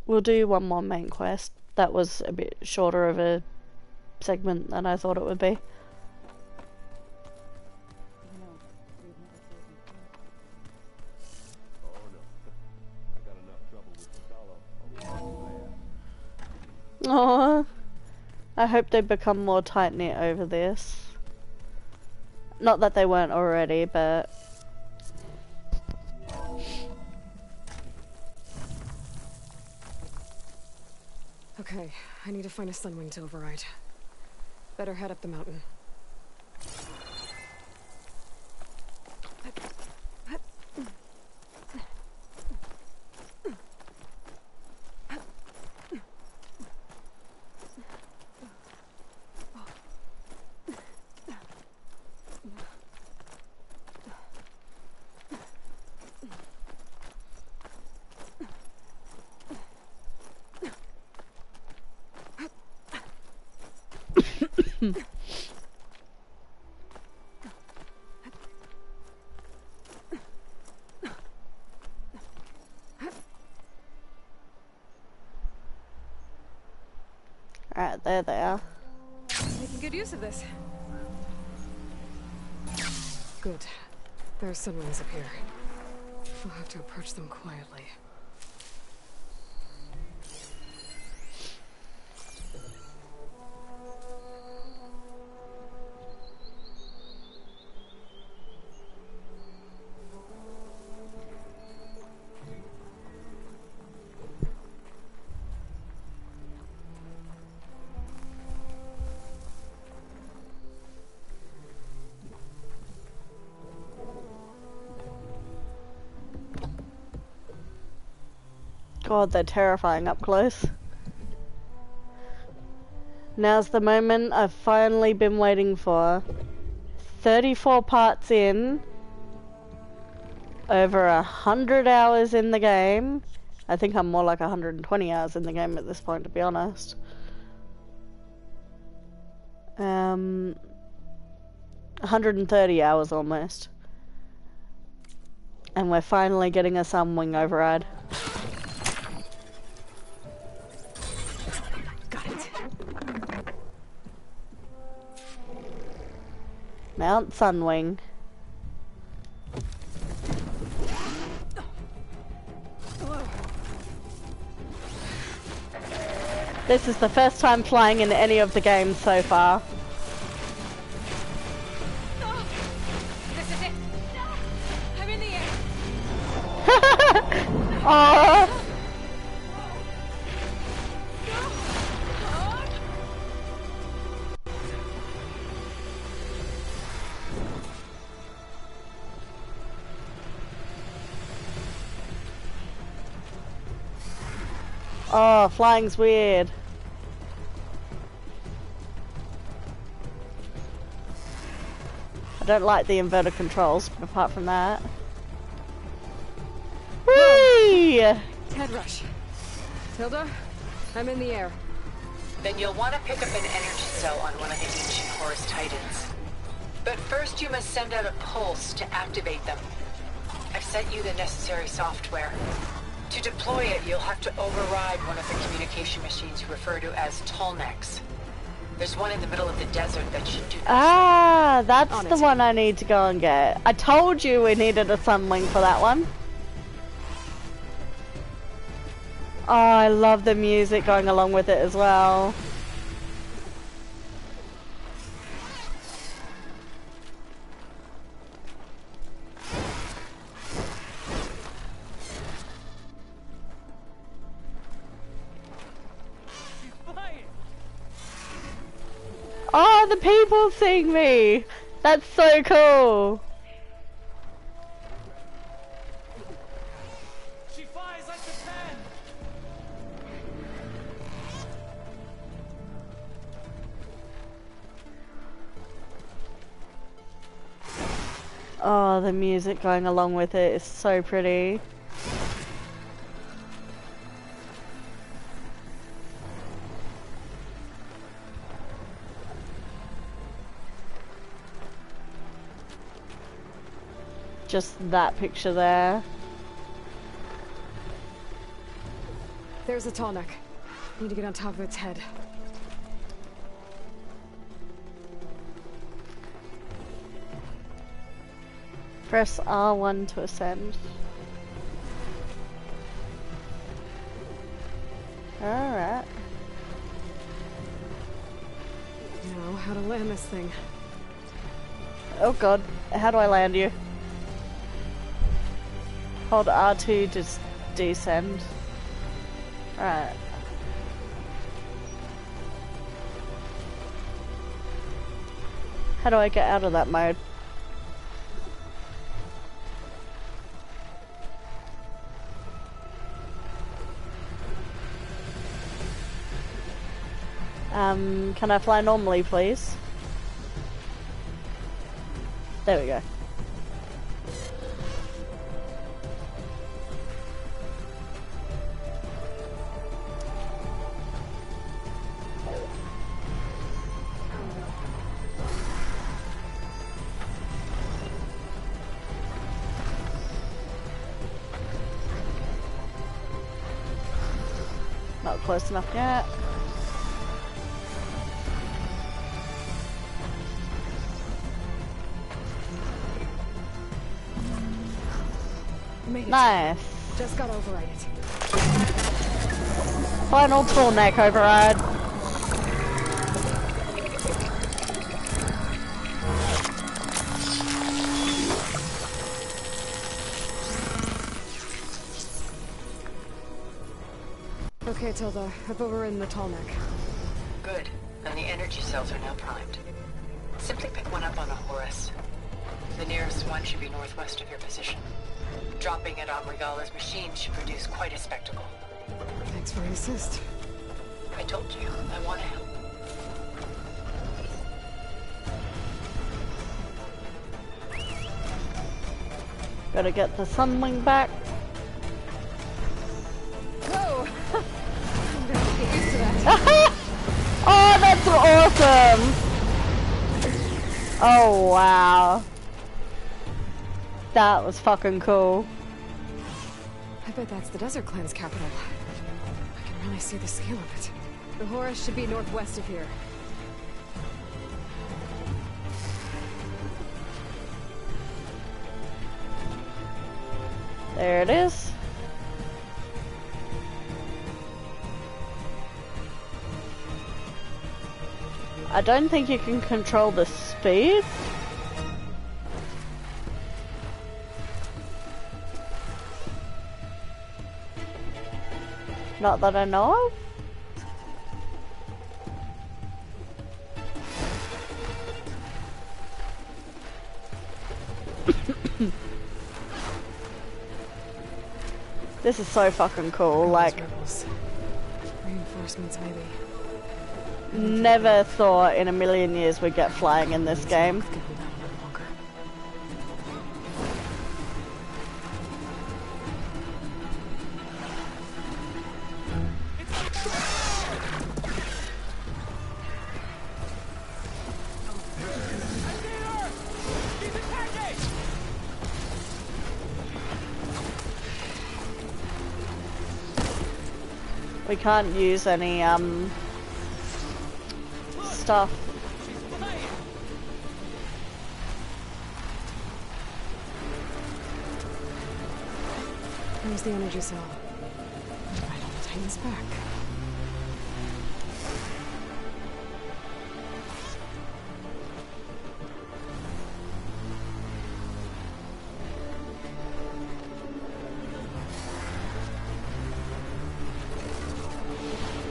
We'll do one more main quest. That was a bit shorter of a segment than I thought it would be. Oh, I hope they become more tight-knit over this. Not that they weren't already, but... Okay, I need to find a Sunwing to override. Better head up the mountain. Alright, there they are. Making good use of this. Good. There are Sunwings up here. We'll have to approach them quietly. God, they're terrifying up close. Now's the moment I've finally been waiting for. 34 parts in, over 100 hours in the game. I think I'm more like 120 hours in the game at this point, to be honest. 130 hours almost. And we're finally getting a Sunwing override. Got it. Mount Sunwing. This is the first time flying in any of the games so far. This is it. No, I'm in the air. Aww. Oh, flying's weird. I don't like the inverted controls, but apart from that. Whee! Head rush. Tilda, I'm in the air. Then you'll want to pick up an energy cell on one of the ancient Horus Titans. But first you must send out a pulse to activate them. I've sent you the necessary software. To deploy it, you'll have to override one of the communication machines you refer to as Tallnecks. There's one in the middle of the desert that should do that. Ah, that's the one I need to go and get. I told you we needed a Sunwing for that one. Oh, I love the music going along with it as well. Oh, the people seeing me! That's so cool! She flies like the pen. Oh, the music going along with it is so pretty. Just that picture there. There's a Tallneck. Need to get on top of its head. Press R1 to ascend. Alright. Now, how to land this thing. Oh god, how do I land you? Hold R2 to descend. Alright. How do I get out of that mode? Can I fly normally, please? There we go. Not close enough yet. Made it. Nice. Just gotta override it. Final Tallneck override. Okay, Tilda, I've overridden the Tallneck. Good. And the energy cells are now primed. Simply pick one up on a Horus. The nearest one should be northwest of your position. Dropping it on Regala's machine should produce quite a spectacle. Thanks for the assist. I told you, I want to help. Gotta get the sunwing back. Whoa! I'm gonna have to get used to that. Oh, that's awesome! Oh, wow. That was fucking cool. I bet that's the Desert Clan's capital. I can really see the scale of it. The Horus should be northwest of here. There it is. I don't think you can control the speed. Not that I know of. This is so fucking cool, like... Reinforcements, maybe. Never thought in a million years we'd get flying in this game. We can't use any, stuff. Where's the energy cell? Right on the Titan's back.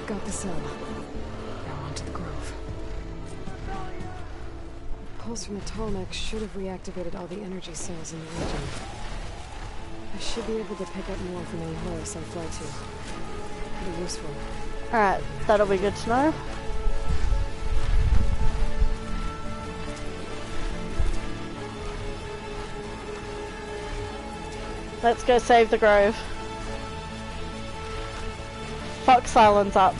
Got the cell. Now onto the grove. The pulse from the Tallneck should have reactivated all the energy cells in the region. I should be able to pick up more from any Horus I fly to. Be useful. Alright, that'll be good to know. Let's go save the grove. Fuck silence up.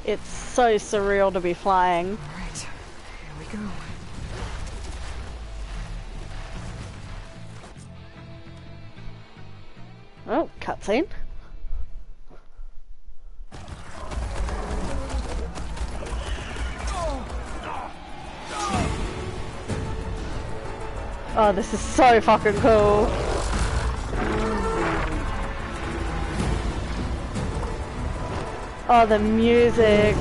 It's so surreal to be flying. Alright, here we go. Oh, cutscene. Oh, this is so fucking cool. Oh, the music.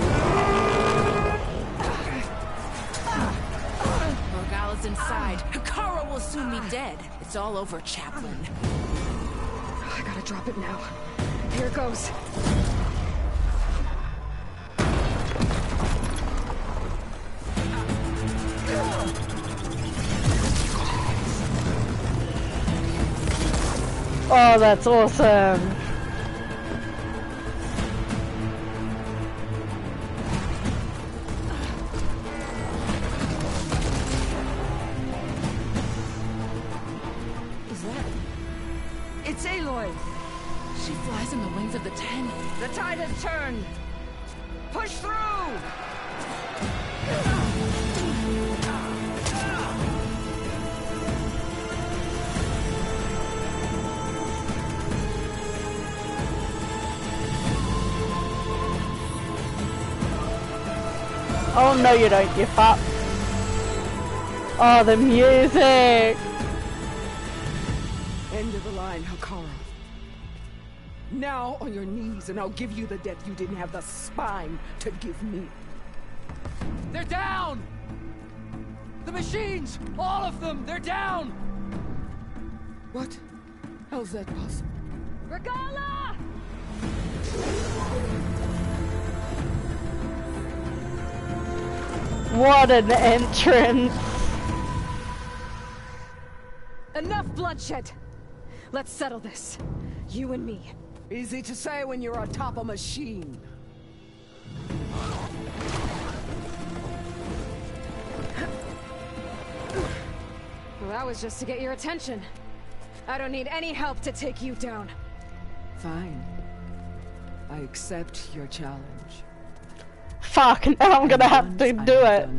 Morgala's inside. Kara will soon be dead. It's all over, Chaplain. I gotta drop it now. Here goes. Oh, that's awesome. It's Aloy! She flies in the wings of the Ten. The tide has turned! Push through! Oh no you don't, you fuck. Oh, the music! End of the line, Hakaru. Now on your knees, and I'll give you the death you didn't have the spine to give me. They're down! The machines! All of them! They're down! What? How's that possible? Regala! What an entrance! Enough bloodshed! Let's settle this. You and me. Easy to say when you're atop a machine. Well, that was just to get your attention. I don't need any help to take you down. Fine. I accept your challenge. Fuck, now I'm gonna have to do it.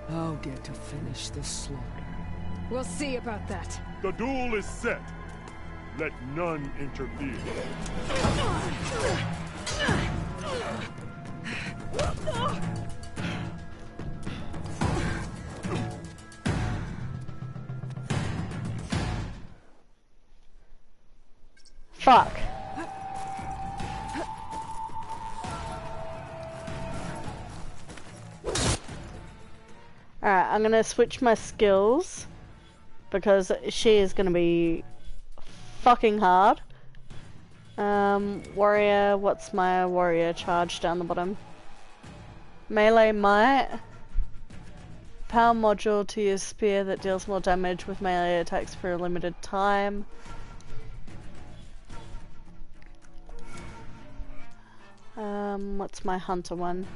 I'll get to finish this slaughter. We'll see about that. The duel is set. Let none interfere. Fuck. Alright, I'm gonna switch my skills because she is gonna be fucking hard. Warrior, what's my warrior charge down the bottom? Melee might. Power module to use spear that deals more damage with melee attacks for a limited time. What's my hunter one?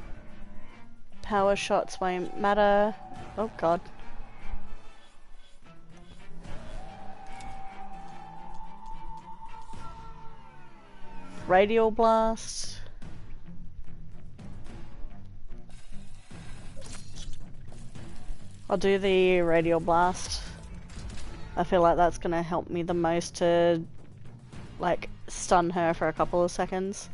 Power shots won't matter. Oh god. Radial blast. I'll do the radial blast. I feel like that's gonna help me the most to like stun her for a couple of seconds.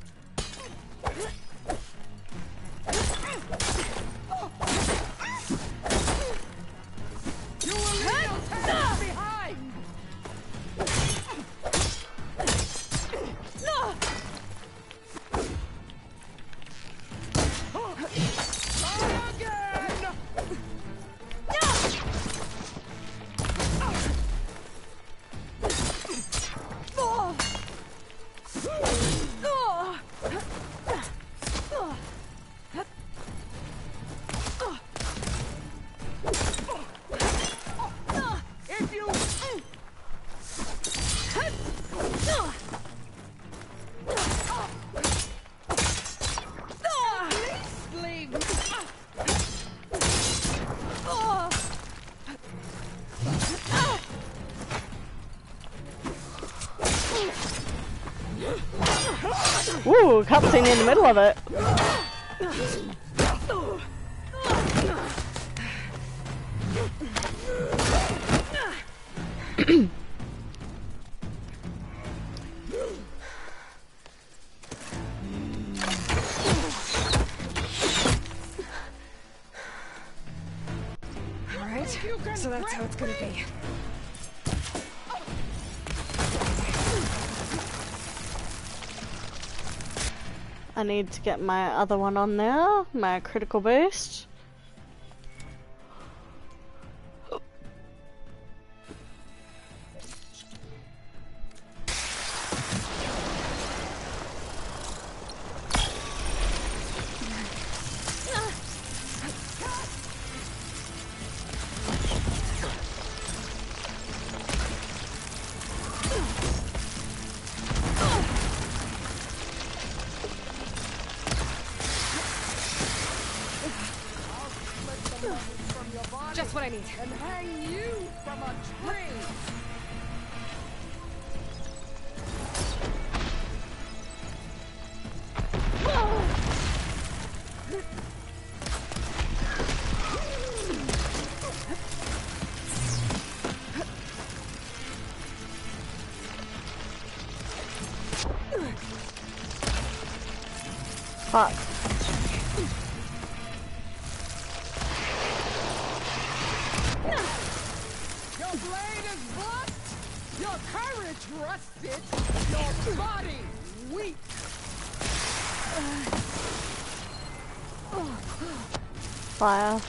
Ooh, cutscene in the middle of it. Alright, so that's how it's gonna be. I need to get my other one on there, my critical boost. Just what I need. And hang you from a tree. Fuck. Your blade is blocked. Your courage rusted, your body weak. Fire.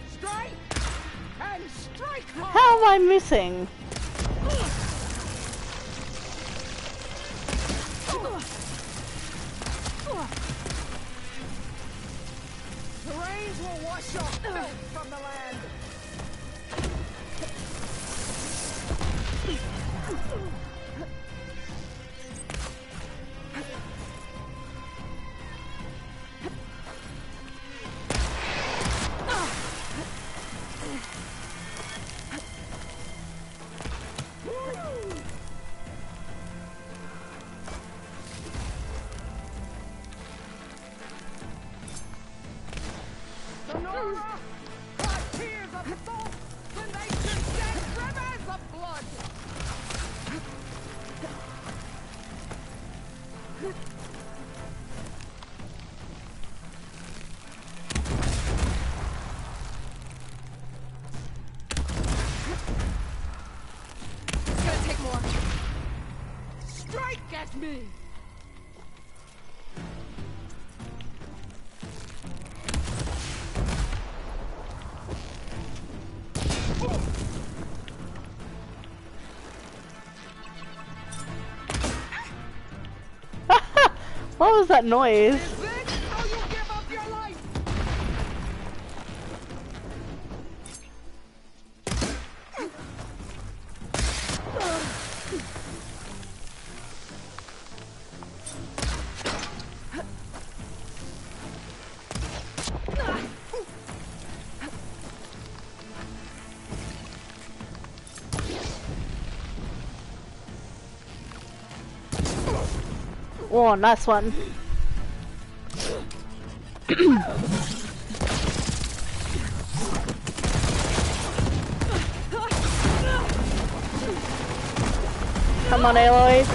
Strike and strike hard. How am I missing? The rains will wash your filth from the land. Sonora, cry tears of salt, the nation shed rivers of blood. It's gonna take more. Strike at me! What was that noise? Oh, nice one. Come on, Aloy.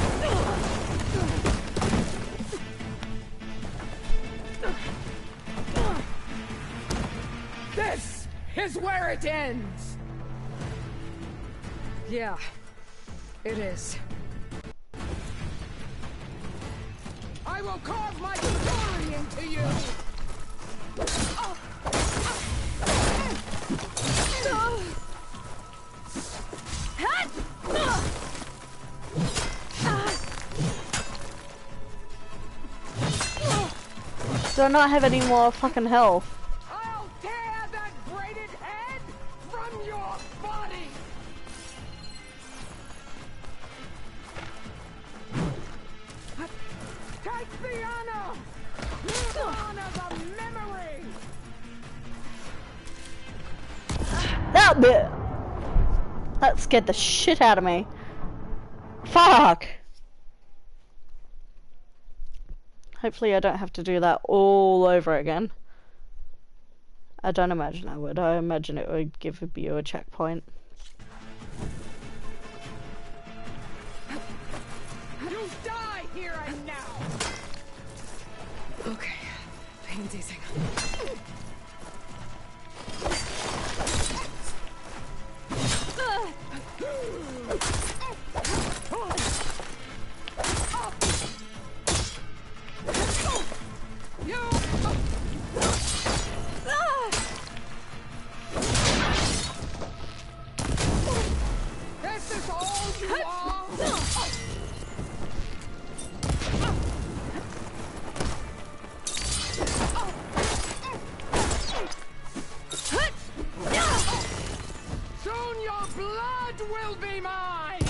This is where it ends. Yeah, it is. I will carve my story into you! Do I not have any more fucking health? I'll tear that braided head from your body! Take the honor! The honor, the memory! That bit! That scared the shit out of me. Fuck! Hopefully I don't have to do that all over again. I don't imagine I would. I imagine it would give you a checkpoint. You die here and now! Okay, pain's easing. This is all you are! Soon your blood will be mine!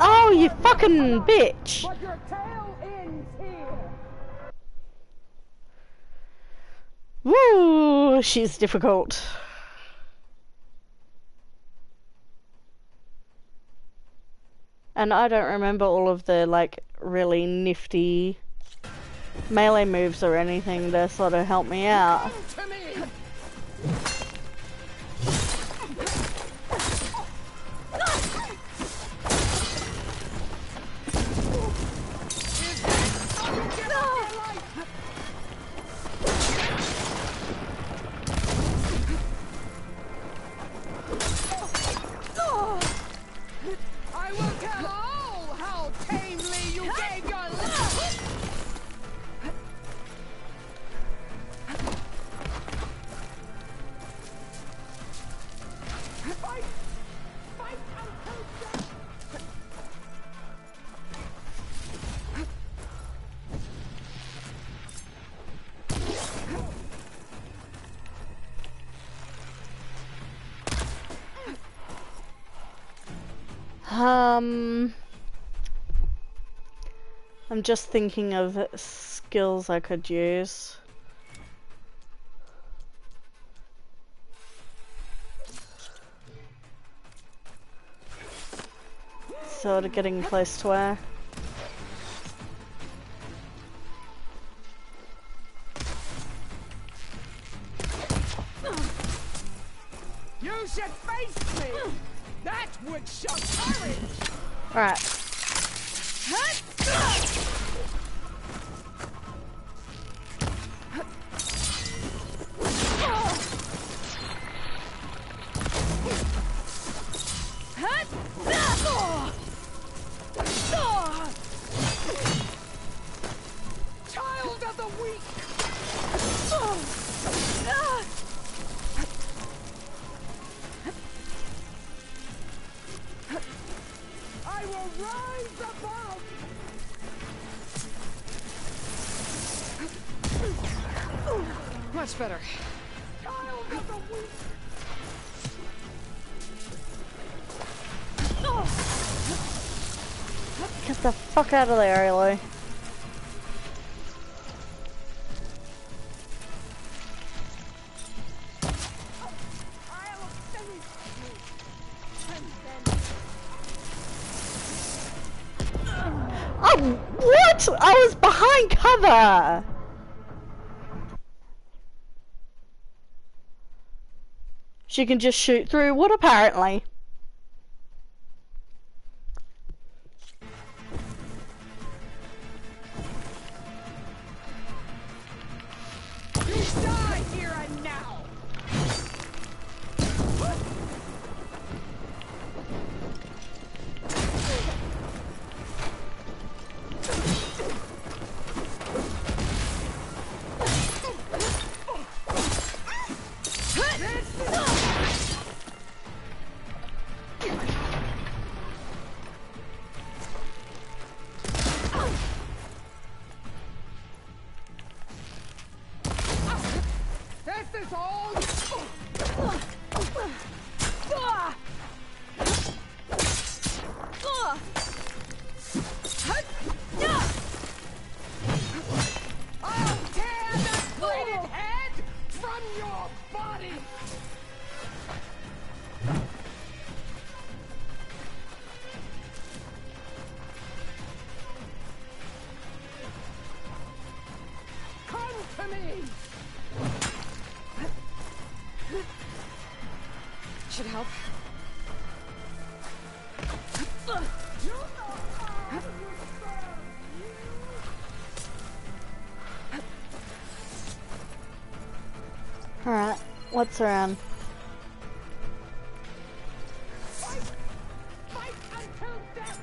Oh, you fucking bitch! But your tale ends here! Woo! She's difficult. And I don't remember all of the, like, really nifty melee moves or anything to sort of help me out. I will tell all how tamely you gave your life. Fight! Fight until death! I'm just thinking of skills I could use. Sort of getting close to where. You should face me! That would show courage! Alright. Child of the weak! I will rise above! Much better. Child of the weak! Get the fuck out of there, Aloy. Oh, what? I was behind cover! She can just shoot through wood, apparently. You die here and now! This is all. I'll tear that bladed head from your body. Come to me. Should help. Alright, what's around? Fight until death.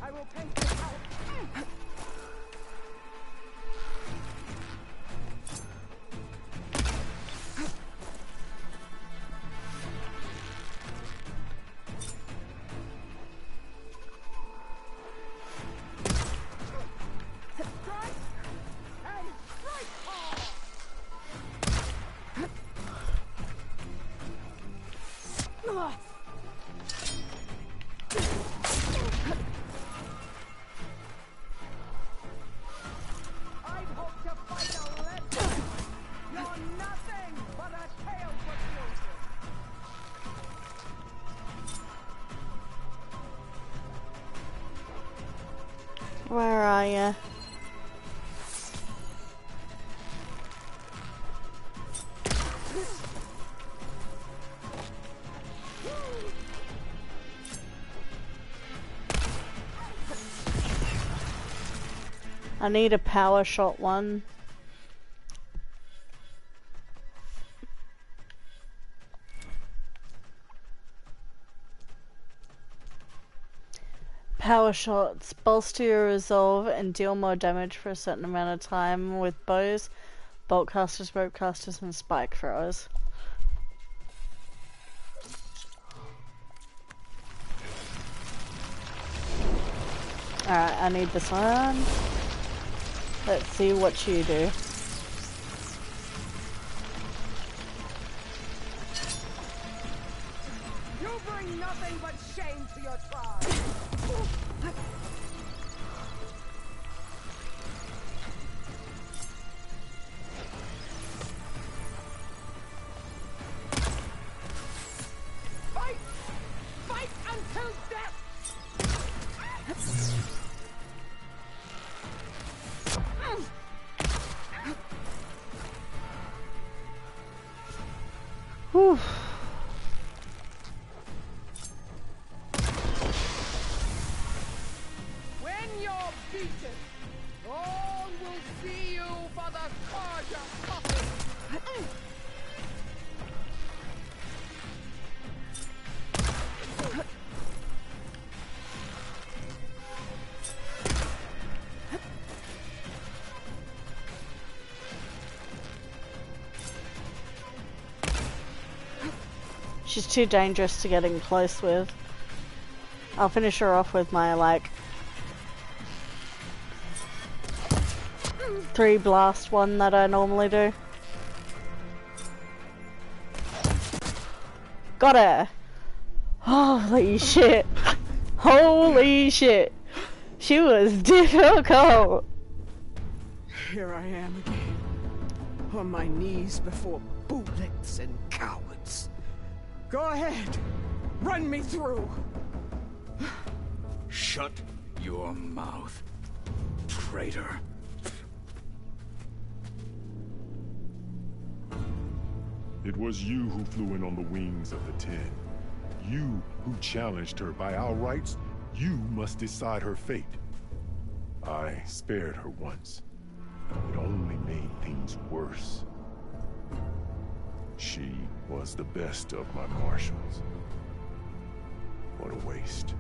I will pay for help. I'd hoped to fight a lesson. You're nothing but a tale for children. Where are you? I need a power shot one. Power shots bolster your resolve and deal more damage for a certain amount of time with bows, bolt casters, rope casters, and spike throwers. Alright, I need this one. Let's see what you do. You bring nothing but shame to your tribe. Fight! Fight until death! Whew. When you're beaten, all will see you for the cause of coffee. She's too dangerous to get in close with. I'll finish her off with my, like, 3 blast one that I normally do. Got her! Holy shit! Holy shit! She was difficult! Here I am again, on my knees before bootlets and cowards. Go ahead, run me through. Shut your mouth, traitor. It was you who flew in on the wings of the Ten. You who challenged her by our rights. You must decide her fate. I spared her once. It only made things worse. She was the best of my marshals. What a waste.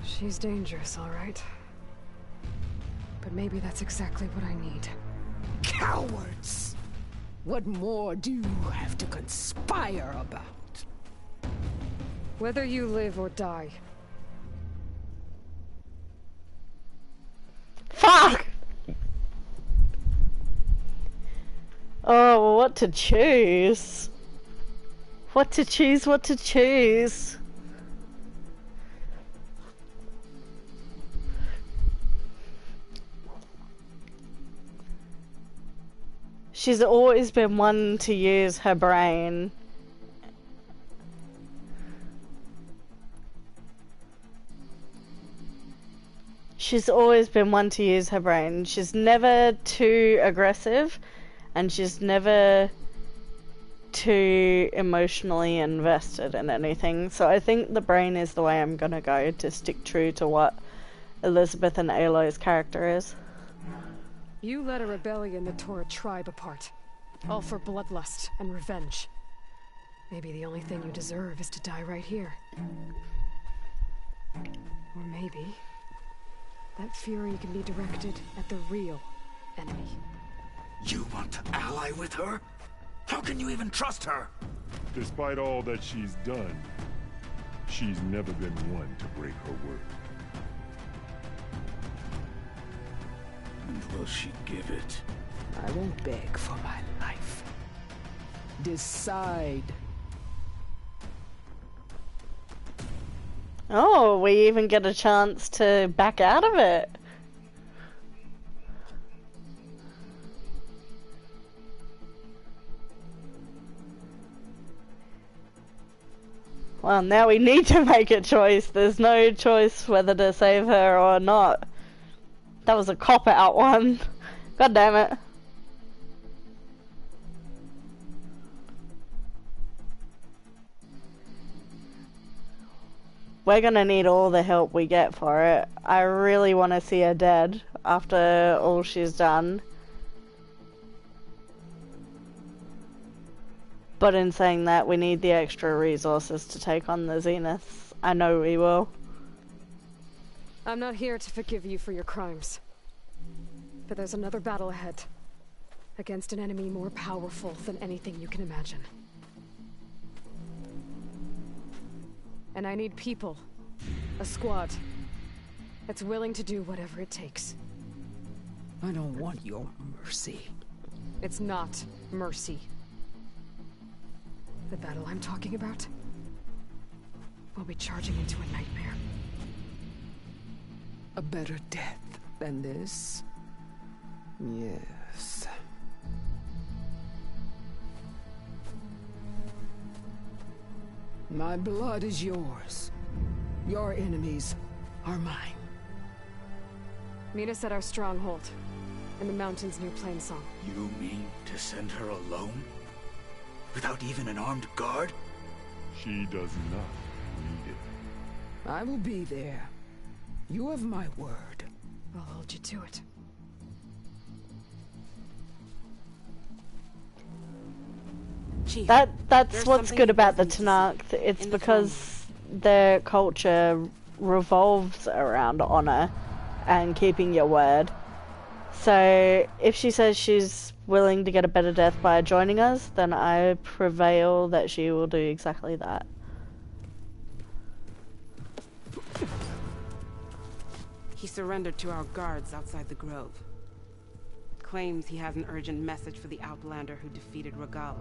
She's dangerous, all right. But maybe that's exactly what I need. Cowards! What more do you have to conspire about? Whether you live or die. Fuck! Oh, what to choose? What to choose, what to choose? She's always been one to use her brain. She's always been one to use her brain. She's never too aggressive, and she's never too emotionally invested in anything. So I think the brain is the way I'm gonna go to stick true to what Elizabeth and Aloy's character is. You led a rebellion that tore a tribe apart. All for bloodlust and revenge. Maybe the only thing you deserve is to die right here. Or maybe that fury can be directed at the real enemy. You want to ally with her? How can you even trust her? Despite all that she's done, she's never been one to break her word. And will she give it? I won't beg for my life. Decide. Oh, we even get a chance to back out of it. Well, now we need to make a choice. There's no choice whether to save her or not. That was a cop-out one. God damn it. We're gonna need all the help we get for it. I really want to see her dead after all she's done. But in saying that, we need the extra resources to take on the Zeniths. I know we will. I'm not here to forgive you for your crimes. But there's another battle ahead. Against an enemy more powerful than anything you can imagine. And I need people. A squad. That's willing to do whatever it takes. I don't want your mercy. It's not mercy. The battle I'm talking about will be charging into a nightmare. A better death than this? Yes. My blood is yours. Your enemies are mine. Meet us at our stronghold, in the mountains near Plainsong. You mean to send her alone? Without even an armed guard? She does not need it. I will be there. You have my word. I'll hold you to it. Chief, that's what's good about the Tenakth. It's because their culture revolves around honor and keeping your word. So if she says she's willing to get a better death by joining us, then I prevail that she will do exactly that. He surrendered to our guards outside the grove. Claims he has an urgent message for the Outlander who defeated Regalla.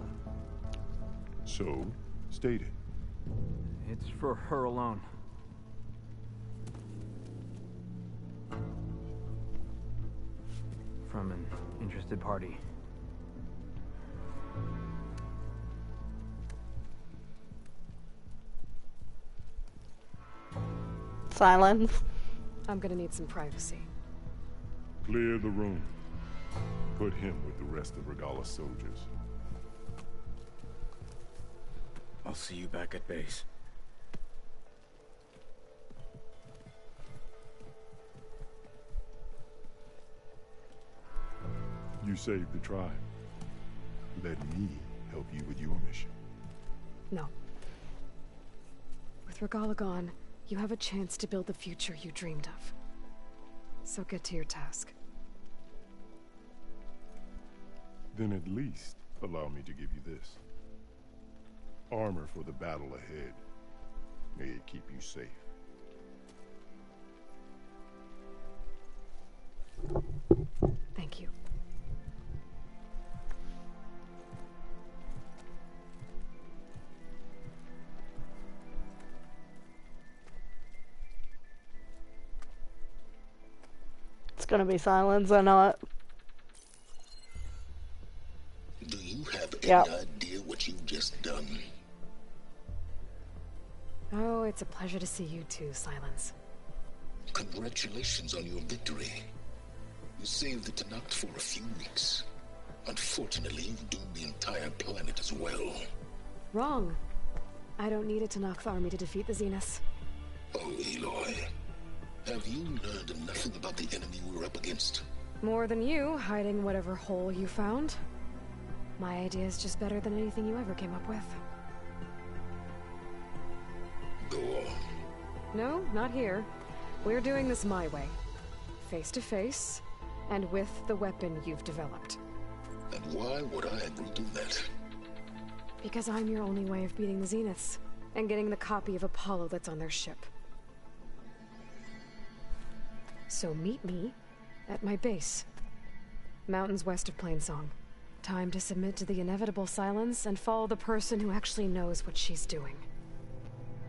So, state it. It's for her alone. From an interested party. Silence. I'm gonna need some privacy. Clear the room. Put him with the rest of Regalla's soldiers. I'll see you back at base. You saved the tribe. Let me help you with your mission. No. With Regalla gone, you have a chance to build the future you dreamed of. So get to your task. Then at least allow me to give you this. Armor for the battle ahead. May it keep you safe. Thank you. It's gonna be silence, I know it. Do you have any idea what you've just done? Oh, it's a pleasure to see you too, Silence. Congratulations on your victory. You saved the Tenakth for a few weeks. Unfortunately, you've doomed the entire planet as well. Wrong. I don't need a Tenakth army to defeat the Zeniths. Oh, Aloy. Have you learned nothing about the enemy we're up against? More than you, hiding whatever hole you found. My idea is just better than anything you ever came up with. Go on. No, not here. We're doing this my way. Face to face, and with the weapon you've developed. And why would I agree to that? Because I'm your only way of beating the Zeniths, and getting the copy of Apollo that's on their ship. So meet me at my base. Mountains west of Plainsong. Time to submit to the inevitable silence and follow the person who actually knows what she's doing.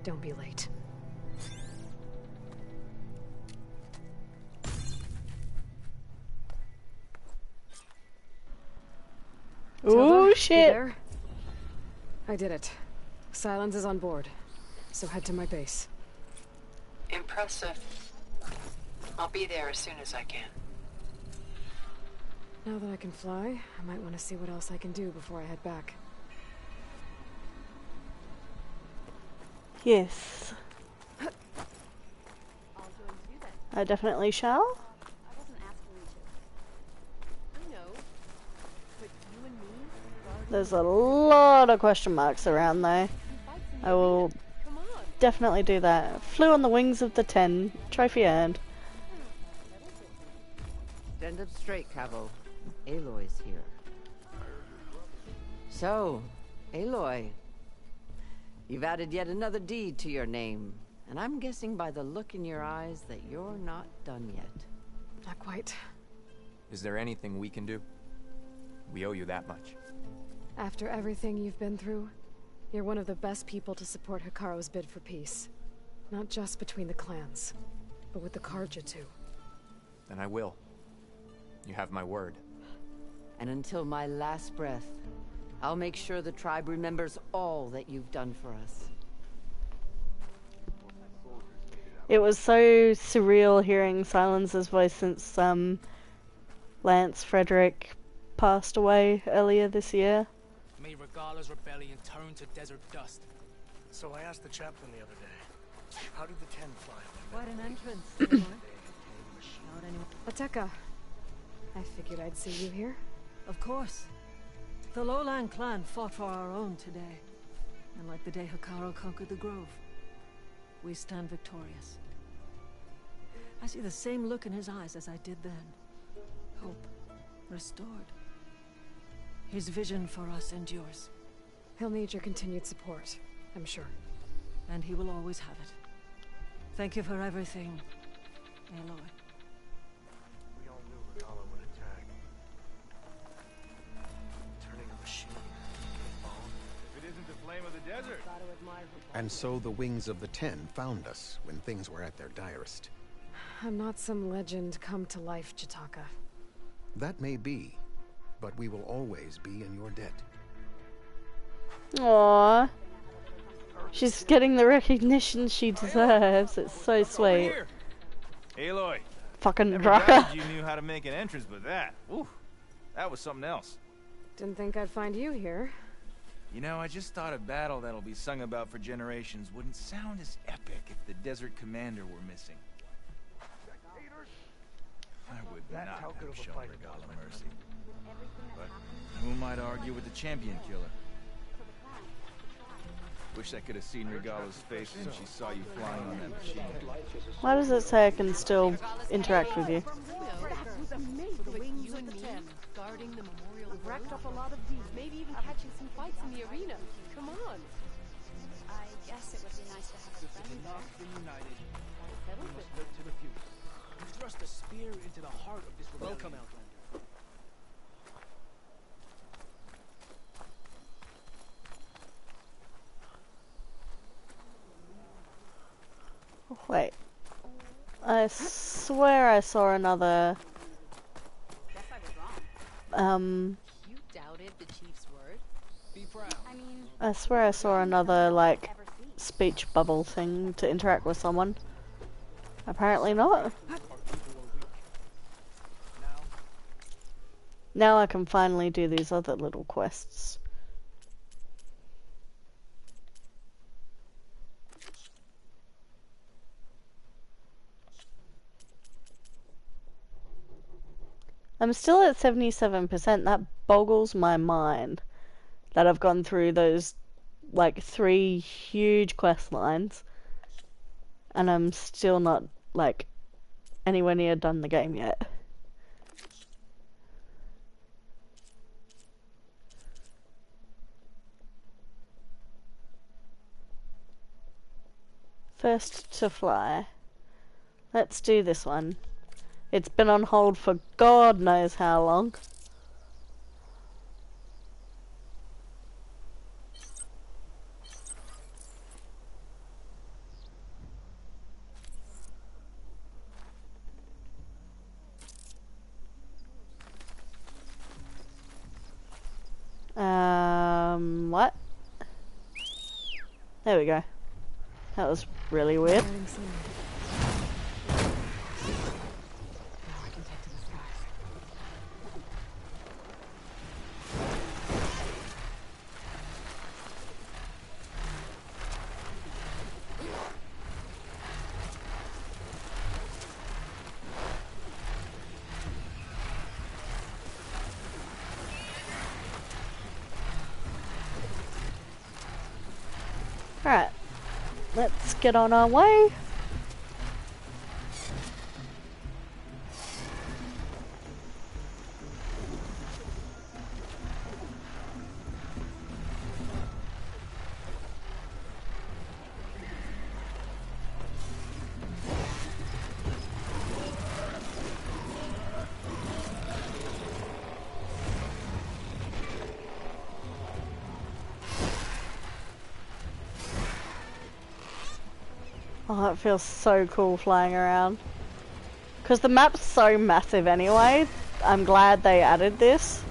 Don't be late. Ooh, You shit. there? I did it. Silence is on board, so head to my base. Impressive. I'll be there as soon as I can. Now that I can fly, I might want to see what else I can do before I head back. Yes. I definitely shall. There's a lot of question marks around though. I will definitely do that. Flew on the wings of the 10. Trophy earned. Stand up straight, Cavo. Aloy's here. So, Aloy, you've added yet another deed to your name, and I'm guessing by the look in your eyes that you're not done yet. Not quite. Is there anything we can do? We owe you that much. After everything you've been through, you're one of the best people to support Hikaru's bid for peace. Not just between the clans, but with the Carja too. Then I will. You have my word. And until my last breath, I'll make sure the tribe remembers all that you've done for us. It was so surreal hearing Silence's voice since Lance Frederick passed away earlier this year. Made Regala's rebellion turn to desert dust. So I asked the chaplain the other day, how did the 10 fly? Quite an entrance. Not anyone. Ateka, I figured I'd see you here. Of course. The Lowland clan fought for our own today. And like the day Hikaru conquered the Grove, we stand victorious. I see the same look in his eyes as I did then. Hope restored. His vision for us endures. He'll need your continued support, I'm sure. And he will always have it. Thank you for everything, Aloy. We all knew Regala would attack. Turning a machine. If it isn't the flame of the desert. And so the Wings of the 10 found us when things were at their direst. I'm not some legend come to life, Chitaka. That may be, but we will always be in your debt. Aww. She's getting the recognition she deserves. It's so sweet. Aloy. Fucking Never Draka. doubted you knew how to make an entrance, but that, ooh, that was something else. Didn't think I'd find you here. You know, I just thought a battle that'll be sung about for generations wouldn't sound as epic if the Desert Commander were missing. I would not have shown Regala mercy. But who might argue with the champion killer? Wish I could have seen Regala's face when she saw you flying on that machine. Why does it say I can still interact with you? Guarding the memorial. We've racked up a lot of deeds, maybe even catching some fights in the arena. Come on. I guess it would be nice to have a friend there. United. We must look to the future. You thrust a spear into the heart of this rebellion. Welcome, Outlander. Wait. I swear I saw another... You doubted the chief's word? Be proud. I swear I saw another, like, speech bubble thing to interact with someone. Apparently not. Now I can finally do these other little quests. I'm still at 77%. That boggles my mind that I've gone through those, like, 3 huge quest lines and I'm still not, like, anywhere near done the game yet. First to fly. Let's do this one. It's been on hold for God knows how long. There we go. That was really weird. Alright, let's get on our way. Oh, it feels so cool flying around. Because the map's so massive anyway, I'm glad they added this.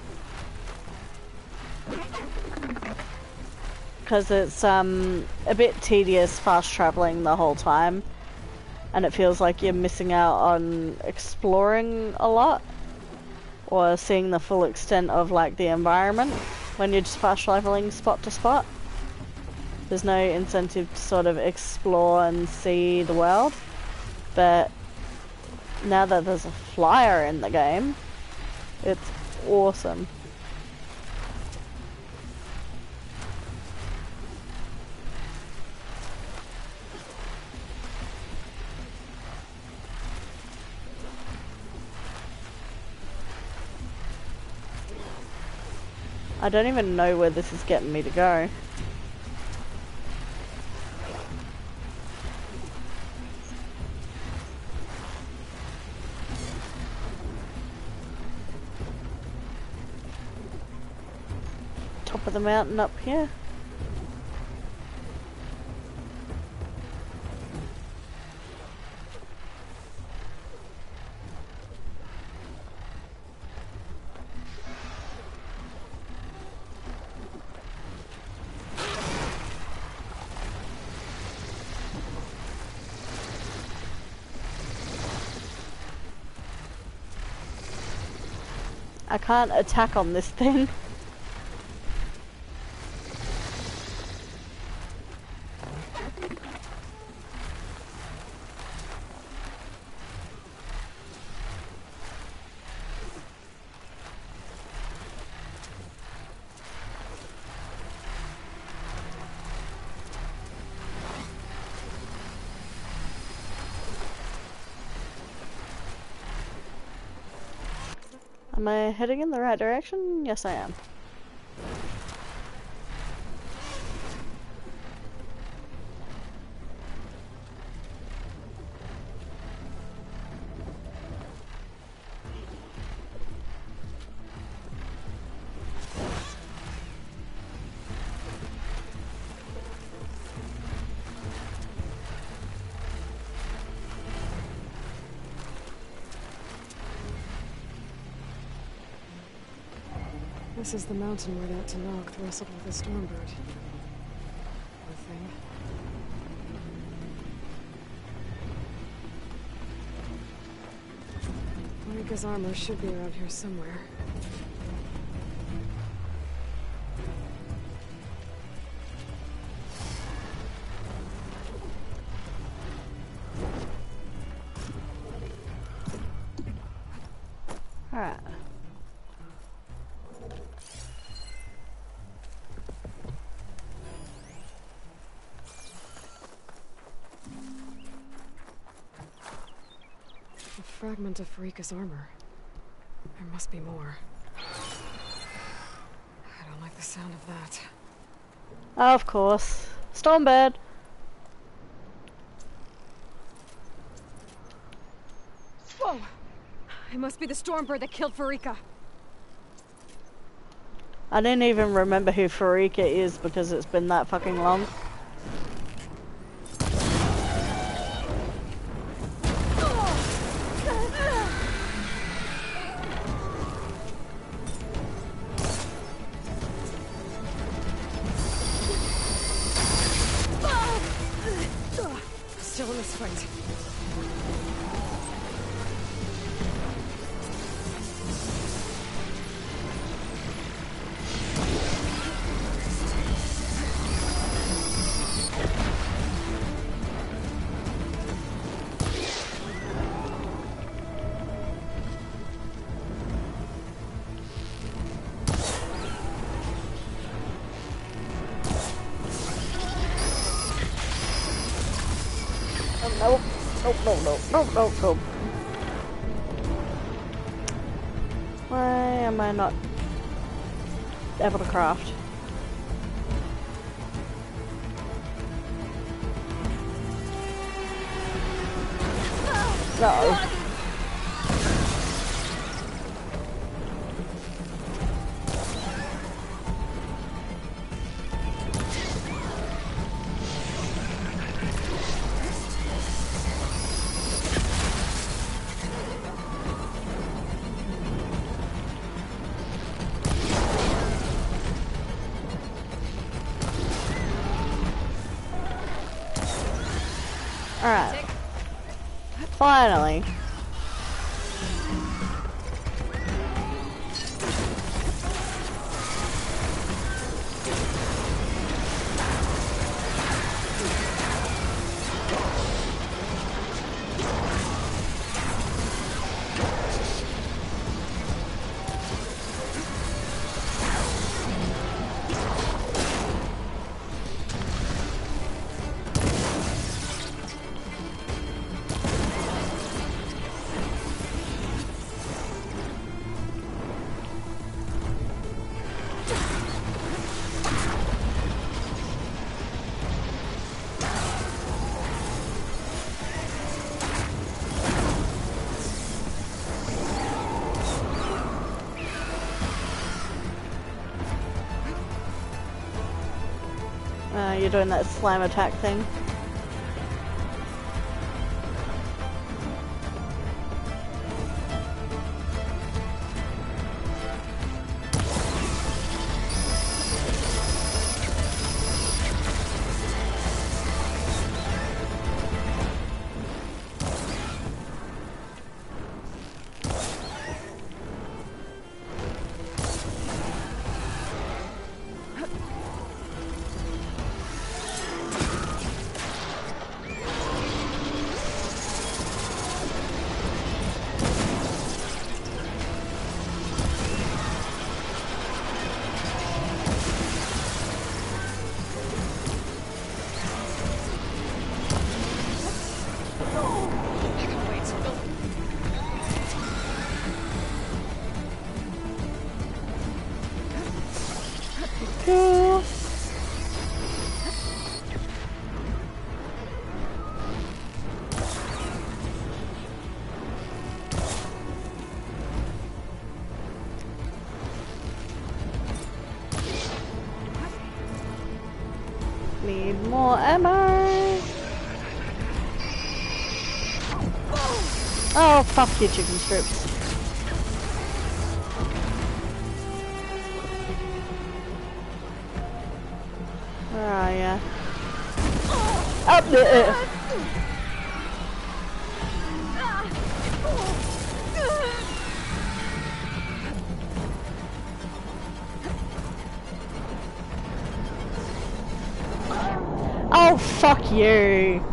Because it's a bit tedious fast traveling the whole time. And it feels like you're missing out on exploring a lot. Or seeing the full extent of like the environment when you're just fast traveling spot to spot. There's no incentive to sort of explore and see the world, but now that there's a flyer in the game, it's awesome. I don't even know where this is getting me to go. Top of the mountain up here. I can't attack on this thing. Am I heading in the right direction? Yes, I am. This is the mountain where that Tenakth wrestled with the Stormbird. Poor thing. Marika's armor should be around here somewhere. Alright. A fragment of Farika's armor. There must be more. I don't like the sound of that. Of course. Stormbird. Whoa! It must be the Stormbird that killed Farika. I didn't even remember who Farika is because it's been that fucking long. won this fight. Nope. Nope. Why am I not able to craft? No. Alright. Finally. You're doing that slime attack thing. Cool. Need more ammo. Oh, fuck you, chicken strips. Where are ya? Up there! Oh, fuck you!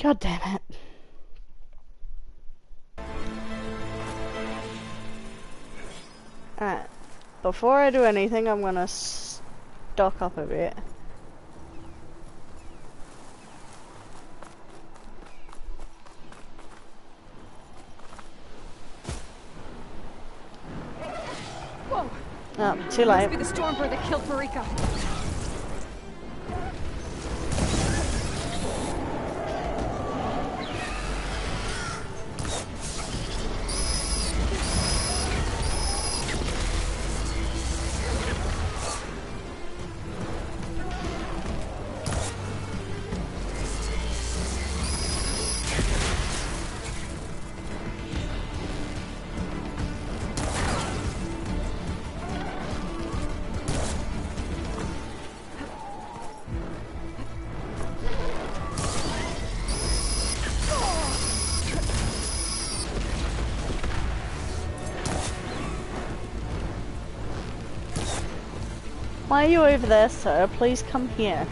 God damn it. Alright, before I do anything, I'm gonna stock up a bit. Whoa! Oh, too late. Must be the Stormbird that killed Marika. Why are you over there, sir? Please come here.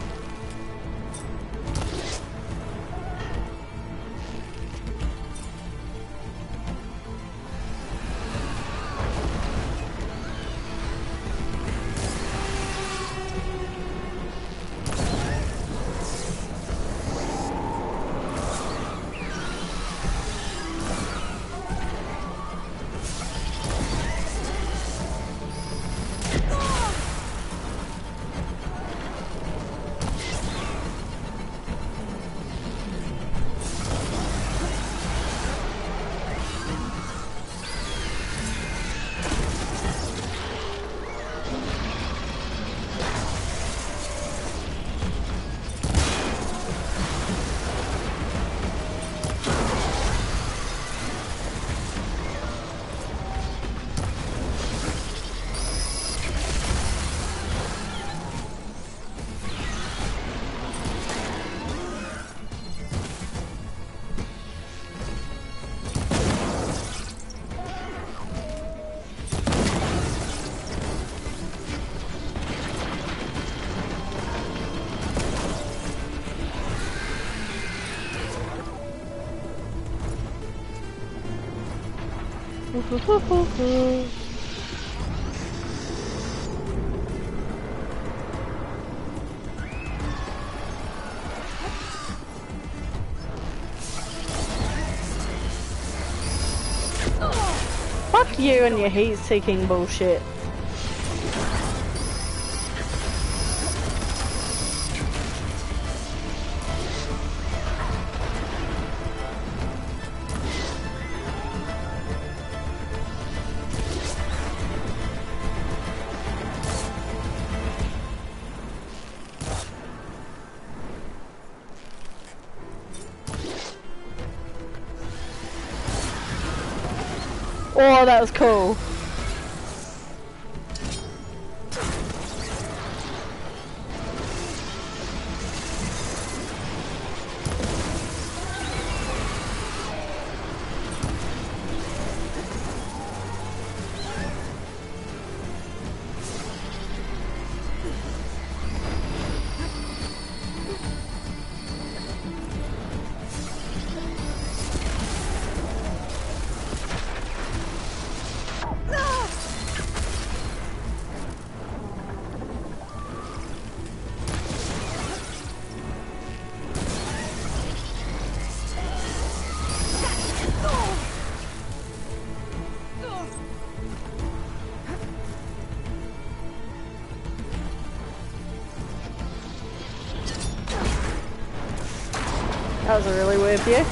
Fuck you and your heat-seeking bullshit. Oh, that was cool. That was a really weird view.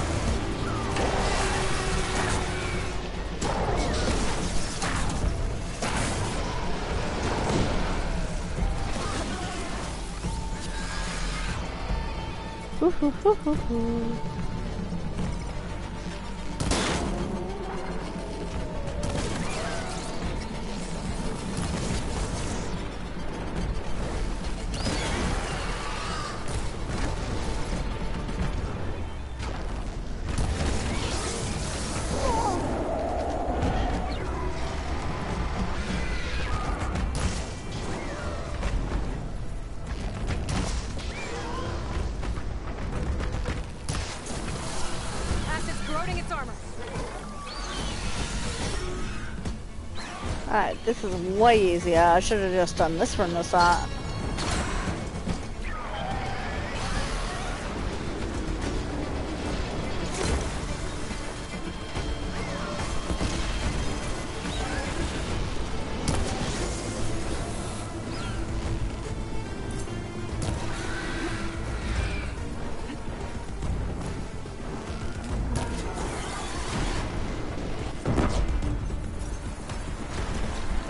Alright, this is way easier. I should have just done this from the start.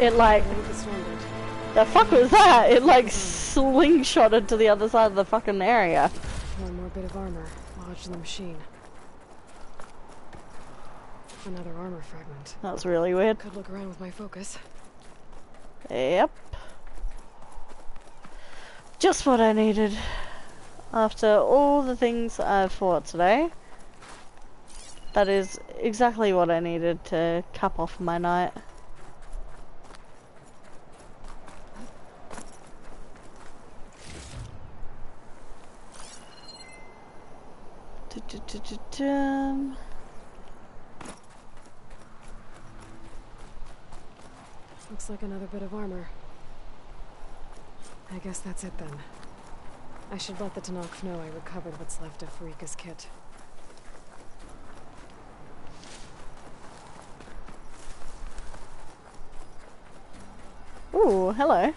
It like, the fuck was that? It like slingshotted to the other side of the fucking area. One more bit of armor lodged in the machine. Another armor fragment. That's really weird. Could look around with my focus. Yep. Just what I needed. After all the things I've fought today, that is exactly what I needed to cap off my night. Du-du-du-du-dum. Looks like another bit of armor. I guess that's it then. I should let the Tenakth know I recovered what's left of Farika's kit. Ooh, hello.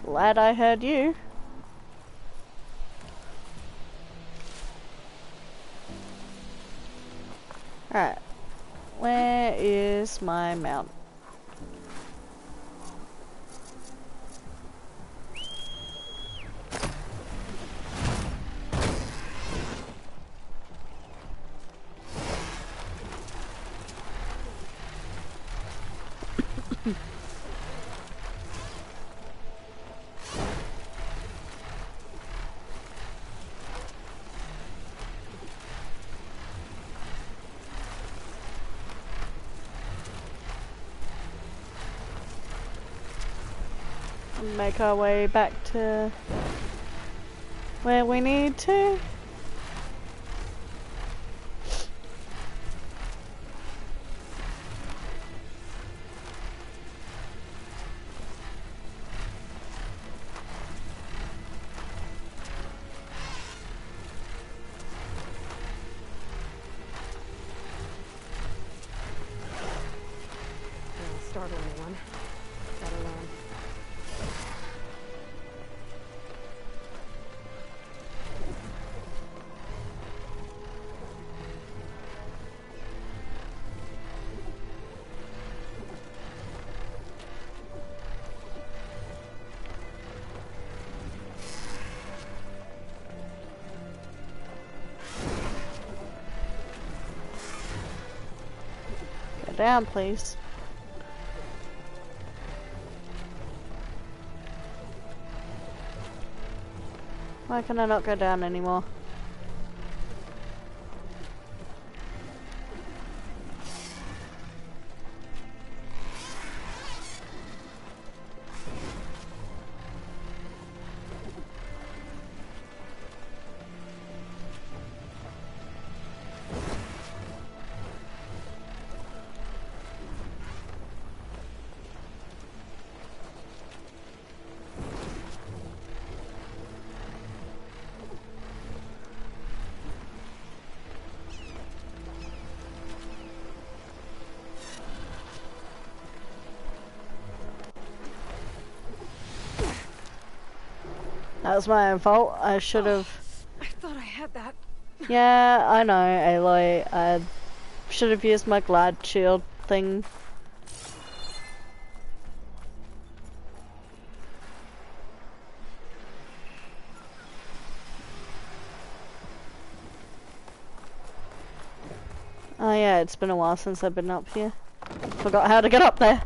Glad I heard you. Alright. Where is my mount? Make our way back to where we need to. I'll start a new one. Better learn. Go down, please. Why can I not go down anymore? That was my own fault. I should have. I thought I had that. Yeah, I know, Aloy. I should have used my glide shield thing. Oh yeah, it's been a while since I've been up here. Forgot how to get up there.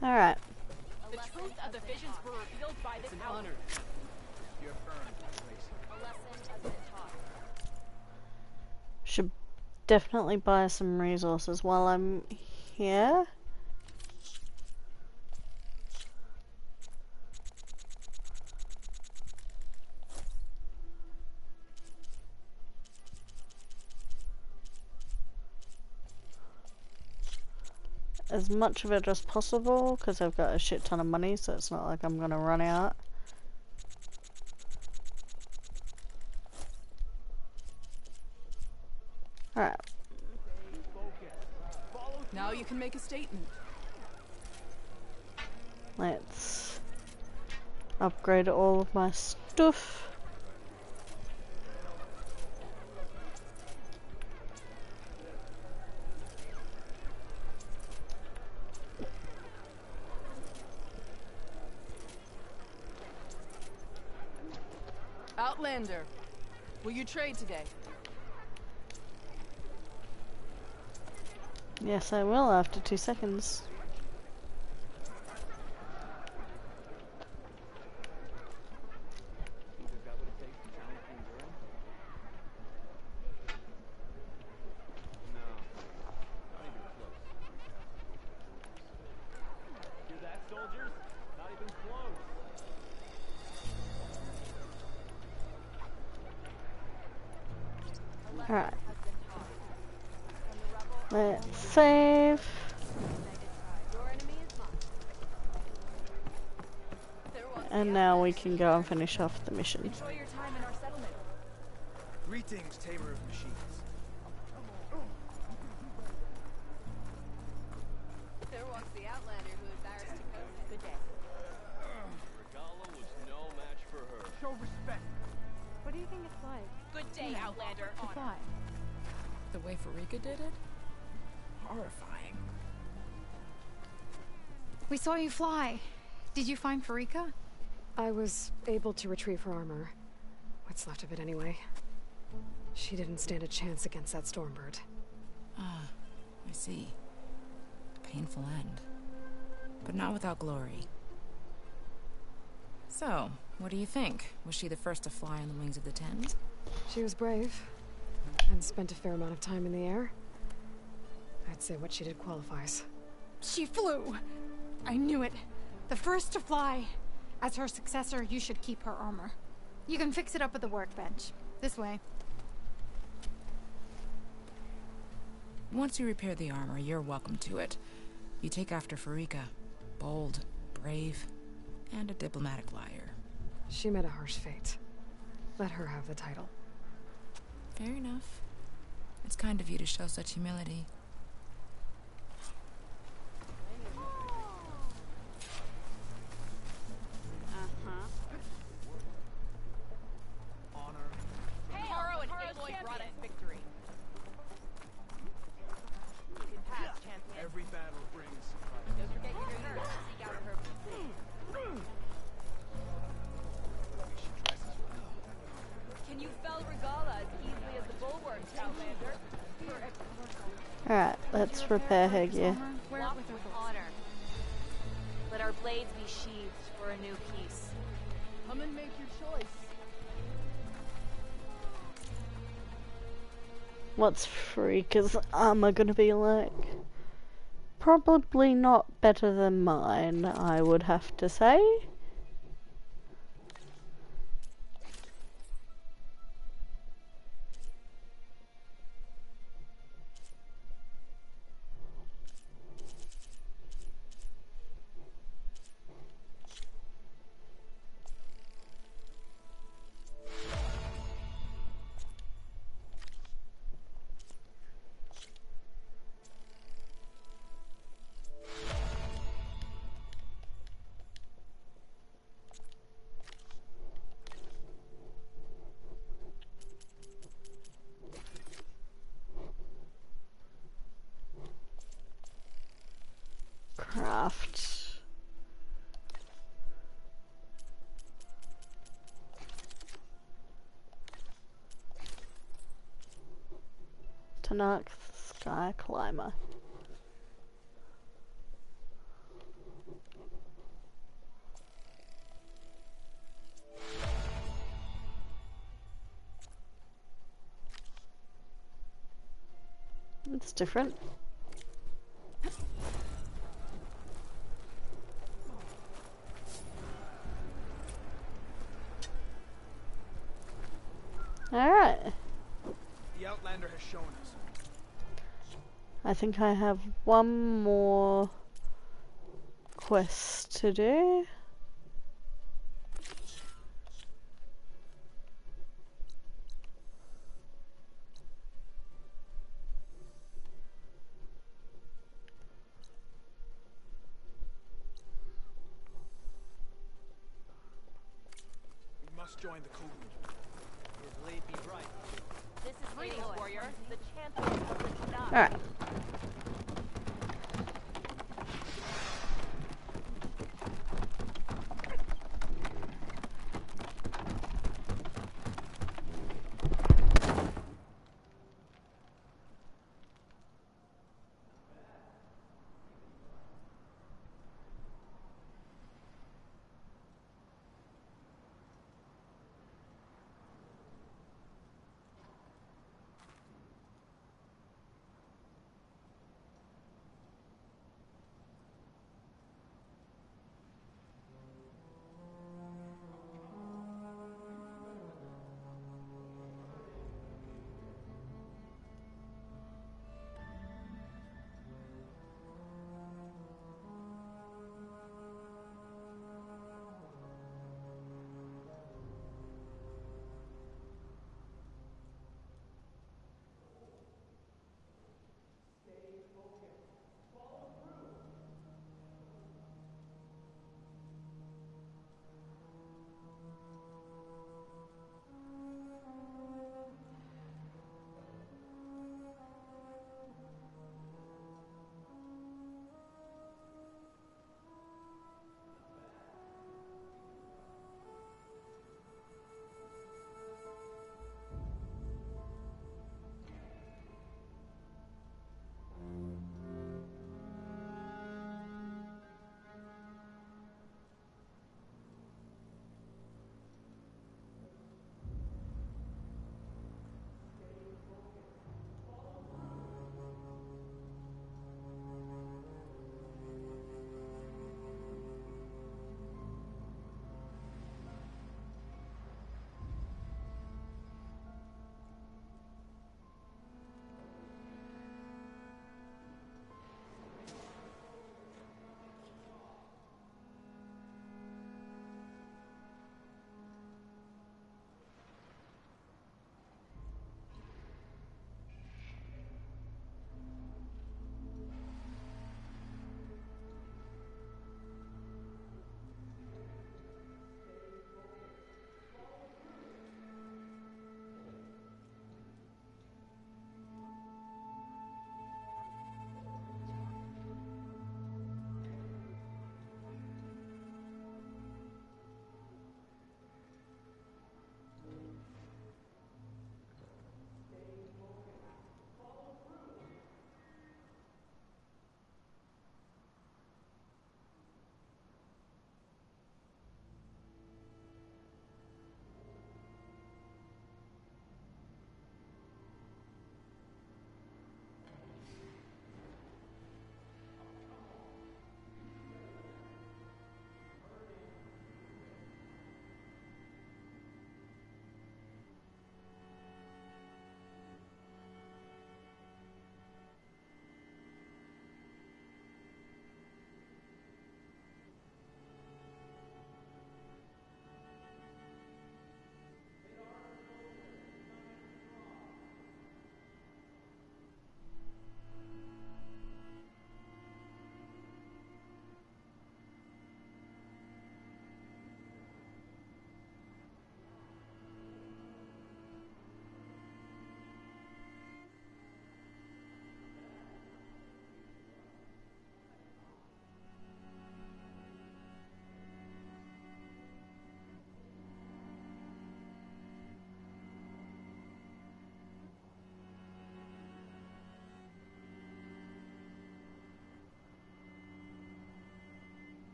Alright. The truth of the visions were revealed by this hour. You have earned that place. A lesson has been taught. Should definitely buy some resources while I'm here. As much of it as possible, because I've got a shit ton of money, so it's not like I'm gonna run out. Alright. Now you can make a statement. Let's upgrade all of my stuff. Outlander, will you trade today? Yes, I will after 2 seconds. Alright. Let's save. And now we can go and finish off the mission. Enjoy your time in our settlement. Greetings, tamer of machines. There walks the Outlander who embarrassed Dakota. Good day. Regala was no match for her. Show respect. What do you think it's like? Good day, Outlander. To fly. The way Farika did it? Horrifying. We saw you fly. Did you find Farika? I was able to retrieve her armor. What's left of it anyway. She didn't stand a chance against that Stormbird. Ah, I see. A painful end. But not without glory. So, what do you think? Was she the first to fly on the wings of the Ten? She was brave, and spent a fair amount of time in the air. I'd say what she did qualifies. She flew! I knew it. The first to fly. As her successor, you should keep her armor. You can fix it up at the workbench. This way. Once you repair the armor, you're welcome to it. You take after Farika. Bold, brave, and a diplomatic liar. She met a harsh fate. Let her have the title. Fair enough. It's kind of you to show such humility. Hey, Haro and Aloy brought us victory. You can pass, champion. Every battle brings Don't forget your nerves to seek out her. Can you fell Regala as easily as the bulwarks, Outlander? Alright, let's repair her gear. Walk with honor. Let our blades be sheathed for a new peace. Come and make your choice. What's Farika's armor gonna be like? Probably not better than mine, I would have to say. Craft. Tanakh Sky Climber. It's different. Alright. The Outlander has shown us. I think I have one more quest to do. We must join the coup. Your blade be bright. This is Greetings, warrior. The champion of the Tanakh. Alright.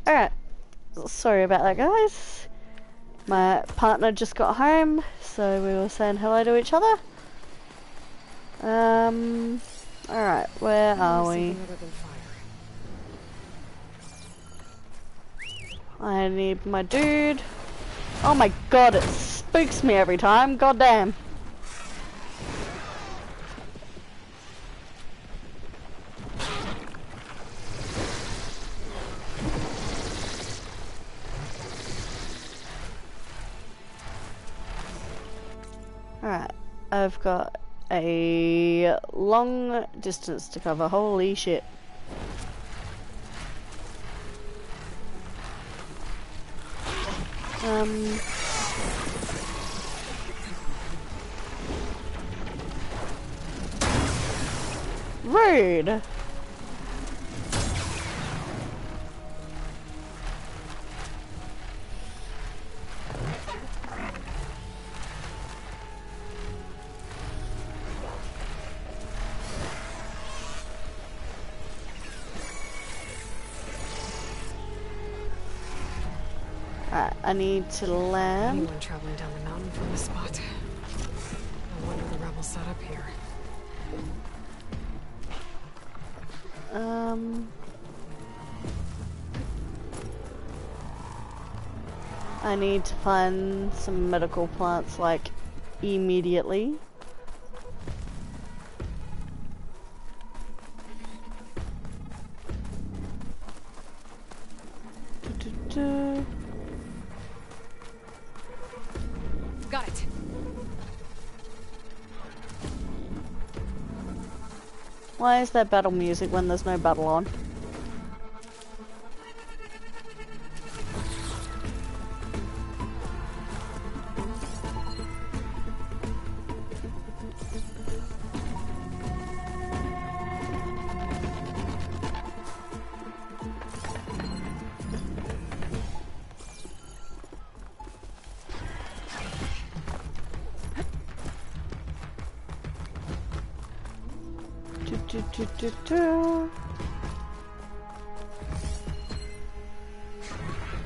Alright. Sorry about that, guys. My partner just got home, so we were saying hello to each other. Alright, where are we? I need my dude. Oh my god, it spooks me every time. God damn. Alright, I've got a long distance to cover. Holy shit. Rude. I need to land. Anyone traveling down the mountain from this spot. I wonder the rebels set up here. I need to find some medical plants, like, immediately. Got it. Why is there battle music when there's no battle on?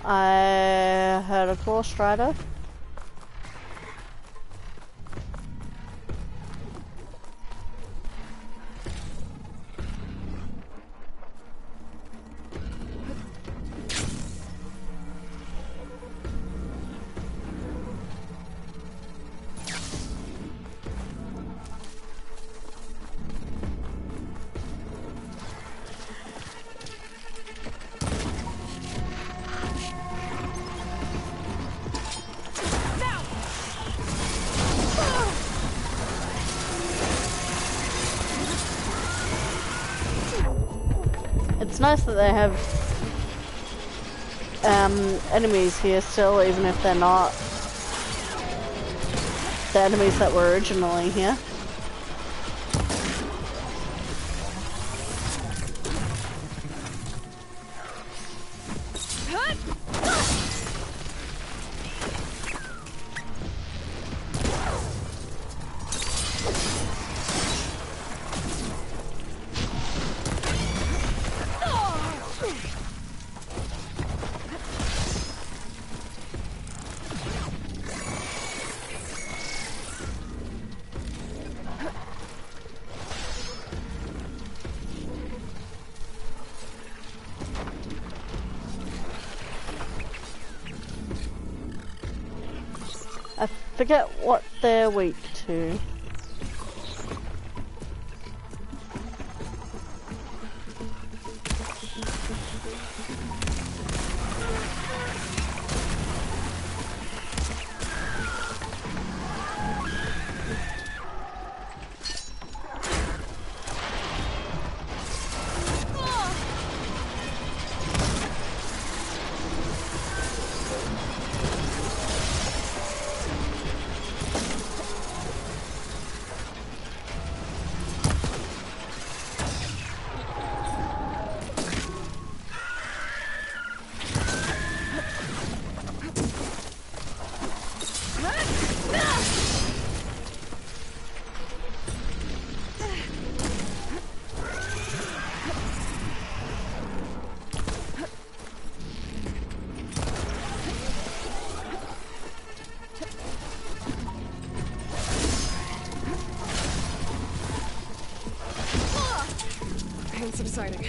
I heard a Claw Strider. It's nice that they have enemies here still, even if they're not the enemies that were originally here. I forget what they're weak to. pain subsiding.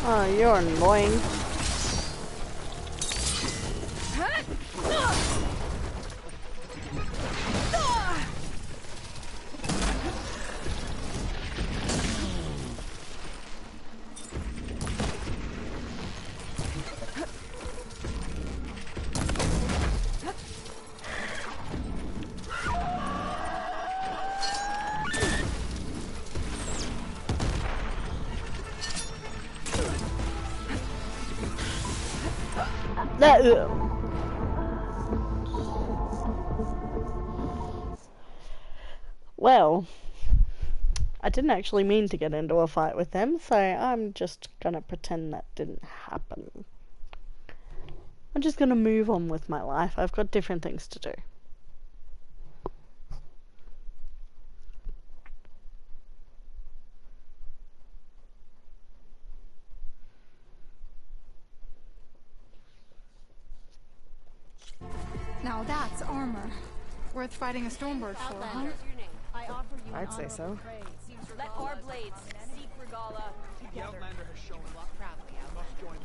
Oh, you're annoying. Well, I didn't actually mean to get into a fight with them, so I'm just gonna pretend that didn't happen. I'm just gonna move on with my life. I've got different things to do. Now that's armor. Worth fighting a Stormbird for, huh? I'd say so. Let our blades seek Regala The together. Outlander has shown walk proudly. I must join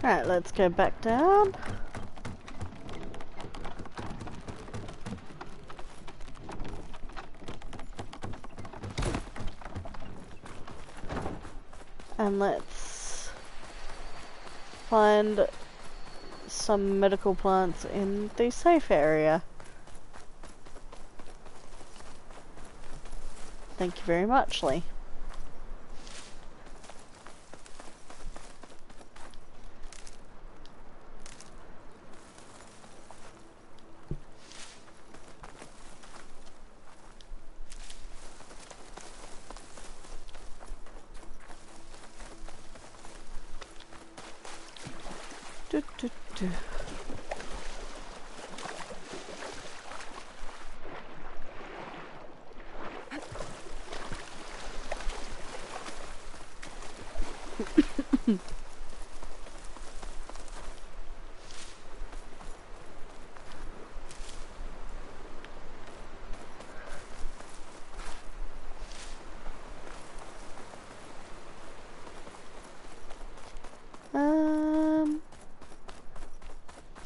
the Alright, let's go back down. And let's find some medical plants in the safe area. Thank you very much, Lee. Do, do, do.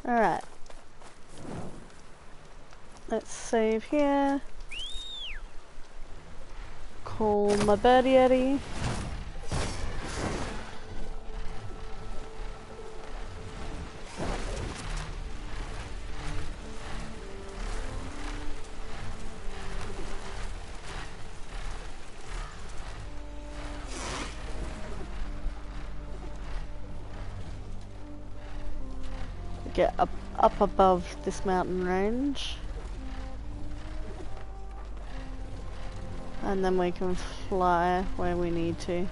Alright. Let's save here. Call my birdie Eddie. Get up above this mountain range, and then we can fly where we need to.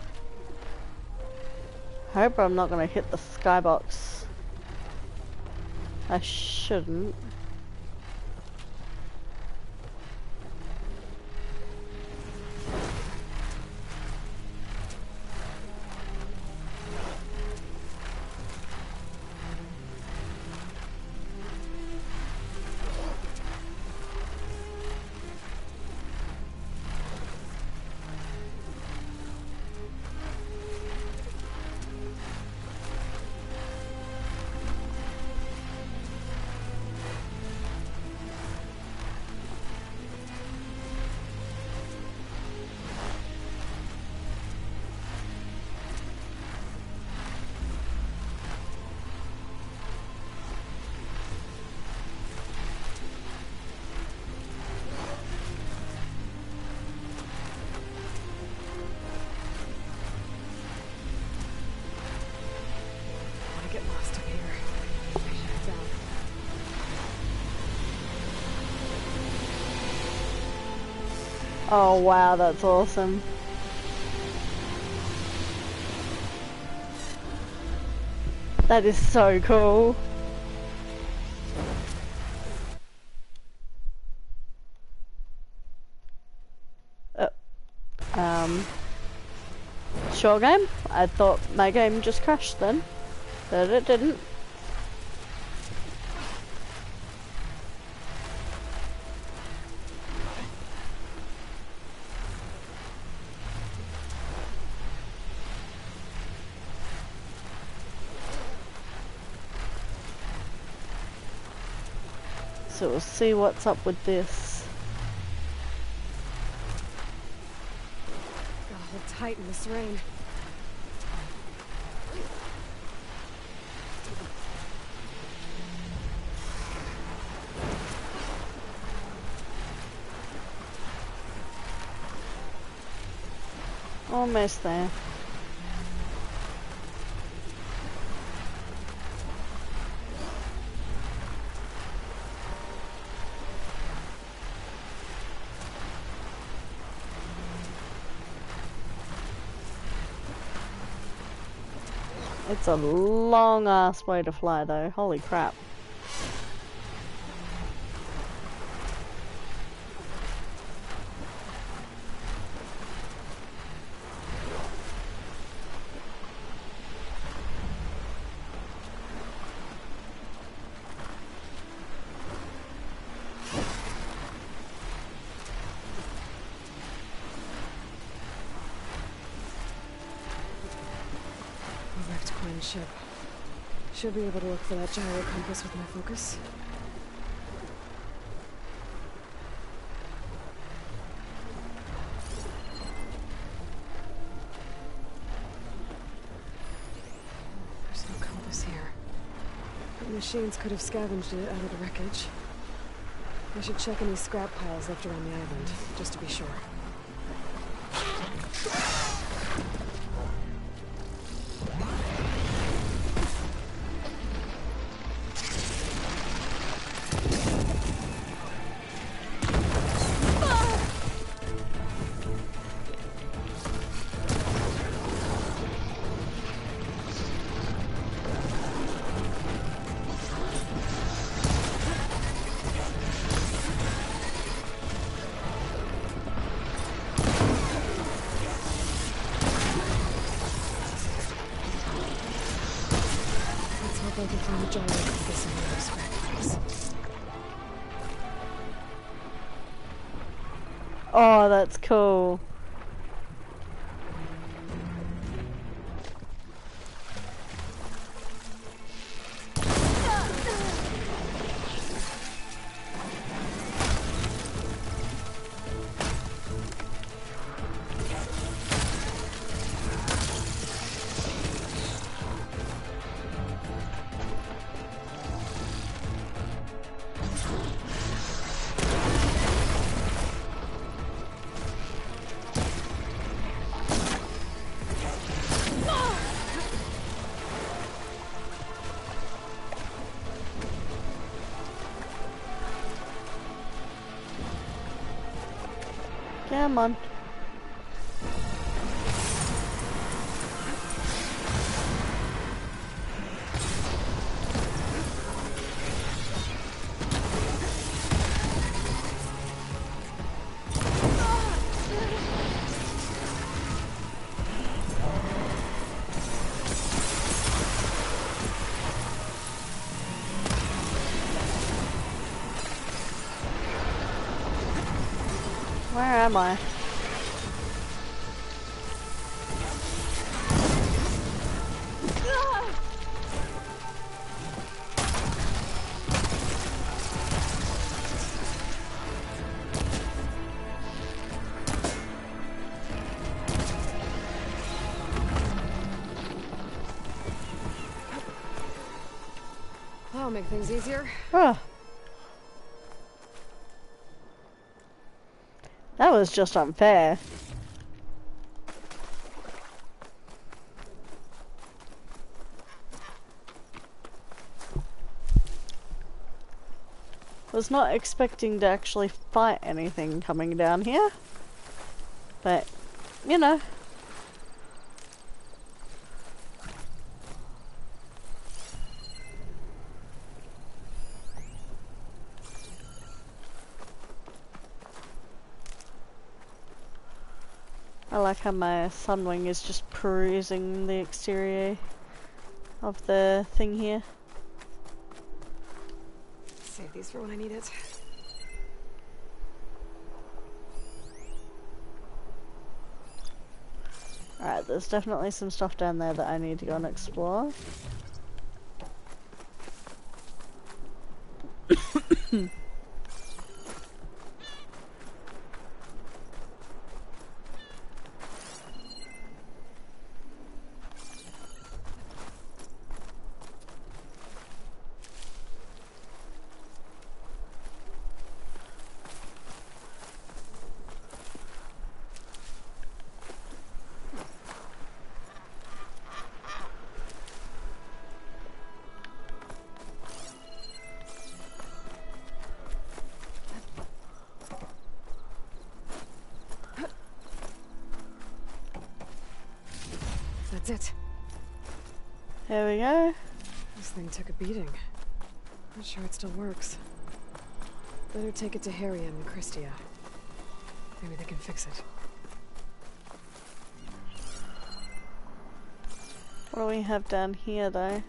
I hope I'm not going to hit the skybox. I shouldn't. Oh wow, that's awesome. That is so cool. Sure game? I thought my game just crashed then, but it didn't. So we'll see what's up with this. Gotta hold tight in this rain. Almost there. It's a long ass way to fly though, holy crap. Ship. Should be able to look for that gyro compass with my focus. There's no compass here. The machines could have scavenged it out of the wreckage. I should check any scrap piles left around the island, just to be sure. I can find a gyro compass in one of those scrap piles. Oh, that's cool. Come on. Where am I? That'll make things easier. Oh. That was just unfair. Was not expecting to actually fight anything coming down here. But, you know. I like how my Sunwing is just perusing the exterior of the thing here. Save these for when I need it. Alright, there's definitely some stuff down there that I need to go and explore. That's it. Here we go. This thing took a beating. Not sure it still works. Better take it to Harriet and Christia. Maybe they can fix it. What do we have down here though?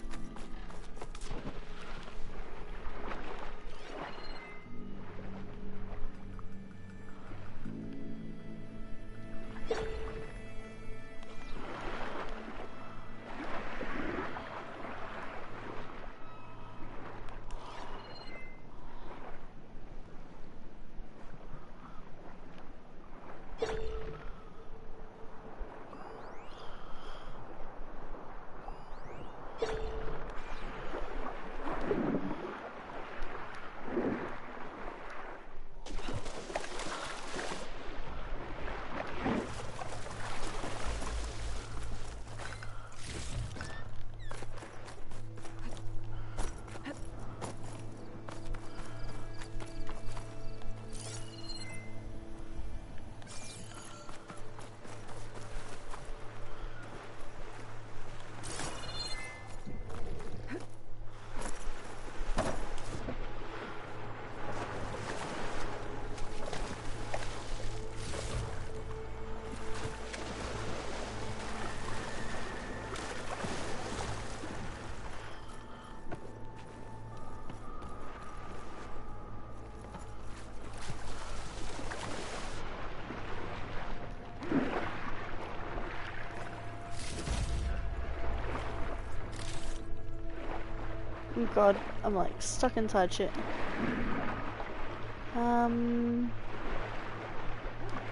Oh god, I'm like stuck inside shit.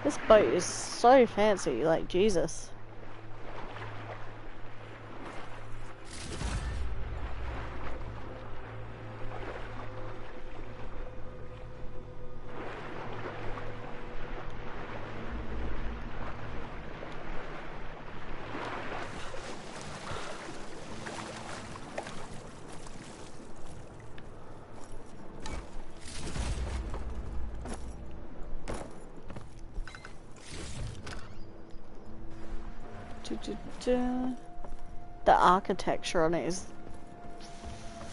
This boat is so fancy, like Jesus. The architecture on it is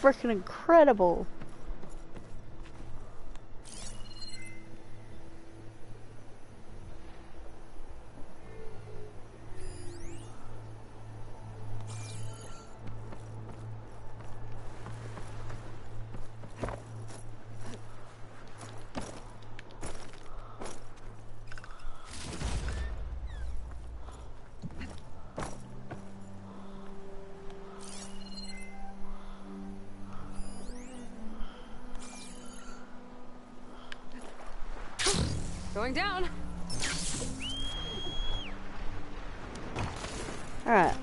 freaking incredible. Going down. All right.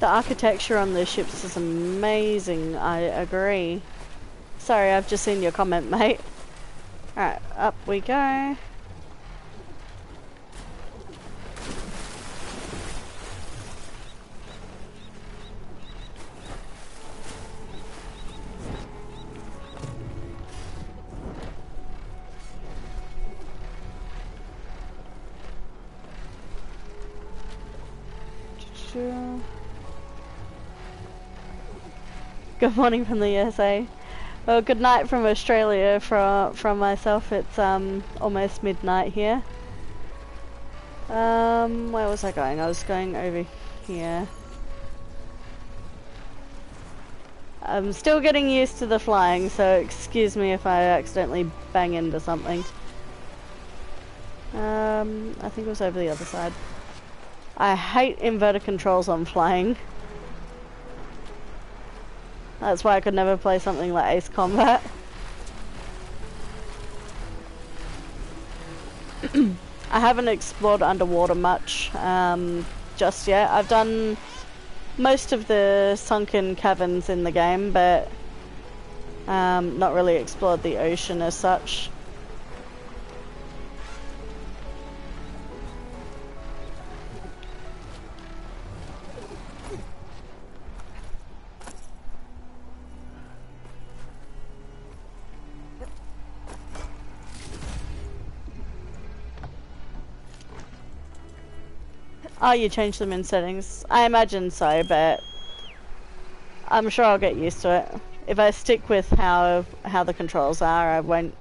The architecture on the ships is amazing, I agree. Sorry, I've just seen your comment, mate. Alright, up we go. Good morning from the USA. Well, good night from Australia from myself. It's almost midnight here. Where was I going? I was going over here. I'm still getting used to the flying, so excuse me if I accidentally bang into something. I think it was over the other side. I hate inverted controls on flying. That's why I could never play something like Ace Combat. I haven't explored underwater much just yet. I've done most of the sunken caverns in the game, but not really explored the ocean as such. Oh, you changed them in settings. I imagine so, but I'm sure I'll get used to it. If I stick with how the controls are, I won't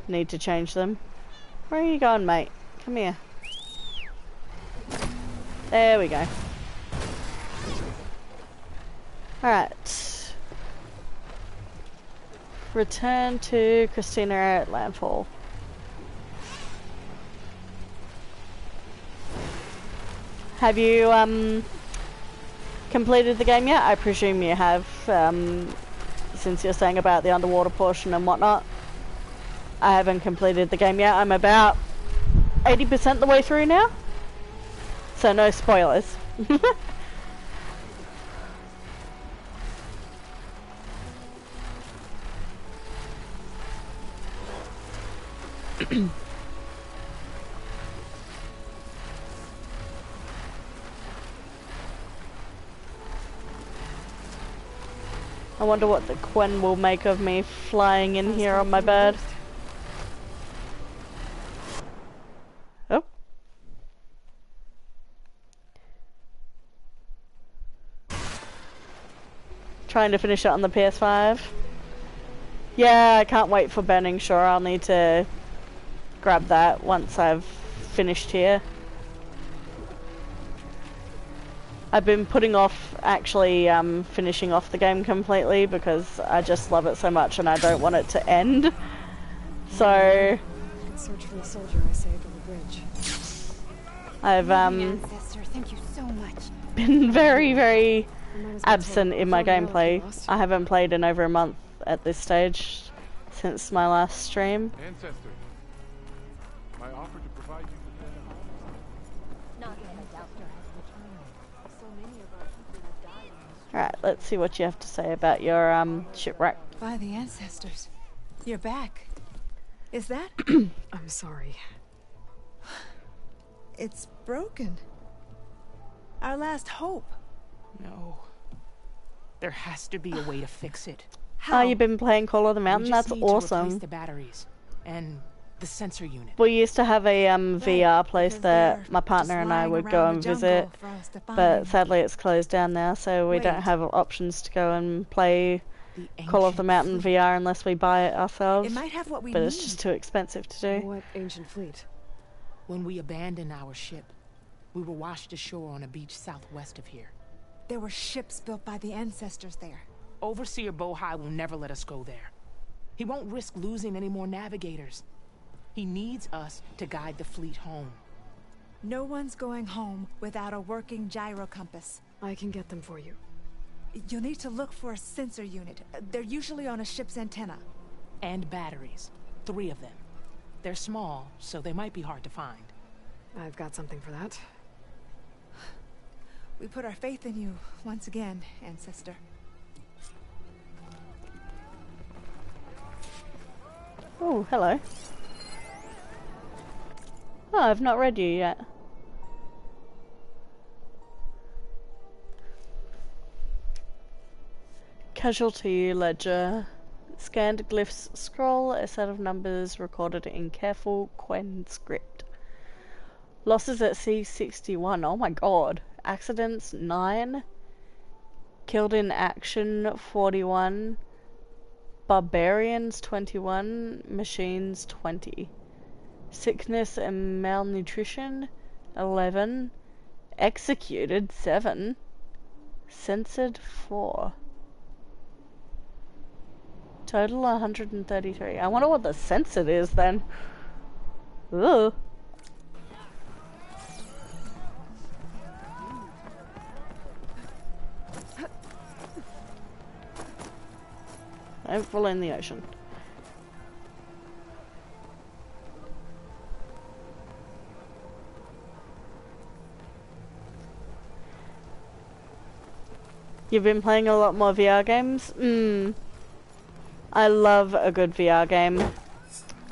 need to change them. Where are you going, mate? Come here. There we go. Alright. Return to Christina at Landfall. Have you completed the game yet? I presume you have, since you're saying about the underwater portion and whatnot. I haven't completed the game yet. I'm about 80% the way through now. So no spoilers. I wonder what the Quen will make of me flying in here on my bed. Oh. Trying to finish it on the PS5. Yeah, I can't wait for Burning Shore. I'll need to grab that once I've finished here. I've been putting off actually finishing off the game completely because I just love it so much and I don't want it to end. So Search for the soldier I saved on the bridge. I've Ancestor, thank you so much. been very absent in my gameplay. I haven't played in over a month at this stage since my last stream. Ancestor, my offer to provide you with Not that I doubt there has returned. So many of our people have died. Alright, let's see what you have to say about your shipwreck. By the ancestors. You're back. Is that? I'm sorry. It's broken. Our last hope. No. There has to be a way to fix it. Oh, you've been playing Call of the Mountain? We just That's need to replace awesome. the batteries and the sensor unit. We used to have a VR place that my partner and I would go and visit, but sadly it's closed down now, so we don't have options to go and play Call of the Mountain VR unless we buy it ourselves. It might have what we but need. it's just too expensive to do. What ancient fleet? When we abandoned our ship, we were washed ashore on a beach southwest of here. There were ships built by the ancestors there. Overseer Bohai will never let us go there. He won't risk losing any more navigators. He needs us to guide the fleet home. No one's going home without a working gyro compass. I can get them for you. You'll need to look for a sensor unit. They're usually on a ship's antenna. And batteries. 3 of them. They're small, so they might be hard to find. I've got something for that. We put our faith in you once again, Ancestor. Oh, hello. Oh, I've not read you yet. Casualty ledger. Scanned glyphs scroll, a set of numbers recorded in careful Quen script. Losses at C61, oh my god. accidents 9, killed in action 41, barbarians 21, machines 20, sickness and malnutrition 11, executed 7, censored 4. Total 133. I wonder what the censored is then. Ooh. Don't fall in the ocean. You've been playing a lot more VR games? I love a good VR game.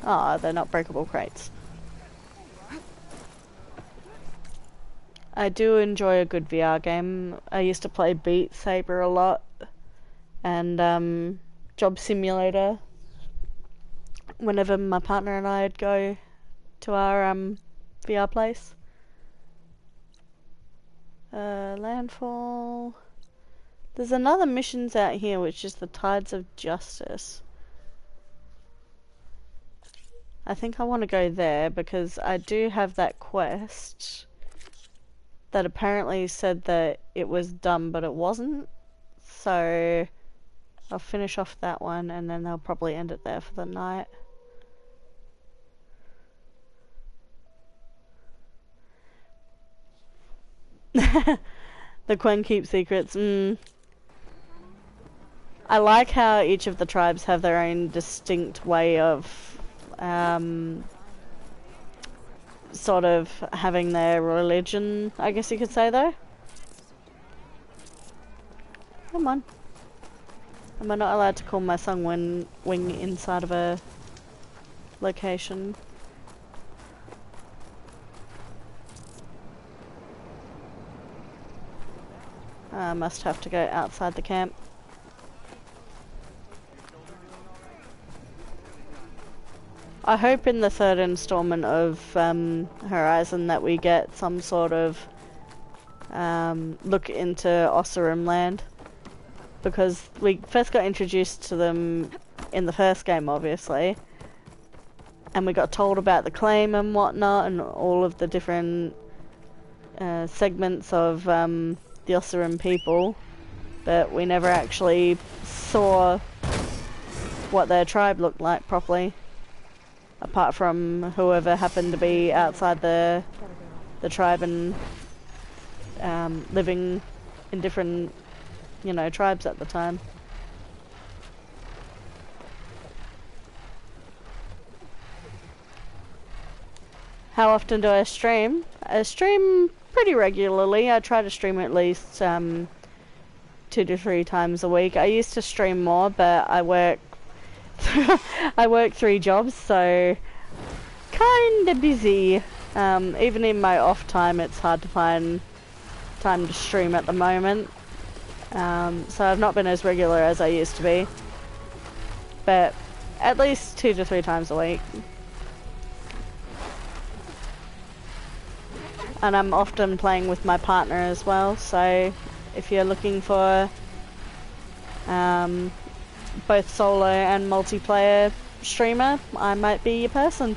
Ah, they're not breakable crates. I do enjoy a good VR game. I used to play Beat Saber a lot. And, Job Simulator. Whenever my partner and I'd go to our, VR place. Landfall. There's another missions out here, which is the Tides of Justice. I think I want to go there because I do have that quest that apparently said that it was done, but it wasn't. So I'll finish off that one and then I'll probably end it there for the night. The Quen keep secrets. I like how each of the tribes have their own distinct way of sort of having their religion, I guess you could say, though. Come on. Am I not allowed to call my son wing inside of a location? I must have to go outside the camp. I hope in the third installment of Horizon that we get some sort of look into Ossurum land, because we first got introduced to them in the first game, obviously, and we got told about the claim and whatnot and all of the different segments of the Ossurum people, but we never actually saw what their tribe looked like properly. Apart from whoever happened to be outside the tribe and living in different, you know, tribes at the time. How often do I stream? I stream pretty regularly. I try to stream at least 2 to 3 times a week. I used to stream more, but I work I work 3 jobs, so kinda busy. Even in my off time, it's hard to find time to stream at the moment. So I've not been as regular as I used to be, but at least 2 to 3 times a week. And I'm often playing with my partner as well, so if you're looking for both solo and multiplayer streamer, I might be your person.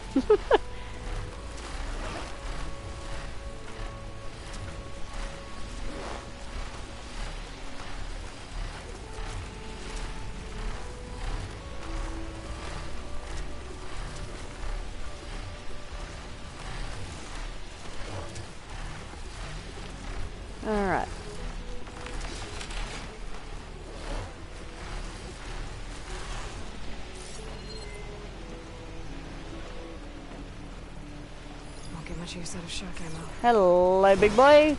Alright. Use out of shock ammo. Hello, big boy.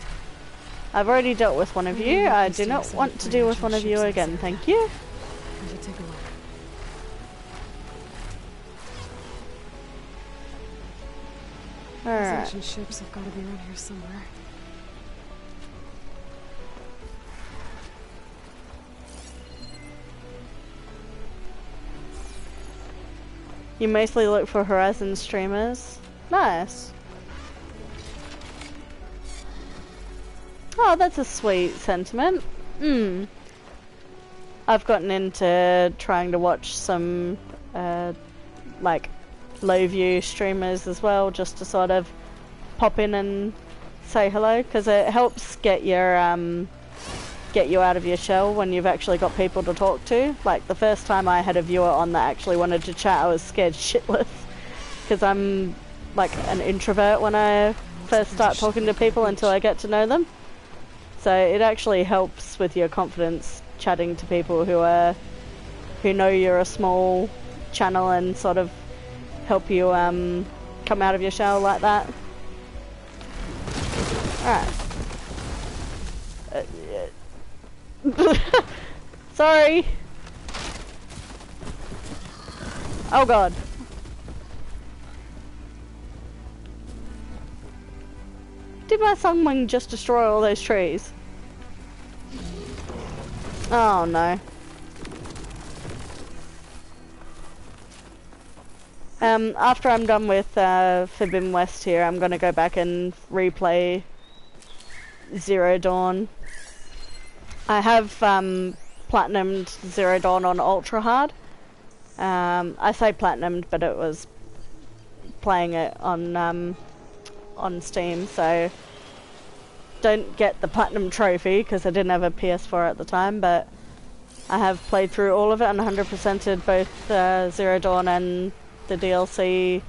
I've already dealt with one of you. I do not want to deal with one of you again, thank you. I should take a look. Alright. These ancient ships have got to be around here somewhere. You mostly look for Horizon streamers. Nice. Oh, that's a sweet sentiment. I've gotten into trying to watch some like low view streamers as well, just to sort of pop in and say hello, because it helps get you out of your shell when you've actually got people to talk to. Like the first time I had a viewer on that actually wanted to chat, I was scared shitless, because I'm like an introvert when I first start talking to people until I get to know them. So it actually helps with your confidence chatting to people who know you're a small channel and sort of help you come out of your shell like that. Alright. Sorry. Oh god. Did my Sunwing just destroy all those trees? Oh no. After I'm done with Forbidden West here, I'm gonna go back and replay Zero Dawn. I have platinumed Zero Dawn on Ultra Hard. I say platinumed, but it was playing it on Steam, so don't get the platinum trophy because I didn't have a PS4 at the time, but I have played through all of it and 100%ed both Zero Dawn and the DLC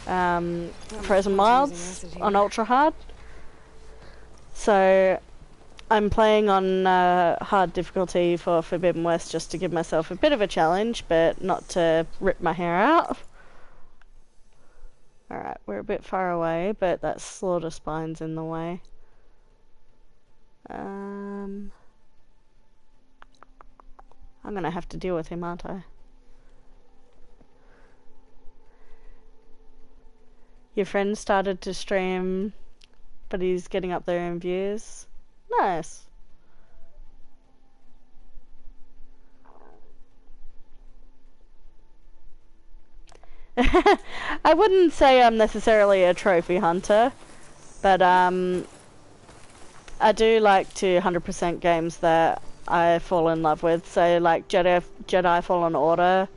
Frozen Wilds on Ultra Hard. So I'm playing on hard difficulty for Forbidden West just to give myself a bit of a challenge, but not to rip my hair out. Alright, we're a bit far away, but that Slaughter Spine's in the way. I'm gonna have to deal with him, aren't I? Your friend started to stream, but he's getting up there in views. Nice. I wouldn't say I'm necessarily a trophy hunter, but I do like to 100% games that I fall in love with. So like Jedi Fallen Order,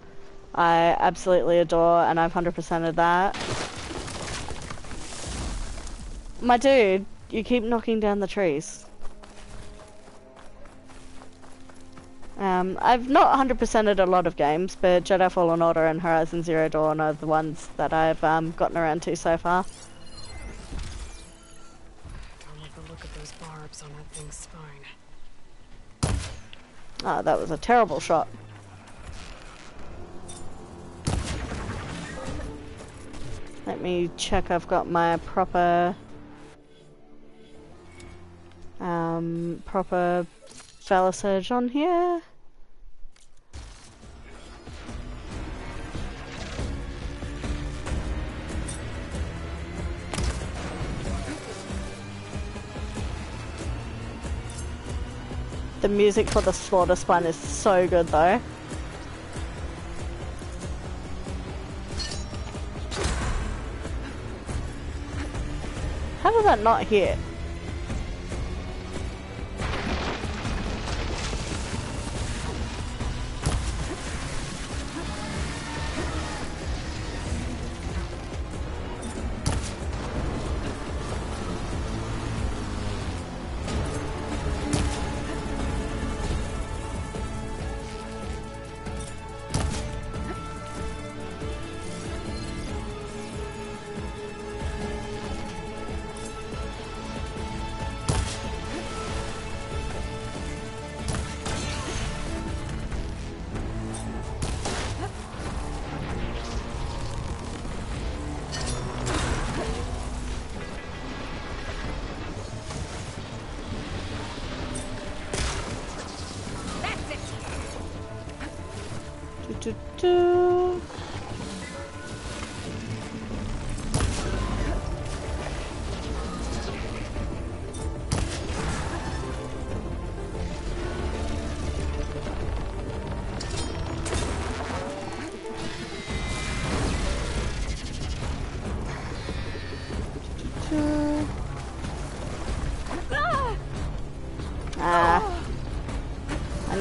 I absolutely adore, and I've 100%ed that. My dude, you keep knocking down the trees. I've not 100%ed a lot of games, but Jedi Fallen Order and Horizon Zero Dawn are the ones that I've gotten around to so far. Don't ever look at those barbs on that thing's spine. Oh, that was a terrible shot. Let me check I've got my proper Velasurge on here. The music for the Slaughter Spine is so good though. How did that not hit?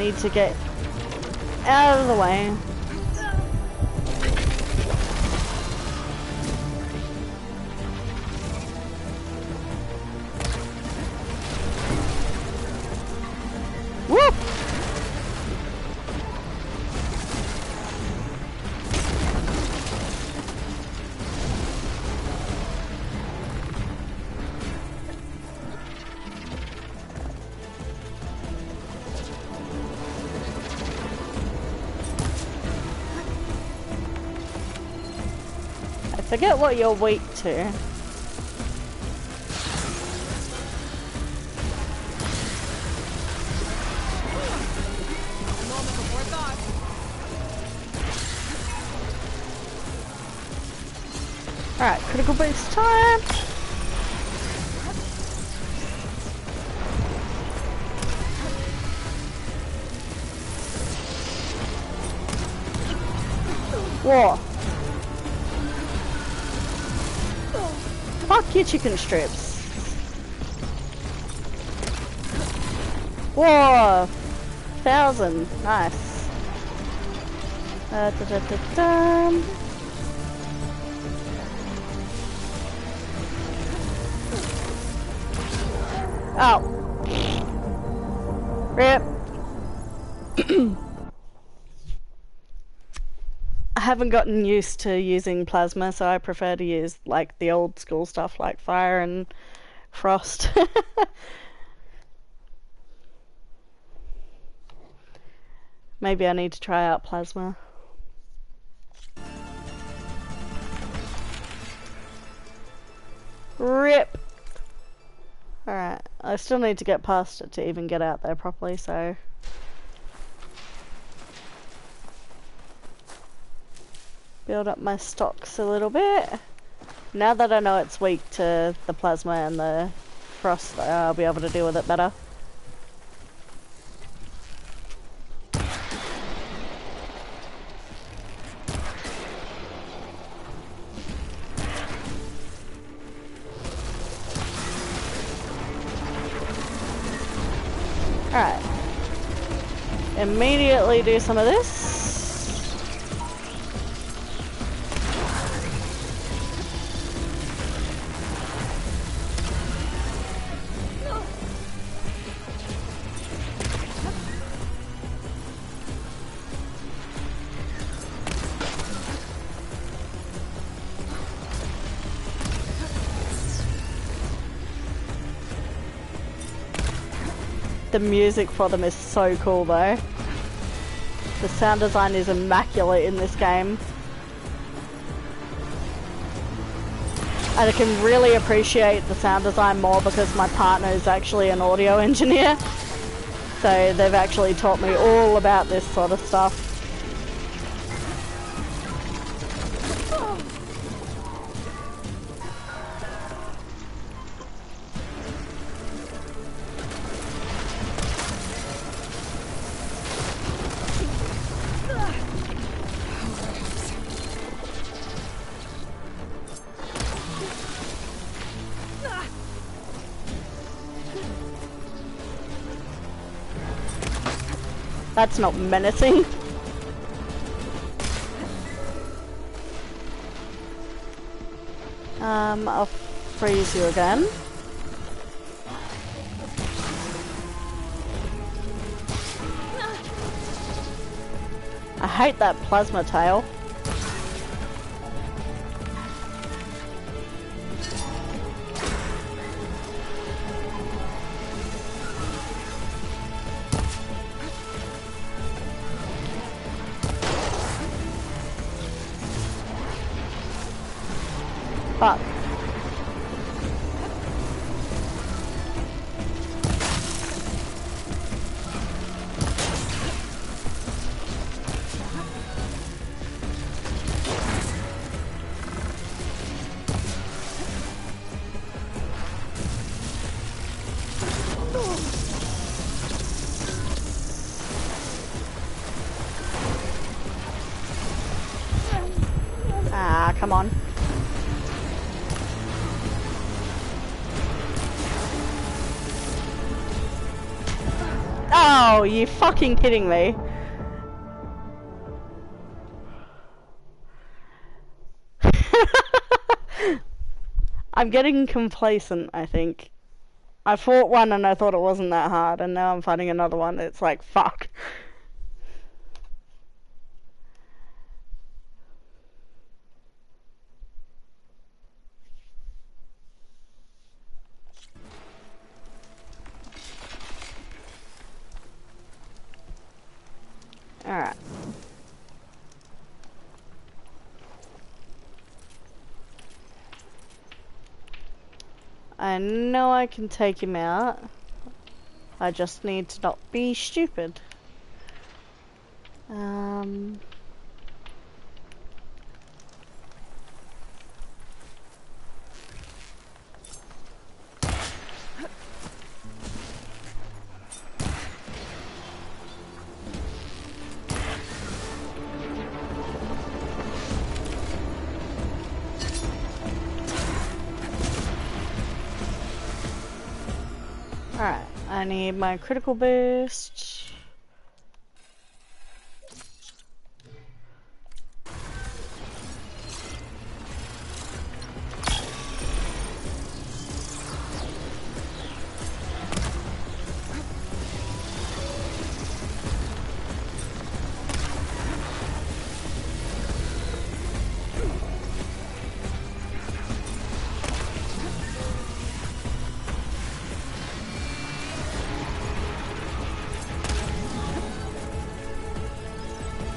need to get out of the way. Whoop! Forget what you're weak to. Alright, critical boost time! Whoa! Fuck your chicken strips. Whoa! 1,000. Nice. Oh. Rip. I haven't gotten used to using plasma, so I prefer to use like the old school stuff like fire and frost. Maybe I need to try out plasma. Rip! Alright, I still need to get past it to even get out there properly, so... build up my stocks a little bit. Now that I know it's weak to the plasma and the frost, I'll be able to deal with it better. Alright. Immediately do some of this. The music for them is so cool though. The sound design is immaculate in this game. And I can really appreciate the sound design more because my partner is actually an audio engineer. So they've actually taught me all about this sort of stuff. That's not menacing. I'll freeze you again. I hate that plasma tail. Fuck. Ah, come on. Oh, you fucking kidding me? I'm getting complacent, I think. I fought one and I thought it wasn't that hard, and now I'm fighting another one. It's like, fuck. Alright. I know I can take him out. I just need to not be stupid. Alright, I need my critical burst.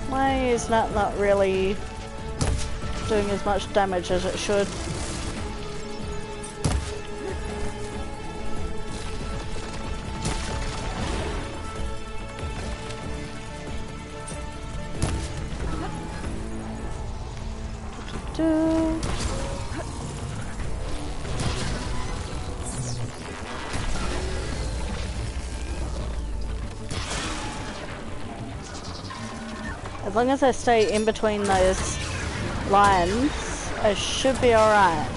Why is that not really doing as much damage as it should? As long as I stay in between those lines, I should be alright.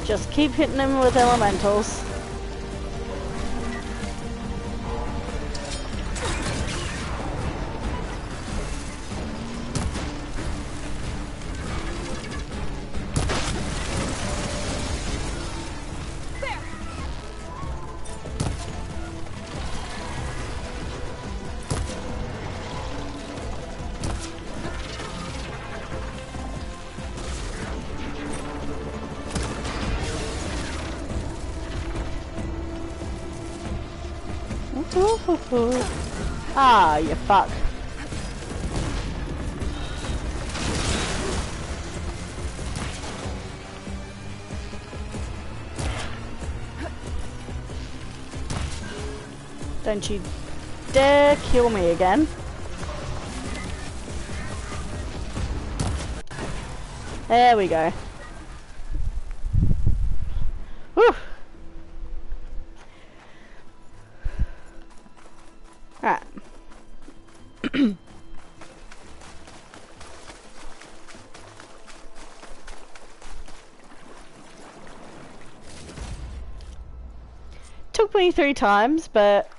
Just keep hitting him with elementals. Ah, you fuck. Don't you dare kill me again. There we go. Whew. Alright. Took me 3 times, but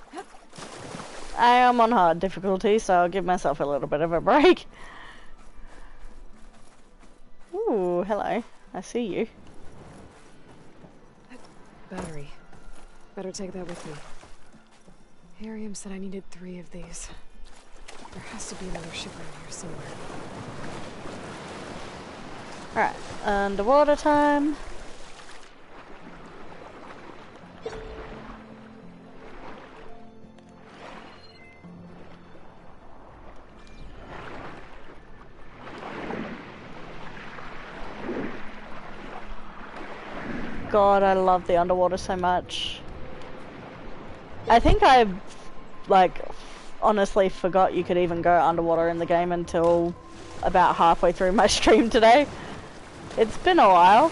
I am on hard difficulty, so I'll give myself a little bit of a break. Ooh, hello. I see you. Battery. Better take that with me. Harium said I needed 3 of these. There has to be another ship around here somewhere. Alright, underwater time. God, I love the underwater so much. I think I, like, honestly forgot you could even go underwater in the game until about halfway through my stream today. It's been a while.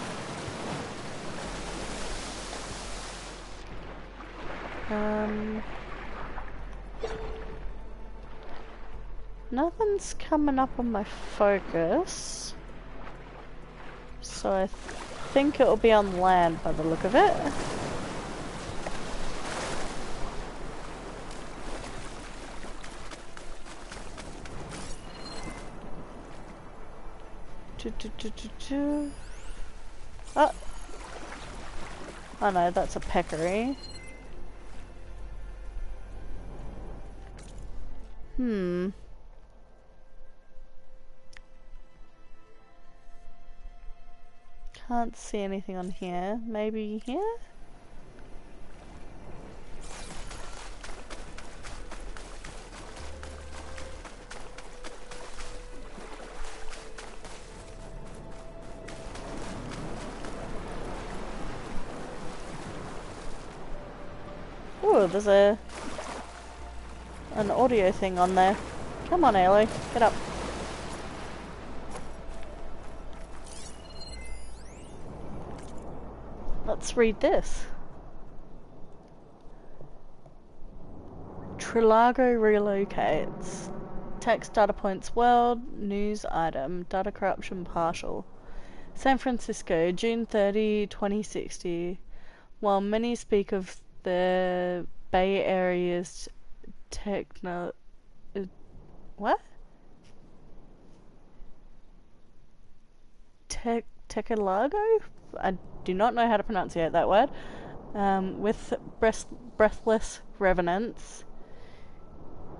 Nothing's coming up on my focus, so I think it'll be on land by the look of it. Oh. Oh no, that's a peccary. Can't see anything on here. Maybe here? Ooh, there's an audio thing on there. Come on, Aloy, get up. Let's read this. Trilago relocates. Text data points world, news item, data corruption partial. San Francisco, June 30, 2060. While many speak of the Bay Area's Technologo? I do not know how to pronunciate that word. With breathless revenants.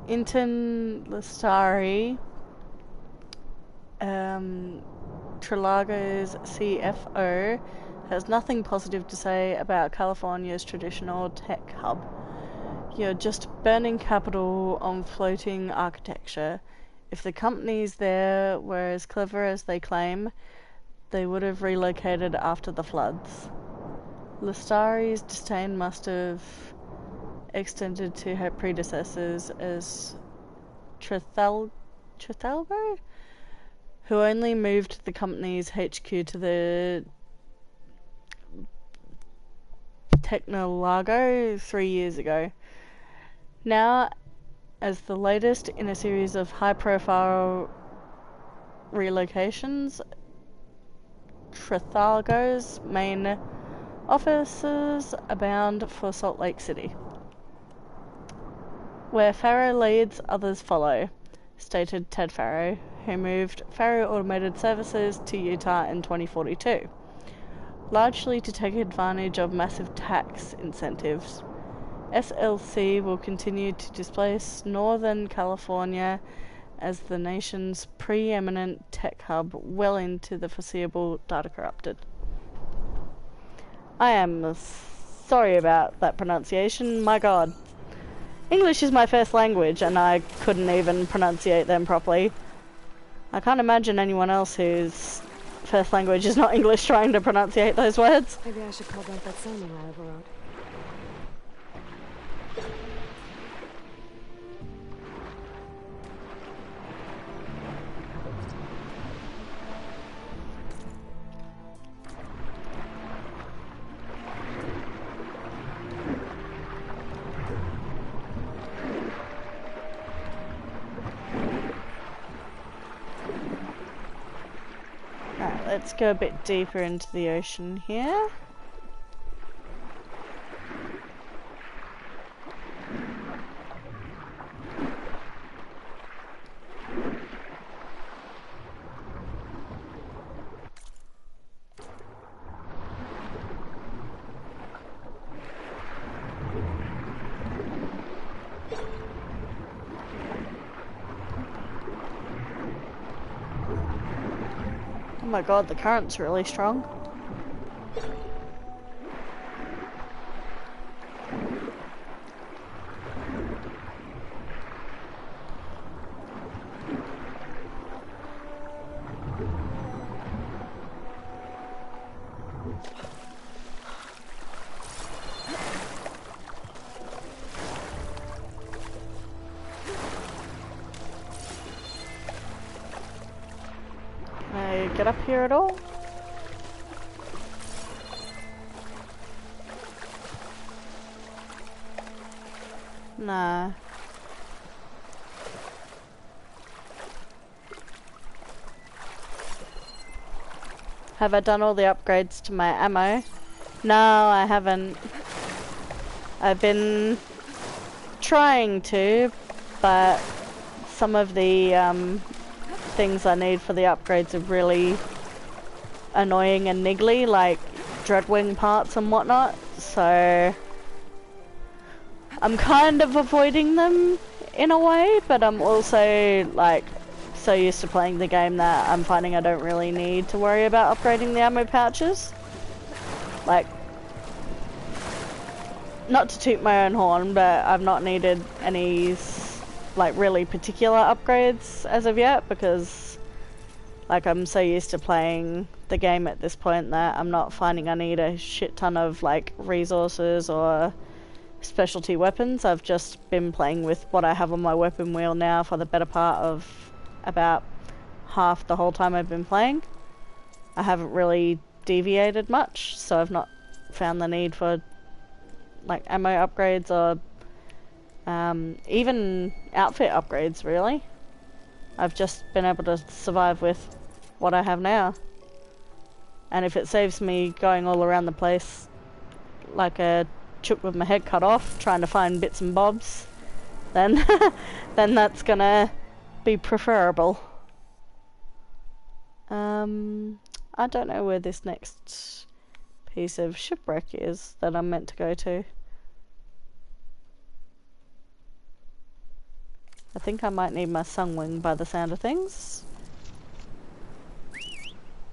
Inton Lestari, Trilago's CFO, has nothing positive to say about California's traditional tech hub. You're just burning capital on floating architecture. If the companies there were as clever as they claim, they would have relocated after the floods. Lestari's disdain must have extended to her predecessors as Trafalgar, who only moved the company's HQ to the Technologo 3 years ago. Now, as the latest in a series of high-profile relocations, Trafalgar's main offices are bound for Salt Lake City. Where Farrow leads, others follow, stated Ted Farrow, who moved Farrow Automated Services to Utah in 2042, largely to take advantage of massive tax incentives. SLC will continue to displace Northern California as the nation's preeminent tech hub well into the foreseeable data corrupted. I am sorry about that pronunciation, my god. English is my first language and I couldn't even pronunciate them properly. I can't imagine anyone else whose first language is not English trying to pronunciate those words. Maybe I should call back that sounding I overrode. Alright, let's go a bit deeper into the ocean here. Oh my god, the current's really strong. up here at all? Nah. Have I done all the upgrades to my ammo? No, I haven't. I've been trying to, but some of the things I need for the upgrades are really annoying and niggly, like Dreadwing parts and whatnot, so I'm kind of avoiding them in a way, but I'm also like so used to playing the game that I'm finding I don't really need to worry about upgrading the ammo pouches. Like, not to toot my own horn, but I've not needed any like really particular upgrades as of yet, because like I'm so used to playing the game at this point that I'm not finding I need a shit ton of like resources or specialty weapons. I've just been playing with what I have on my weapon wheel now for the better part of about half the whole time I've been playing. I haven't really deviated much, so I've not found the need for like ammo upgrades or even outfit upgrades really. I've just been able to survive with what I have now, and if it saves me going all around the place like a chook with my head cut off trying to find bits and bobs, then then that's gonna be preferable. I don't know where this next piece of shipwreck is that I'm meant to go to. I think I might need my Sunwing by the sound of things.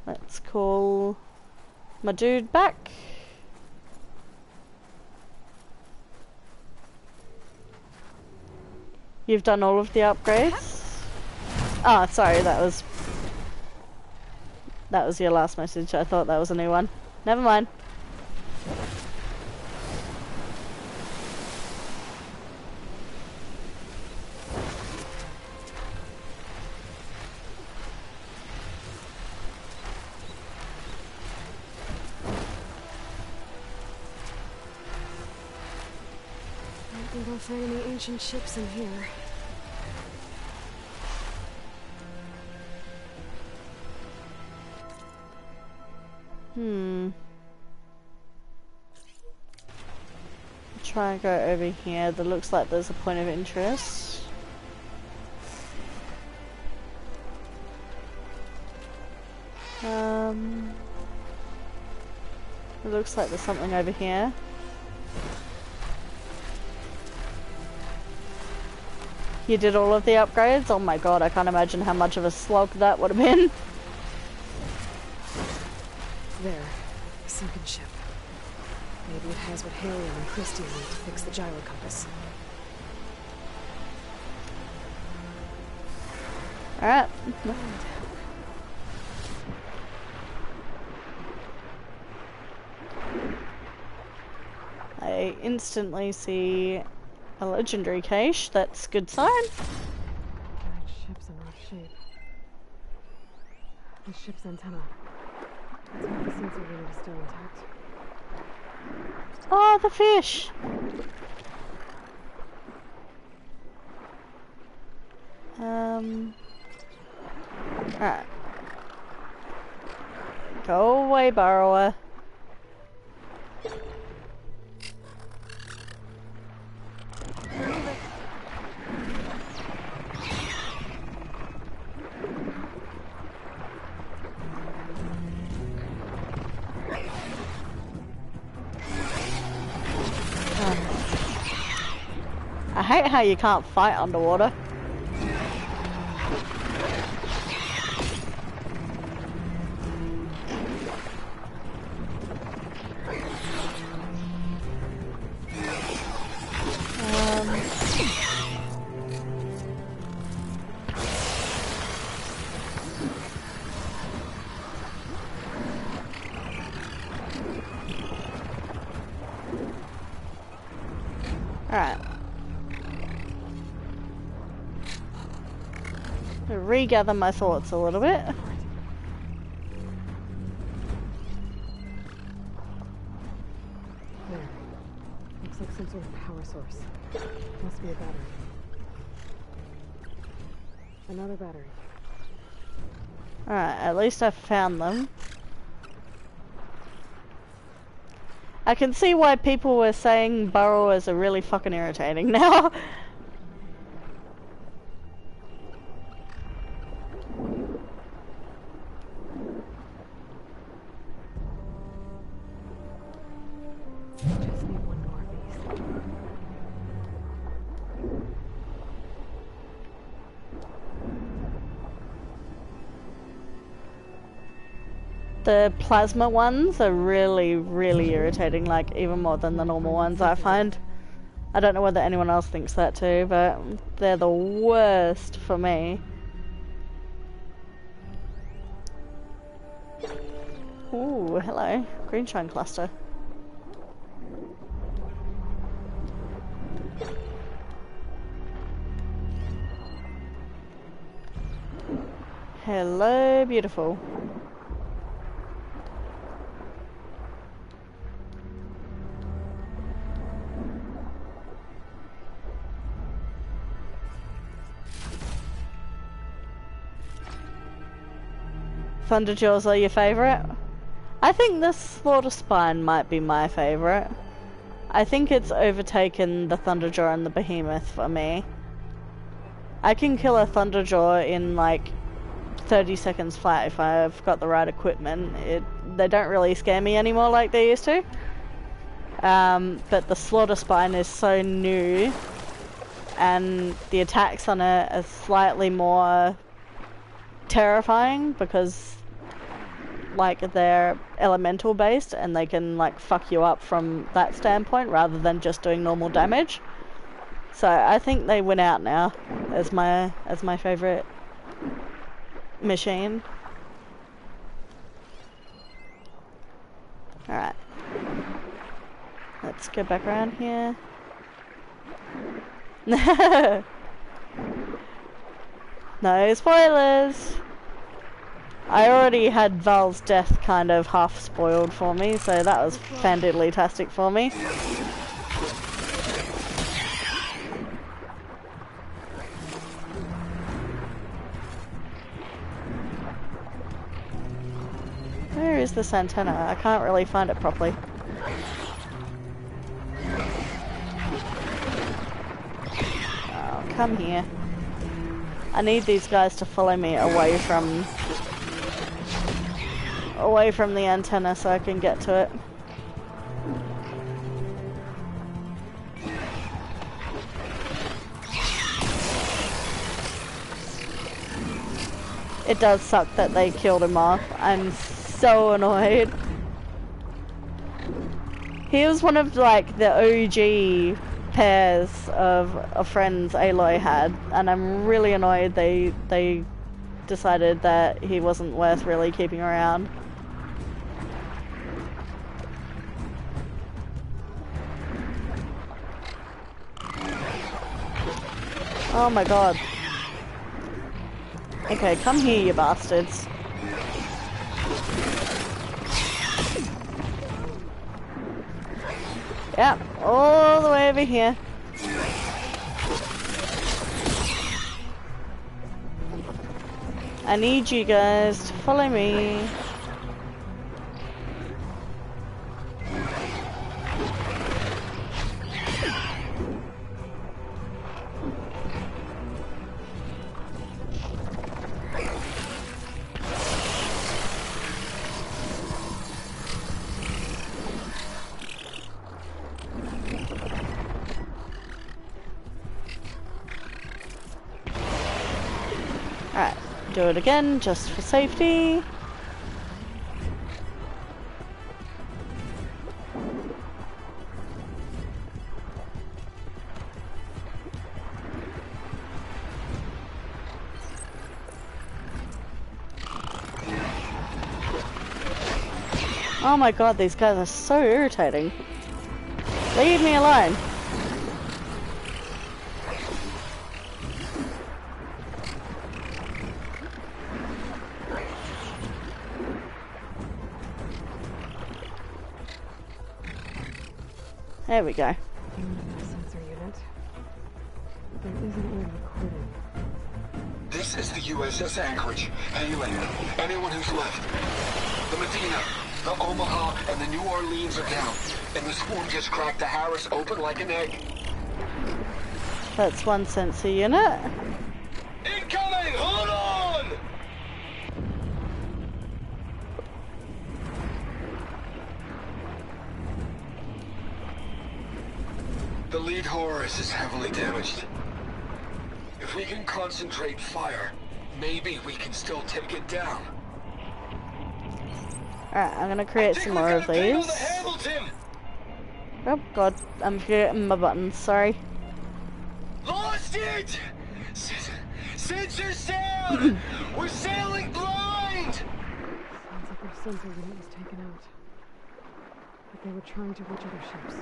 Let's call my dude back. You've done all of the upgrades? Ah, sorry, that was your last message. I thought that was a new one. Never mind. I don't think I'll find any ancient ships in here. Try and go over here. That looks like there's a point of interest. It looks like there's something over here. You did all of the upgrades? Oh my god, I can't imagine how much of a slog that would have been. There. A sunken ship. Maybe it has what Halion and Christie need to fix the gyro compass. Alright. I instantly see a legendary cache. That's a good sign. That ship's in rough shape. The ship's antenna. Let's hope the sensor unit is still intact. Oh, the fish! Alright. Go away, borrower. I hate how you can't fight underwater. Alright. Regather my thoughts a little bit. Looks like some sort of power source. Must be a battery. Another battery. Alright, at least I found them. I can see why people were saying burrowers are really fucking irritating now. Just need one more of these. The plasma ones are really, really irritating, like even more than the normal ones I find. I don't know whether anyone else thinks that too, but they're the worst for me. Ooh, hello. Greenshine cluster. Hello, beautiful. Thunderjaws are your favourite? I think the Slaughter Spine might be my favourite. I think it's overtaken the Thunderjaw and the Behemoth for me. I can kill a Thunderjaw in like 30 seconds flat if I've got the right equipment. They don't really scare me anymore like they used to. But the Slaughter Spine is so new, and the attacks on it are slightly more terrifying because like they're elemental based and they can like fuck you up from that standpoint rather than just doing normal damage. So I think they win out now as my favorite machine. Alright, let's go back around here. No spoilers! I already had Val's death kind of half spoiled for me, so that was fandiddly-tastic for me. Where is this antenna? I can't really find it properly. Oh, come here. I need these guys to follow me away from the antenna so I can get to it. It does suck that they killed him off. I'm so annoyed. He was one of like the OG pairs of friends Aloy had, and I'm really annoyed they decided that he wasn't worth really keeping around. Oh my god. Okay, come here, you bastards. Yep, all the way over here. I need you guys to follow me. Alright, do it again just for safety. Oh my god, these guys are so irritating. Leave me alone. There we go. USS Anchorage, hailing anyone who's left. The Medina, the Omaha, and the New Orleans are down, and the swarm just cracked the Harris open like an egg. That's one sensor unit. Incoming! Hold on! The lead Horus is heavily damaged. If we can concentrate fire, maybe we can still take it down. Alright, I'm gonna create some more of these. Oh god, I'm forgetting my buttons, sorry. Lost it! Sensors down! We're sailing blind! Sounds like their sensor unit was taken out. But they were trying to reach other ships.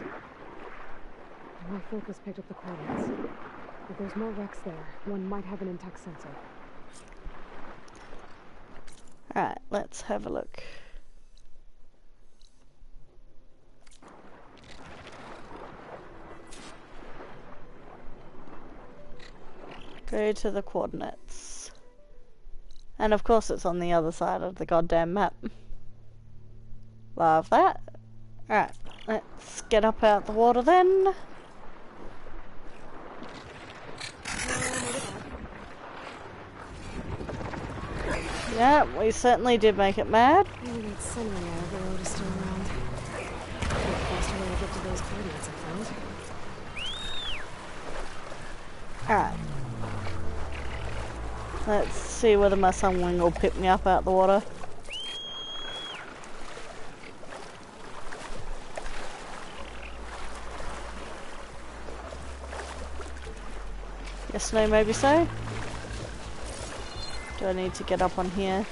My focus picked up the coordinates. If there's more wrecks there, one might have an intact sensor. Alright, let's have a look. Go to the coordinates. And of course it's on the other side of the goddamn map. Love that. Alright, let's get up out the water then. Yeah, we certainly did make it mad. Maybe that sunray overload is still around. The faster way to get to those coordinates I found. Alright. Let's see whether my sunwing will pick me up out the water. Yes, no, maybe so. Do I need to get up on here?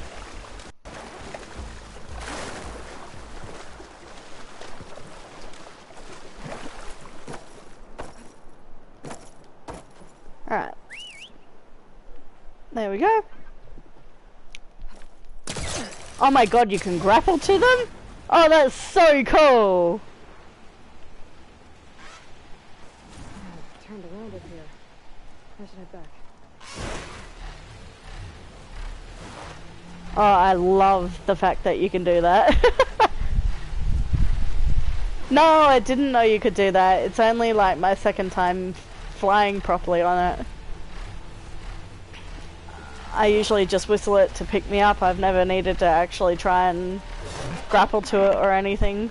Alright. There we go. Oh my god, you can grapple to them? Oh, that's so cool! Turned around over here. How should I head back? Oh, I love the fact that you can do that. No, I didn't know you could do that. It's only like my second time flying properly on it. I usually just whistle it to pick me up. I've never needed to actually try and grapple to it or anything.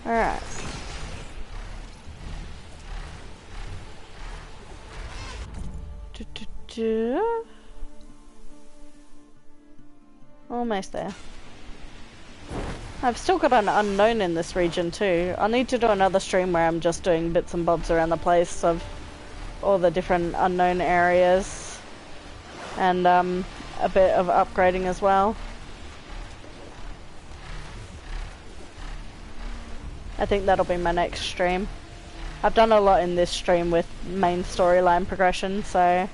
Alright. Almost there. I've still got an unknown in this region too. I'll need to do another stream where I'm just doing bits and bobs around the place of all the different unknown areas. And a bit of upgrading as well. I think that'll be my next stream. I've done a lot in this stream with main storyline progression, so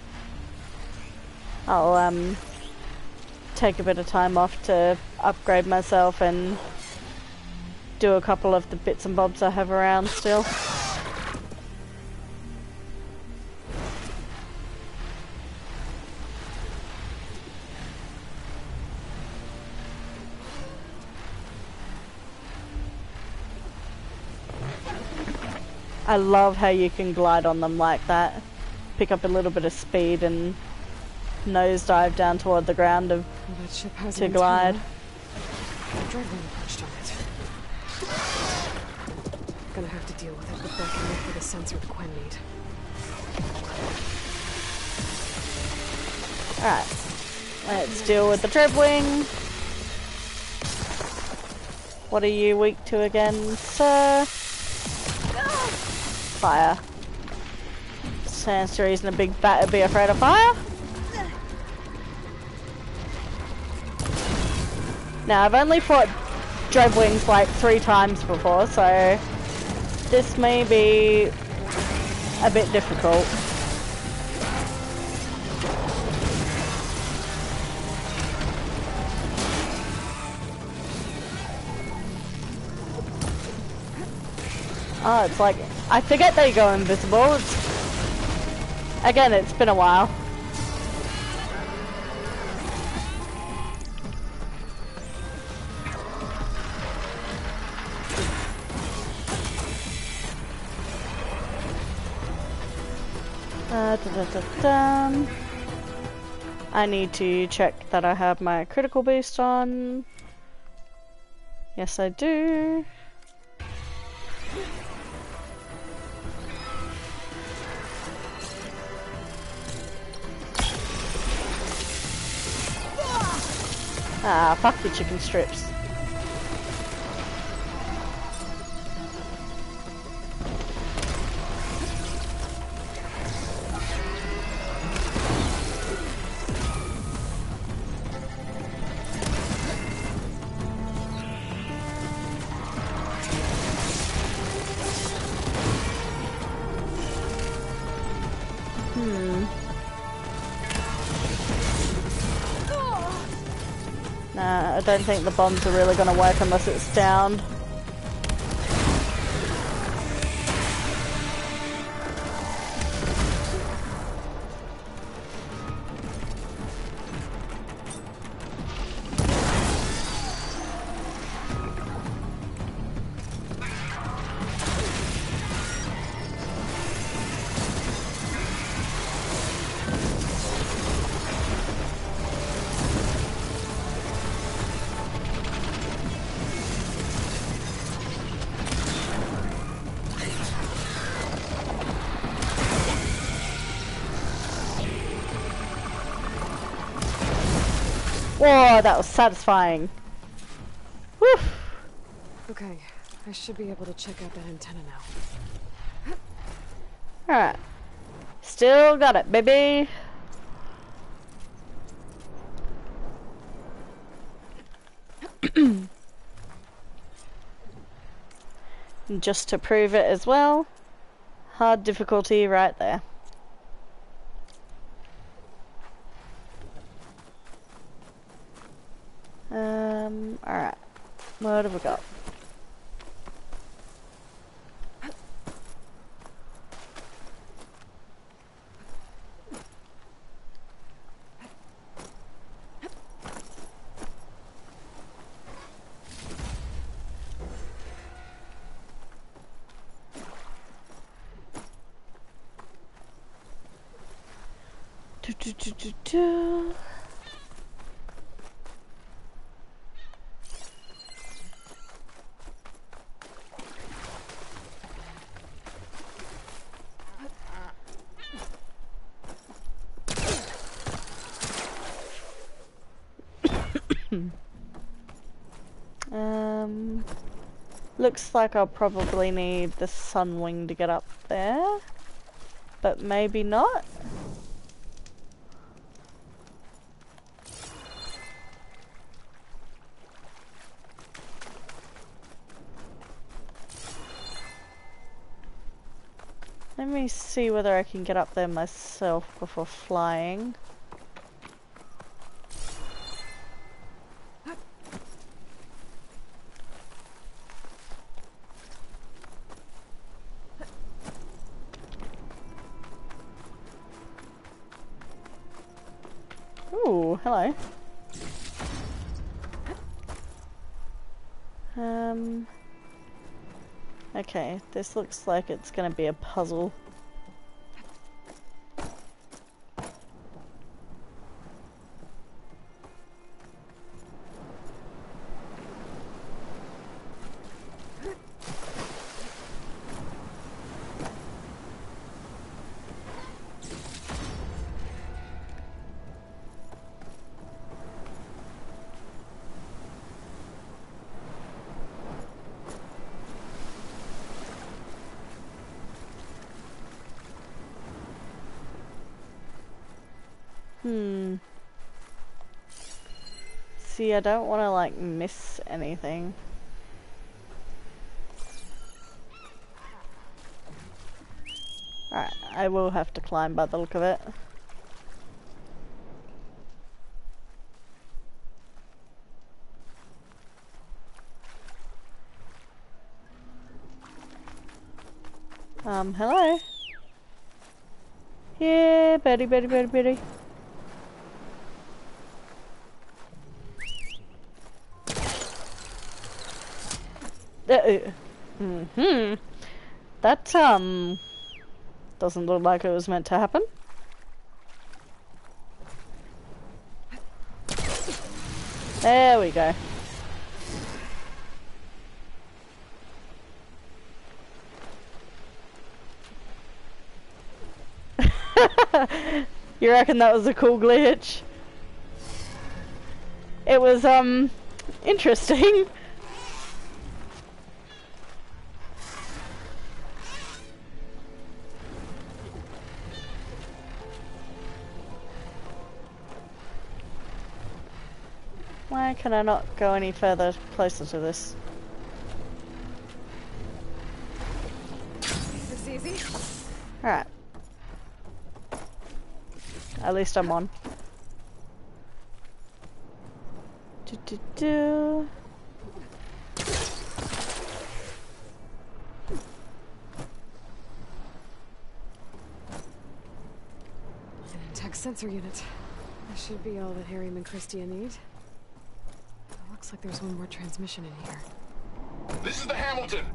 I'll take a bit of time off to upgrade myself and do a couple of the bits and bobs I have around still. I love how you can glide on them like that. Pick up a little bit of speed and nosedive down toward the ground to glide. Gonna have to deal with it before I can look for the sensor the Quen need. Alright. Let's deal with the Dreadwing. What are you weak to again, sir? Fire. Stands to reason a big bat would be afraid of fire. Now, I've only fought Dreadwings like 3 times before, so this may be a bit difficult. Oh, it's like, I forget they go invisible. Again, it's been a while. I need to check that I have my critical boost on. Yes, I do. Ah, fuck your chicken strips. Nah, I don't think the bombs are really gonna work unless it's downed. Whoa, that was satisfying. Whew. Okay, I should be able to check out that antenna now. Alright. Still got it, baby. And just to prove it as well, hard difficulty right there. Alright. What have we got? Looks like I'll probably need the Sunwing to get up there, but maybe not. Let me see whether I can get up there myself before flying. Ooh, hello. Okay, this looks like it's gonna be a puzzle. See, I don't want to like miss anything. Alright, I will have to climb by the look of it. Hello? Yeah, Betty, Betty, Betty, Betty. That, doesn't look like it was meant to happen. There we go. You reckon that was a cool glitch? It was, interesting. Why can I not go any further closer to this? This easy. Alright. At least I'm on. Do. An intact sensor unit. This should be all that Harry and Christia need. Looks like there's one more transmission in here. This is the Hamilton.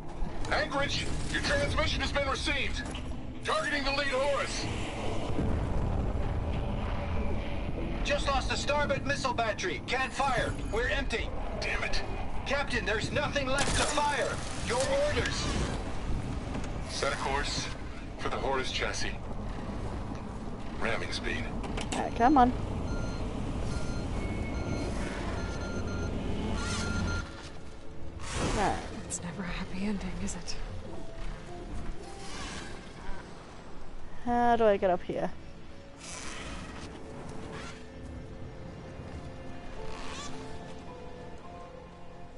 Anchorage, your transmission has been received. Targeting the lead Horus. Just lost the starboard missile battery. Can't fire. We're empty. Damn it. Captain, there's nothing left to fire. Your orders. Set a course for the Horus chassis. Ramming speed. Alright, come on. Alright. It's never a happy ending, is it? How do I get up here?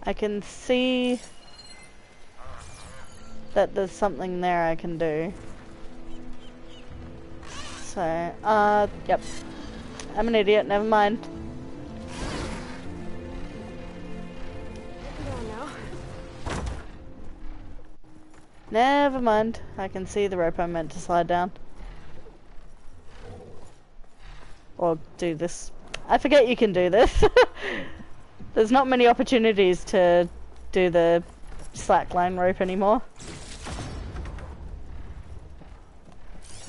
I can see that there's something there I can do. So, yep. I'm an idiot, never mind. Never mind. I can see the rope I'm meant to slide down. Or do this. I forget you can do this. There's not many opportunities to do the slackline rope anymore.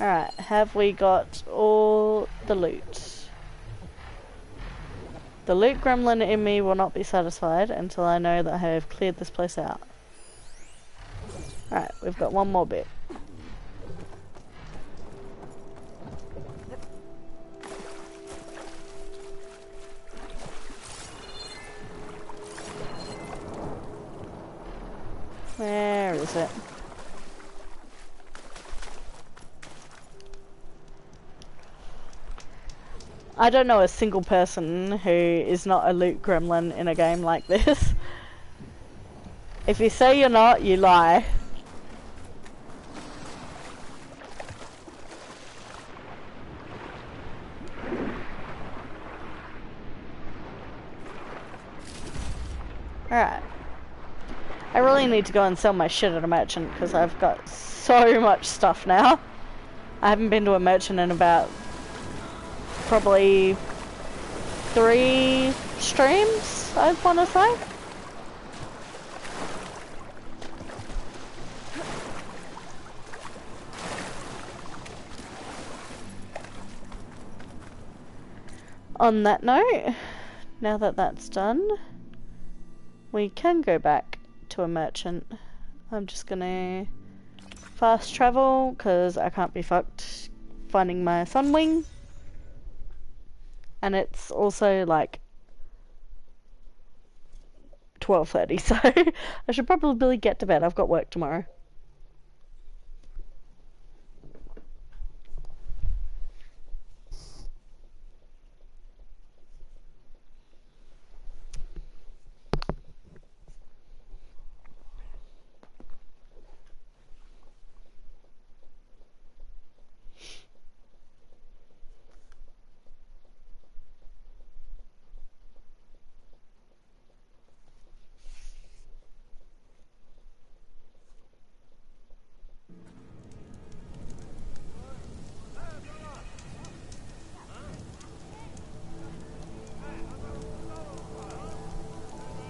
Alright, have we got all the loot? The loot gremlin in me will not be satisfied until I know that I have cleared this place out. Alright, we've got one more bit. Where is it? I don't know a single person who is not a loot gremlin in a game like this. If you say you're not, you lie. Alright. I really need to go and sell my shit at a merchant because I've got so much stuff now. I haven't been to a merchant in about probably 3 streams, I want to say. On that note, now that that's done, we can go back to a merchant. I'm just gonna fast travel because I can't be fucked finding my Sunwing. And it's also like 12:30, so I should probably get to bed. I've got work tomorrow.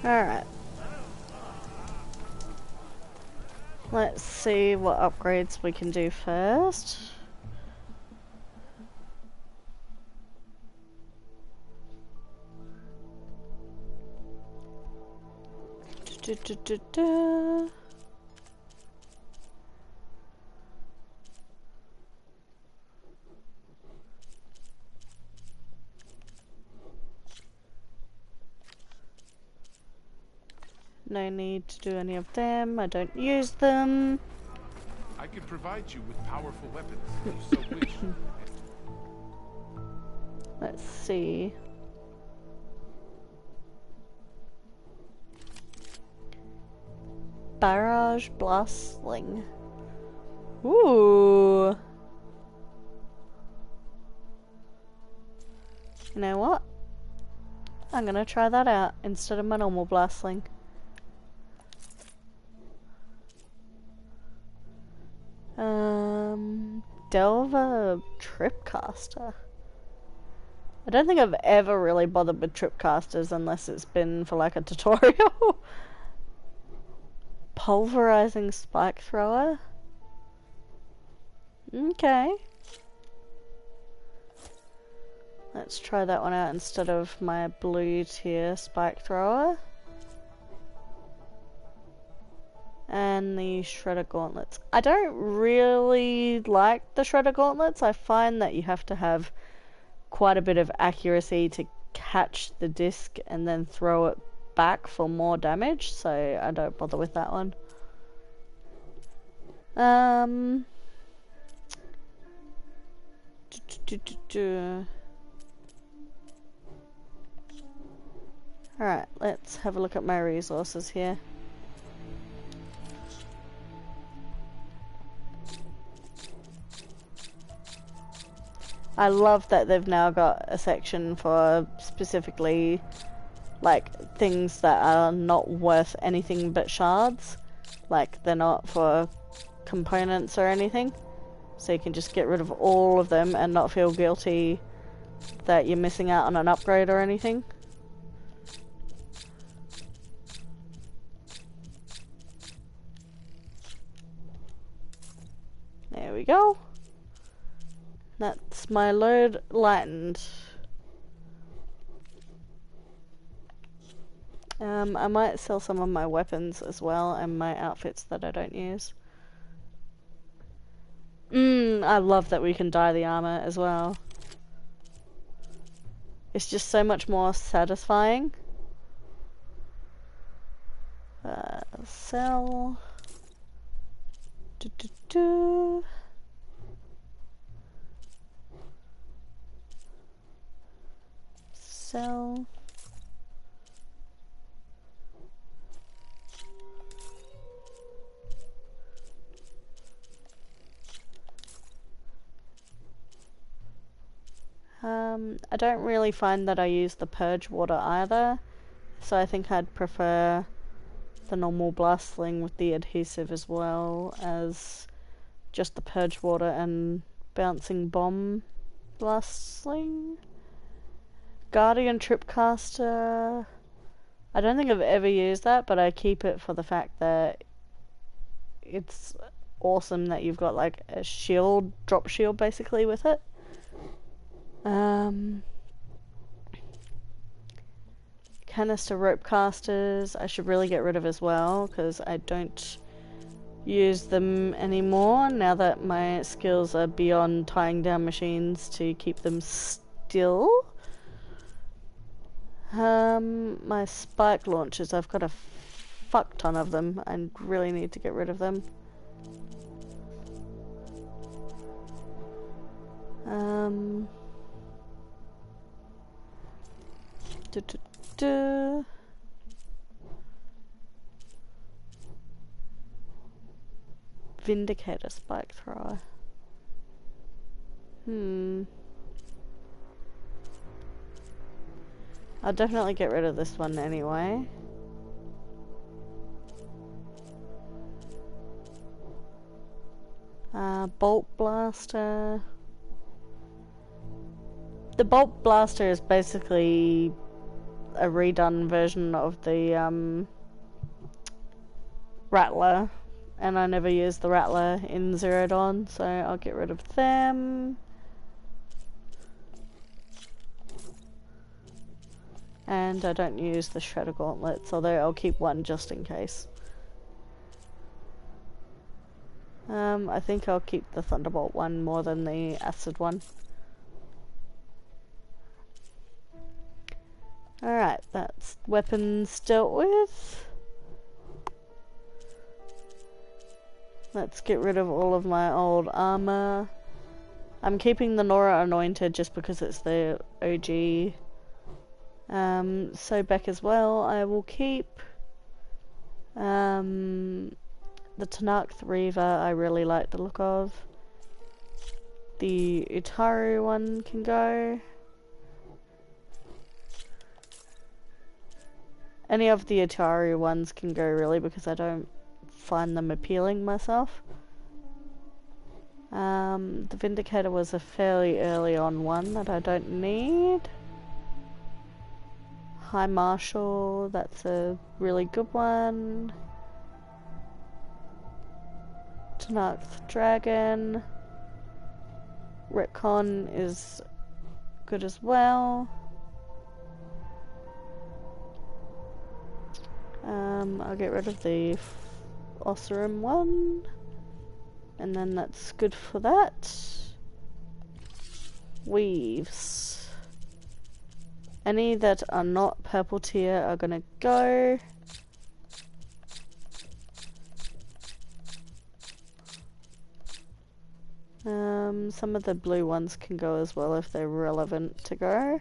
Alright. Let's see what upgrades we can do first. No need to do any of them. I don't use them. I could provide you with powerful weapons if you so wish. Let's see. Barrage blast sling. Ooh. You know what? I'm gonna try that out instead of my normal blast sling. Delver Tripcaster. I don't think I've ever really bothered with Tripcasters unless it's been for like a tutorial. Pulverizing Spike Thrower. Okay. Let's try that one out instead of my blue tier Spike Thrower. And the Shredder Gauntlets. I don't really like the Shredder Gauntlets. I find that you have to have quite a bit of accuracy to catch the disc and then throw it back for more damage, so I don't bother with that one. Alright, let's have a look at my resources here. I love that they've now got a section for specifically like things that are not worth anything but shards. Like they're not for components or anything. So you can just get rid of all of them and not feel guilty that you're missing out on an upgrade or anything. There we go. That's my load lightened. I might sell some of my weapons as well and my outfits that I don't use. I love that we can dye the armor as well. It's just so much more satisfying. Sell. Sell. I don't really find that I use the purge water either, so I think I'd prefer the normal blast sling with the adhesive as well as just the purge water and bouncing bomb blast sling. Guardian Tripcaster. I don't think I've ever used that, but I keep it for the fact that it's awesome that you've got like a shield, drop shield basically with it. Canister rope casters I should really get rid of as well because I don't use them anymore now that my skills are beyond tying down machines to keep them still. My spike launchers, I've got a fuck ton of them. I really need to get rid of them. Vindicator spike thrower. I'll definitely get rid of this one anyway. Bolt blaster. The bolt blaster is basically a redone version of the Rattler, and I never used the Rattler in Zero Dawn, so I'll get rid of them. And I don't use the Shredder Gauntlets, although I'll keep one just in case. I think I'll keep the Thunderbolt one more than the Acid one. Alright, that's weapons dealt with. Let's get rid of all of my old armor. I'm keeping the Nora Anointed just because it's the OG. Sobek as well, I will keep. The Tanakh Reaver I really like the look of. The Utaru one can go. Any of the Utaru ones can go really, because I don't find them appealing myself. The Vindicator was a fairly early on one that I don't need. High Marshal, that's a really good one. Tanakh Dragon. Retcon is good as well. I'll get rid of the Ossurum one, and then that's good for that. Weaves. Any that are not purple tier are gonna go. Some of the blue ones can go as well if they're relevant to go.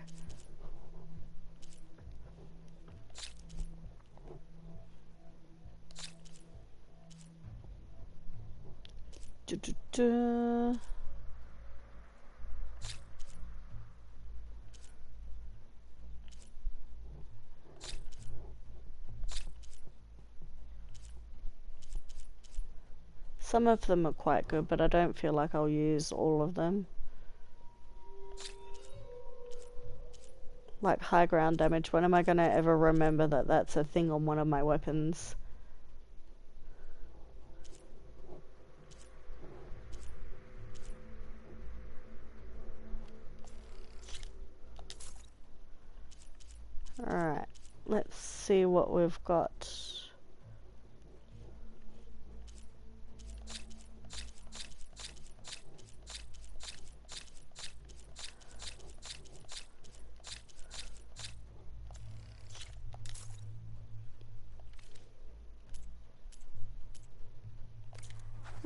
Some of them are quite good, but I don't feel like I'll use all of them. Like high ground damage, when am I gonna ever remember that that's a thing on one of my weapons? Alright, let's see what we've got.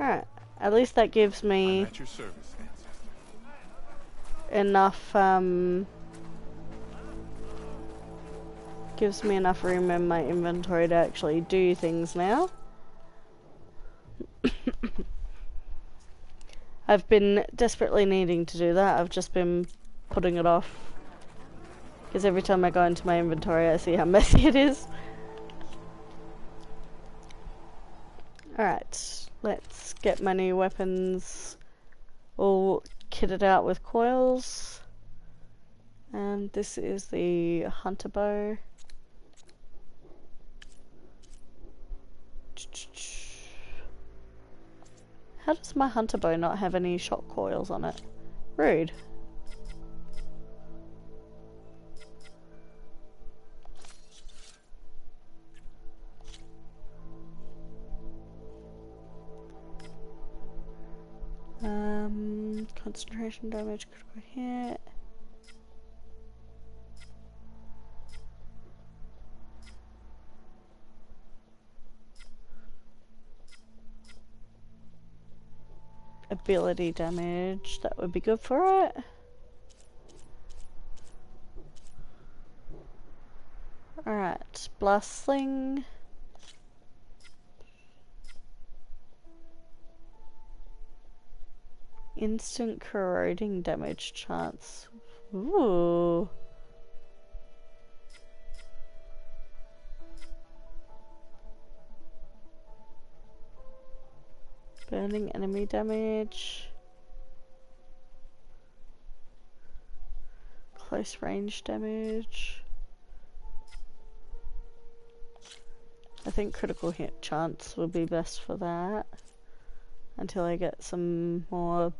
Alright, at least that gives me enough, gives me enough room in my inventory to actually do things now. I've been desperately needing to do that. I've just been putting it off, because every time I go into my inventory I see how messy it is. Alright, let's get my new weapons all kitted out with coils. And this is the hunter bow. How does my hunter bow not have any shot coils on it? Rude. Concentration damage, critical hit. Ability damage, that would be good for it. Alright, blast sling. Instant corroding damage chance. Ooh. Burning enemy damage. Close range damage. I think critical hit chance will be best for that until I get some more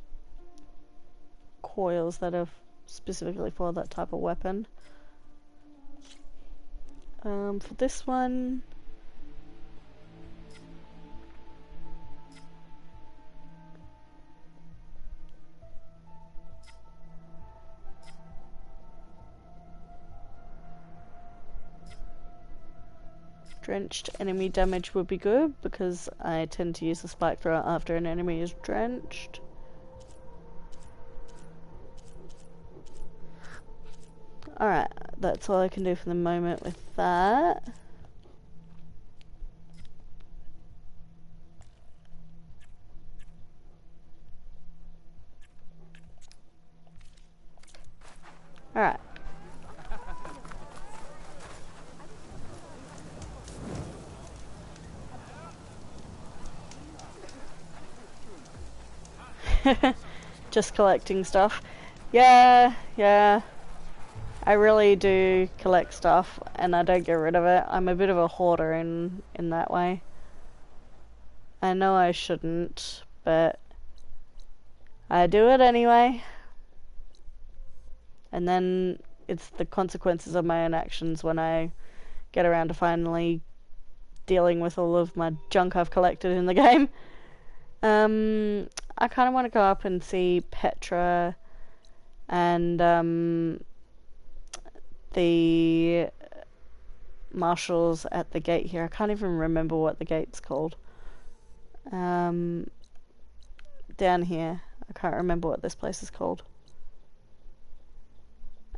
coils that are specifically for that type of weapon. For this one, drenched enemy damage would be good because I tend to use the spike thrower after an enemy is drenched. Alright, that's all I can do for the moment with that. Alright. Just collecting stuff. Yeah. I really do collect stuff and I don't get rid of it. I'm a bit of a hoarder in that way. I know I shouldn't, but I do it anyway. And then it's the consequences of my own actions when I get around to finally dealing with all of my junk I've collected in the game. I kind of want to go up and see Petra and the marshals at the gate here. I can't even remember what the gate's called. Down here. I can't remember what this place is called.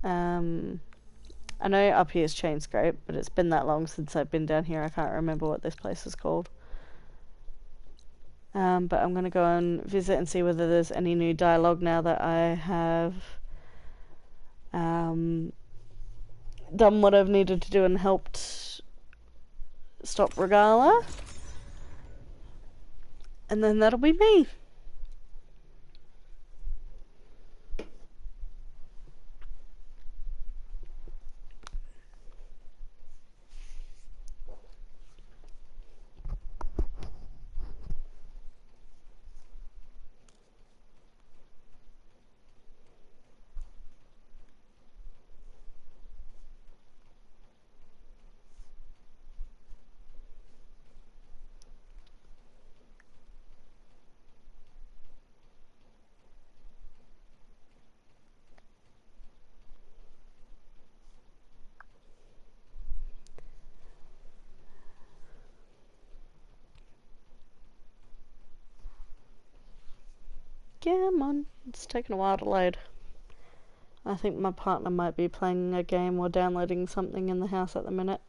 I know up here is Chainscrape, but it's been that long since I've been down here I can't remember what this place is called. But I'm going to go and visit and see whether there's any new dialogue now that I have done what I've needed to do and helped stop Regala. And then that'll be me. Come on, it's taking a while to load. I think my partner might be playing a game or downloading something in the house at the minute.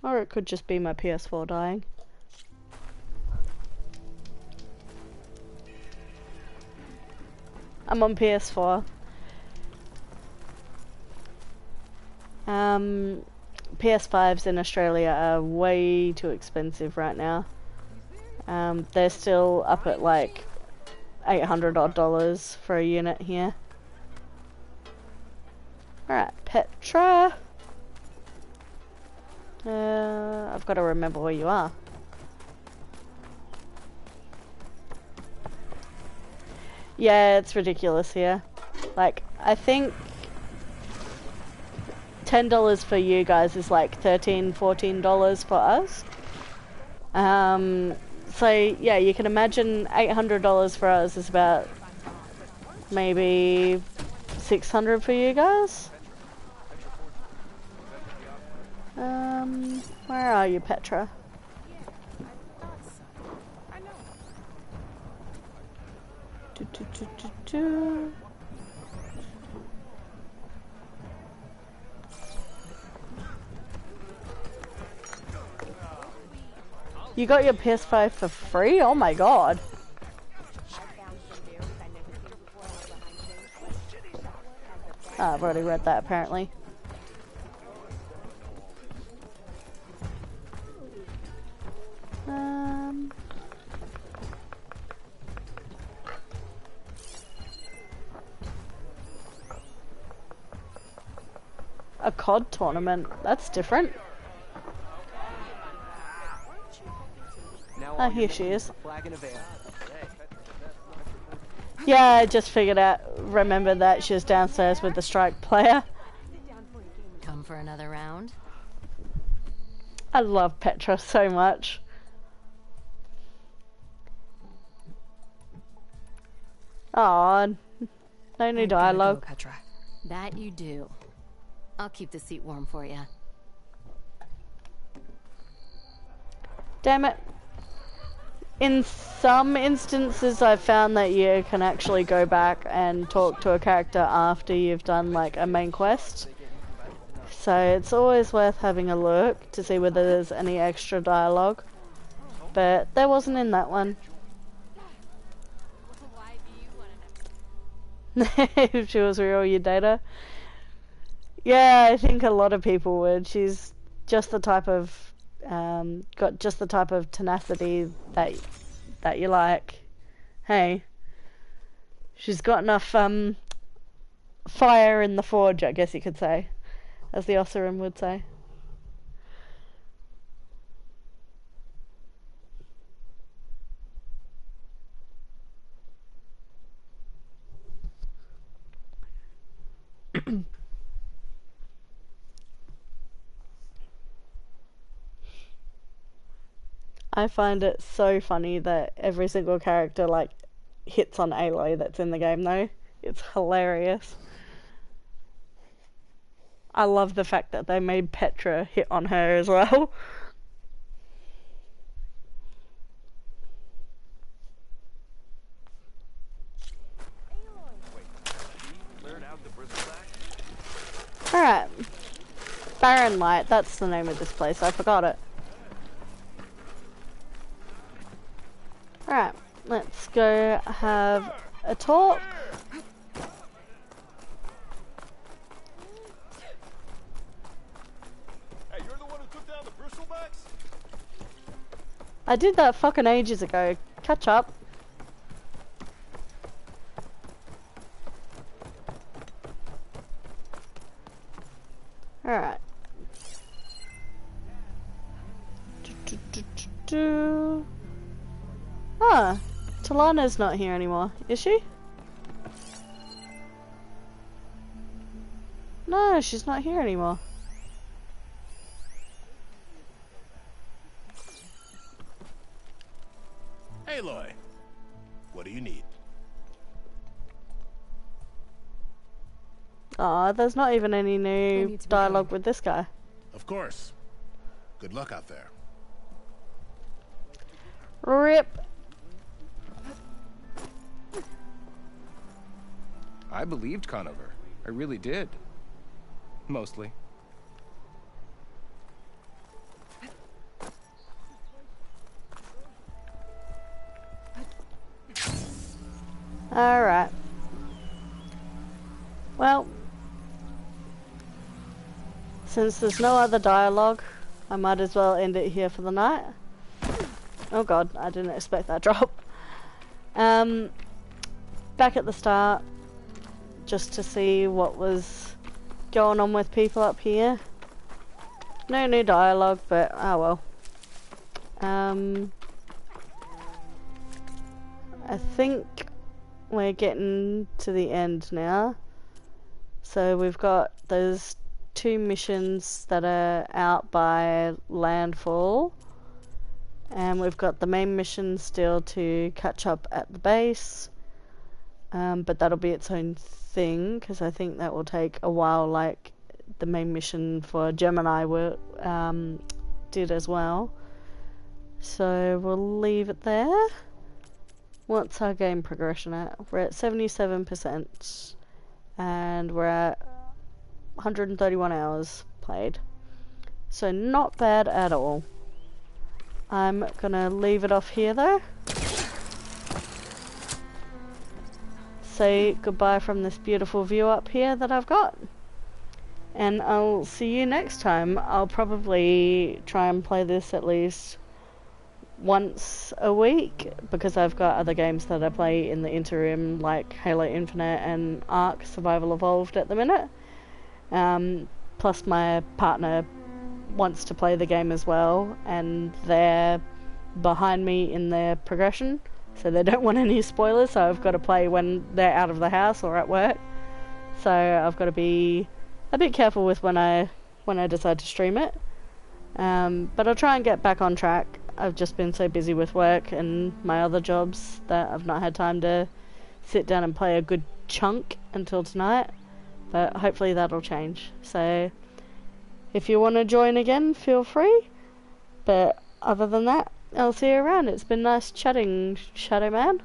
Or it could just be my PS4 dying. I'm on PS4. PS5s in Australia are way too expensive right now. They're still up at like $800 odd for a unit here. Alright, Petra. I've got to remember where you are. Yeah, it's ridiculous here. Like, I think $10 for you guys is like $13, $14 for us. So yeah, you can imagine $800 for us is about maybe $600 for you guys. Where are you, Petra? You got your PS5 for free? Oh my god. Oh, I've already read that apparently. A COD tournament. That's different. Oh, here she is. Yeah, I just remembered that she was downstairs with the strike player. Come for another round? I love Petra so much. Aw, no new dialogue. Go, Petra. That you do. I'll keep the seat warm for you. Damn it. In some instances, I've found that you can actually go back and talk to a character after you've done like a main quest. So it's always worth having a look to see whether there's any extra dialogue. But there wasn't in that one. If she was real, you'd date her. Yeah, I think a lot of people would. She's just the type of got just the type of tenacity that you like. Hey, she's got enough fire in the forge, I guess you could say, as the Ossarin would say. I find it so funny that every single character like hits on Aloy that's in the game though. It's hilarious. I love the fact that they made Petra hit on her as well. Alright. Barren Light, that's the name of this place, I forgot it. Alright, let's go have a talk. Hey, you're the one who took down the bristlebacks? I did that fucking ages ago. Catch up. Alright. Ah, Talana's not here anymore, is she? No, she's not here anymore. Aloy, what do you need? Aw, there's not even any new dialogue with this guy. Of course. Good luck out there. RIP. I believed Conover. I really did. Mostly. Alright. Well, since there's no other dialogue, I might as well end it here for the night. Oh god, I didn't expect that drop. Back at the start, just to see what was going on with people up here. No new dialogue, but oh well. I think we're getting to the end now. So we've got those 2 missions that are out by landfall. And we've got the main mission still to catch up at the base. But that'll be its own thing, because I think that will take a while, like the main mission for Gemini did as well. So we'll leave it there. What's our game progression at? We're at 77%. And we're at 131 hours played. So not bad at all. I'm gonna leave it off here though. Say goodbye from this beautiful view up here that I've got. And I'll see you next time. I'll probably try and play this at least once a week, because I've got other games that I play in the interim, like Halo Infinite and Ark Survival Evolved at the minute. plus my partner wants to play the game as well, and they're behind me in their progression, so they don't want any spoilers, so I've got to play when they're out of the house or at work. So I've got to be a bit careful with when I decide to stream it. But I'll try and get back on track. I've just been so busy with work and my other jobs that I've not had time to sit down and play a good chunk until tonight. But hopefully that'll change. So if you want to join again, feel free. But other than that, I'll see you around. It's been nice chatting, Shadow Man.